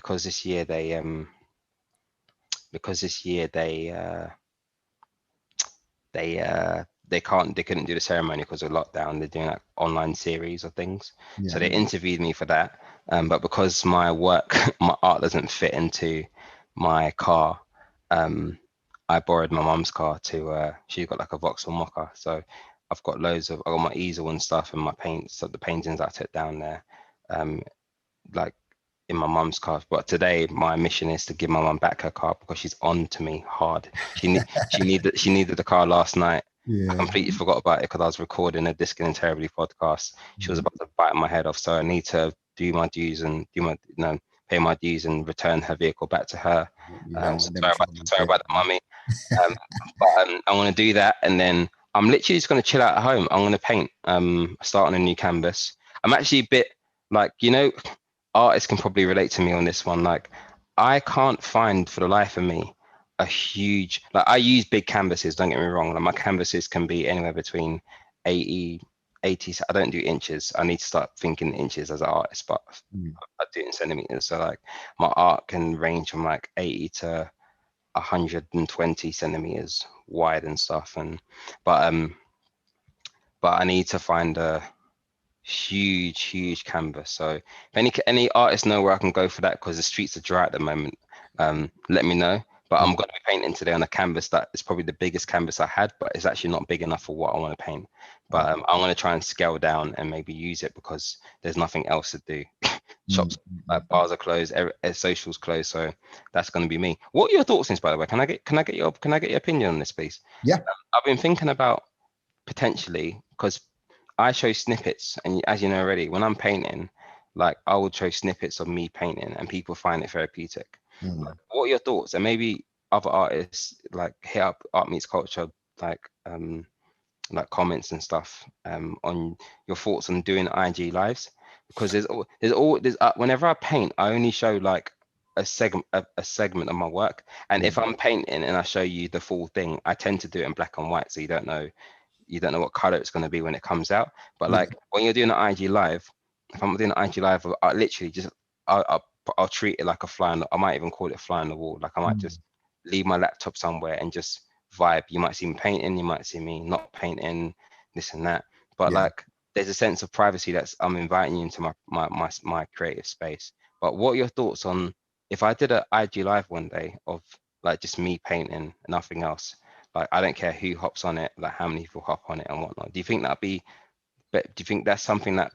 couldn't do the ceremony because of lockdown. They're doing like online series of things. So Yeah. they interviewed me for that. But because my work, my art doesn't fit into my car, I borrowed my mum's car she's got like a Vauxhall Mocha. So I got my easel and stuff and my paints, so the paintings I took down there, like in my mum's car. But today my mission is to give my mum back her car because she's on to me hard. She needed the car last night. I Yeah. completely forgot about it because I was recording a Disc and Terribly podcast. She was Mm. about to bite my head off, so I need to do my dues and pay my dues and return her vehicle back to her. You don't So want them trolling sorry things. about that, mummy. But I want to do that, and then I'm literally just going to chill out at home. I'm going to paint. Start on a new canvas. I'm actually a bit like, artists can probably relate to me on this one. Like, I can't find for the life of me a huge, like, I use big canvases. Don't get me wrong. Like, my canvases can be anywhere between 80. I don't do inches. I need to start thinking inches as an artist, but Mm. I do it in centimeters. So like my art can range from like 80 to 120 centimeters wide and stuff. But um, but I need to find a huge canvas. So if any artists know where I can go for that, because the streets are dry at the moment, let me know. But I'm Yeah. going to be painting today on a canvas that is probably the biggest canvas I had, but it's actually not big enough for what I want to paint. But I'm going to try and scale down and maybe use it because there's nothing else to do. Mm. Shops, like bars are closed, socials closed, so that's going to be me. What are your thoughts on this, by the way? Can I get your opinion on this, please? Yeah. I've been thinking about potentially, because I show snippets, and as you know already, when I'm painting, like I would show snippets of me painting, and people find it therapeutic. Mm. What are your thoughts? And maybe other artists like hit up Art Meets Culture, like like comments and stuff on your thoughts on doing IG lives, because whenever I paint, I only show like a segment of my work, and Yeah. if I'm painting and I show you the full thing, I tend to do it in black and white, so you don't know what color it's going to be when it comes out. But Yeah. like when you're doing an IG live, if I'm doing an IG live, I literally just I I'll treat it like a fly on the, I might even call it fly on the wall. Like I might just leave my laptop somewhere and just vibe. You might see me painting, you might see me not painting, this and that. But Yeah. like there's a sense of privacy that's I'm inviting you into my creative space. But what are your thoughts on if I did a IG live one day of like just me painting and nothing else? Like I don't care who hops on it, like how many people hop on it and whatnot. Do you think that'd be? But do you think that's something that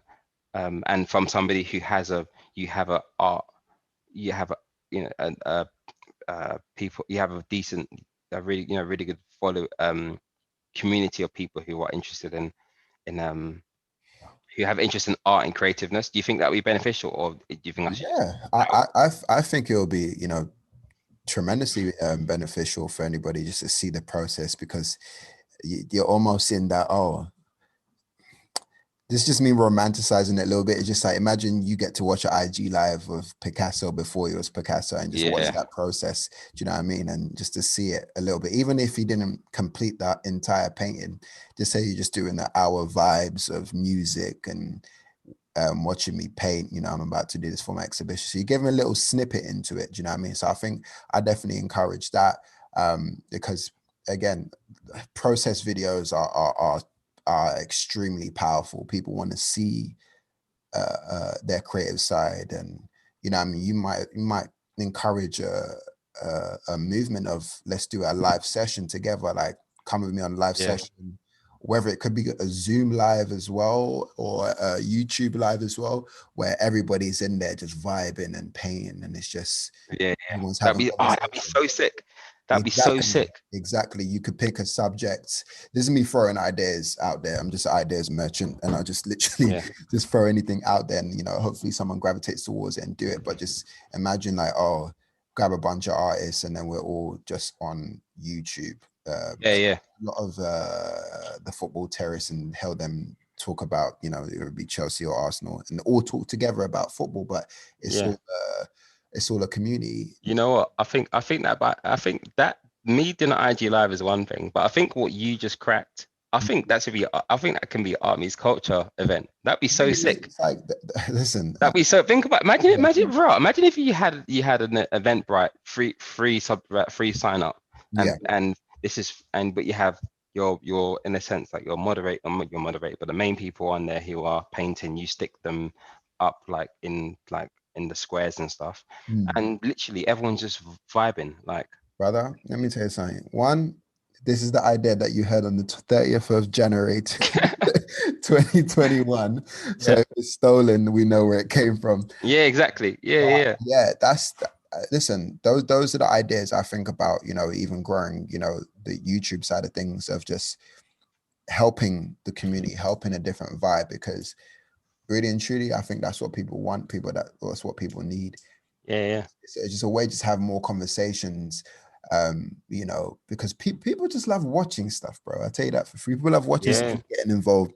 and from somebody who has a you have a art you have a you know people you have a decent a really really good follow community of people who are interested in who have interest in art and creativeness. Do you think that would be beneficial, or do you think I should just Yeah, out? I think it'll be, tremendously beneficial for anybody just to see the process, because you're almost in that, oh, this just me romanticizing it a little bit. It's just like, imagine you get to watch an IG live of Picasso before he was Picasso and just watch Yeah, that process. Do you know what I mean? And just to see it a little bit, even if he didn't complete that entire painting, just say you're just doing the hour vibes of music and watching me paint. I'm about to do this for my exhibition. So you give him a little snippet into it. Do you know what I mean? So I think I definitely encourage that, because again, process videos are extremely powerful. People want to see their creative side, and I mean, you might encourage a movement of, let's do a live session together. Like, come with me on a live yeah, session, whether it could be a Zoom live as well or a YouTube live as well, where everybody's in there just vibing and painting, and it's just yeah. everyone's That'd having be that'd be conversation. so sick. That'd be so Exactly. sick. Exactly. You could pick a subject. This is me throwing ideas out there. I'm just an ideas merchant, and I'll just literally Yeah, just throw anything out there, and hopefully someone gravitates towards it and do it. But just imagine, like, oh, grab a bunch of artists and then we're all just on YouTube. yeah, yeah, A lot of the football terrorists, and how them talk about, it would be Chelsea or Arsenal, and all talk together about football, but it's yeah. all it's all a community. You know what? I think that me doing an IG live is one thing, but I think what you just cracked, I think that can be art meets culture event. That'd be so sick. It's like, listen, That'd be so. Think about. yeah, Imagine if you had an Eventbrite free sign up, yeah, and this is and but you have your in a sense like your moderate, but the main people on there who are painting, you stick them up like in the squares and stuff, mm. and literally everyone's just vibing like Brother, let me tell you something. One, this is the idea that you had on the 30th of January 2021. So yeah, if it's stolen, we know where it came from. yeah, exactly, yeah, But yeah, yeah, listen, those are the ideas I think about, even growing, the YouTube side of things, of just helping the community, helping a different vibe, because really and truly, I think that's what people want. That's what people need. yeah, yeah, It's just a way to have more conversations, because people just love watching stuff, bro. I tell you that for free. People love watching stuff yeah, and getting involved.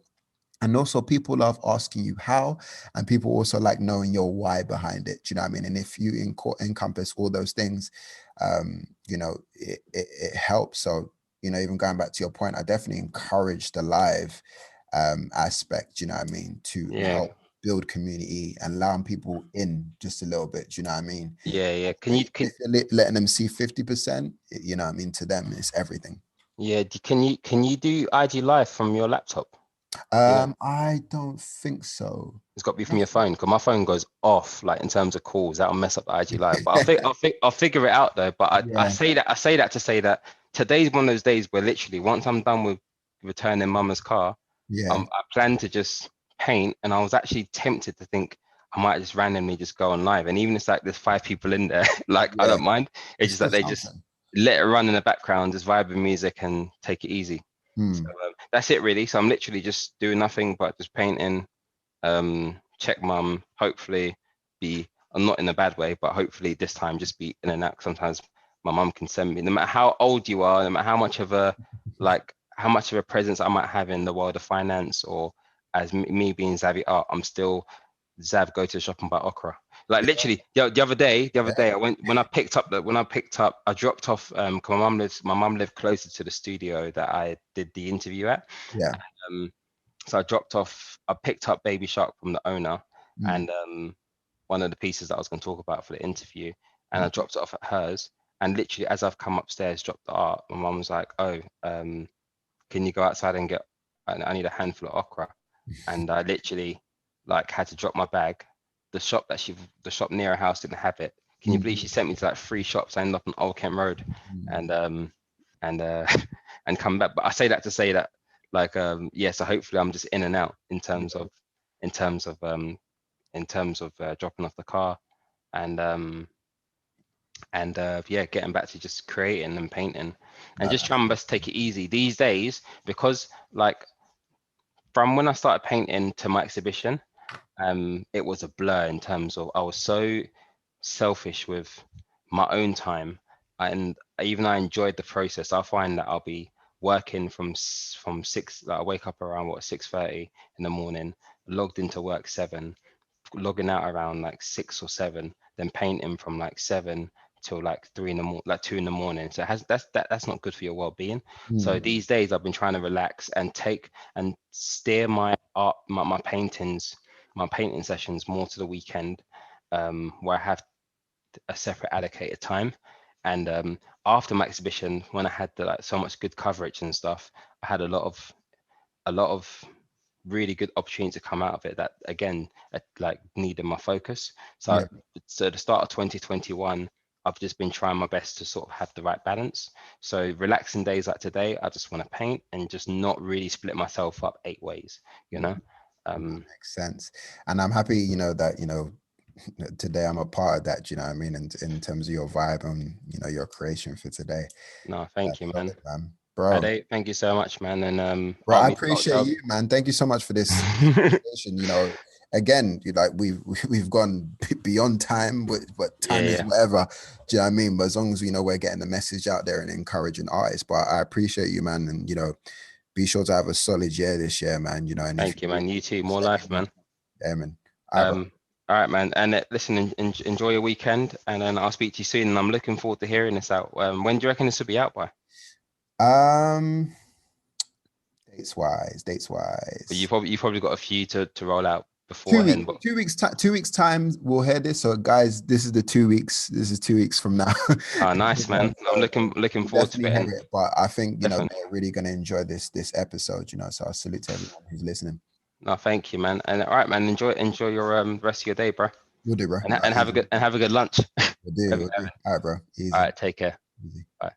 And also people love asking you how, and people also like knowing your why behind it. Do you know what I mean? And if you encompass all those things, it helps. So, even going back to your point, I definitely encourage the live aspect, you know what I mean, to yeah, help build community and allowing people in just a little bit. Do you know what I mean? yeah, yeah. If you're letting them see 50%, you know what I mean, to them, it's everything. Can you do IG live from your laptop? You know. I don't think so. It's got to be from your phone because my phone goes off like in terms of calls. That'll mess up the IG live. But I'll figure it out though. But I Yeah, say that to say that today's one of those days where literally once I'm done with returning mama's car, yeah, I plan to just paint. And I was actually tempted to think I might just randomly just go on live. And even if it's like there's 5 people in there, like I yeah. don't mind. It's It's just that still they just something. let it run in the background, just vibe with music and take it easy. So Hmm. that's it really. So I'm literally just doing nothing but just painting, check mum, hopefully be, I'm not in a bad way, but hopefully this time just be in and out. Sometimes my mum can send me, no matter how old you are, no matter how much of a, like, how much of a presence I might have in the world of finance, or as me being Xavi Art, I'm still Zav, go to the shop and buy okra. Like literally, the other day, I dropped off. 'Cause my mum lived closer to the studio that I did the interview at. Yeah. Um, so I picked up Baby Shark from the owner, Hmm. and one of the pieces that I was going to talk about for the interview, and I dropped it off at hers. And literally, as I've come upstairs, dropped the art, my mum was like, "Oh, can you go outside and get? I need a handful of okra." And I literally like had to drop my bag. The shop near her house didn't have it. Can you believe she sent me to like 3 shops? I ended up on Old Kent Road, and and come back. But I say that to say that, like, yeah. So hopefully I'm just in and out in terms of dropping off the car, and yeah, getting back to just creating and painting, and just trying my best to take it easy these days, because like from when I started painting to my exhibition, it was a blur in terms of I was so selfish with my own time, and even I enjoyed the process. I find that I'll be working from 6, like I wake up around 6:30 in the morning, logged into work 7, logging out around like 6 or 7, then painting from like 7 till like 3 in the morning, like 2 in the morning. So that's not good for your well-being. So these days I've been trying to relax and take and steer my art, my paintings, my painting sessions more to the weekend, where I have a separate allocated time. And after my exhibition, when I had so much good coverage and stuff, I had a lot of really good opportunity to come out of it that again like needed my focus. So the start of 2021, I've just been trying my best to sort of have the right balance. So relaxing days like today, I just want to paint and just not really split myself up 8 ways, you know. That makes sense. And I'm happy, you know, that, you know, today I'm a part of that, you know what I mean, in terms of your vibe and, you know, your creation for today. No, thank you, man. Man. Bro, thank you so much, man. And bro, I appreciate you, man. Thank you so much for this conversation. You know, again, we've gone beyond time, but time is whatever. Do you know what I mean? But as long as we know we're getting the message out there and encouraging artists, but I appreciate you, man. And you know, be sure to have a solid year this year, man. You know, and thank you, man. You too. More life, man. Yeah, man. All right, man. And listen, enjoy your weekend, and then I'll speak to you soon. And I'm looking forward to hearing this out. When do you reckon this will be out by? Dates wise. But you probably got a few to roll out beforehand. But 2 weeks time we'll hear this. So guys, this is the 2 weeks. This is 2 weeks from now. Oh, nice, man. I'm looking forward to it. But I think you know they're really gonna enjoy this episode. You know, so I salute to everyone who's listening. No, thank you, man. And all right, man. Enjoy your rest of your day, bro. We'll do, bro. And have a good lunch. We'll do. All right, bro. Easy. All right, take care. Easy. All right.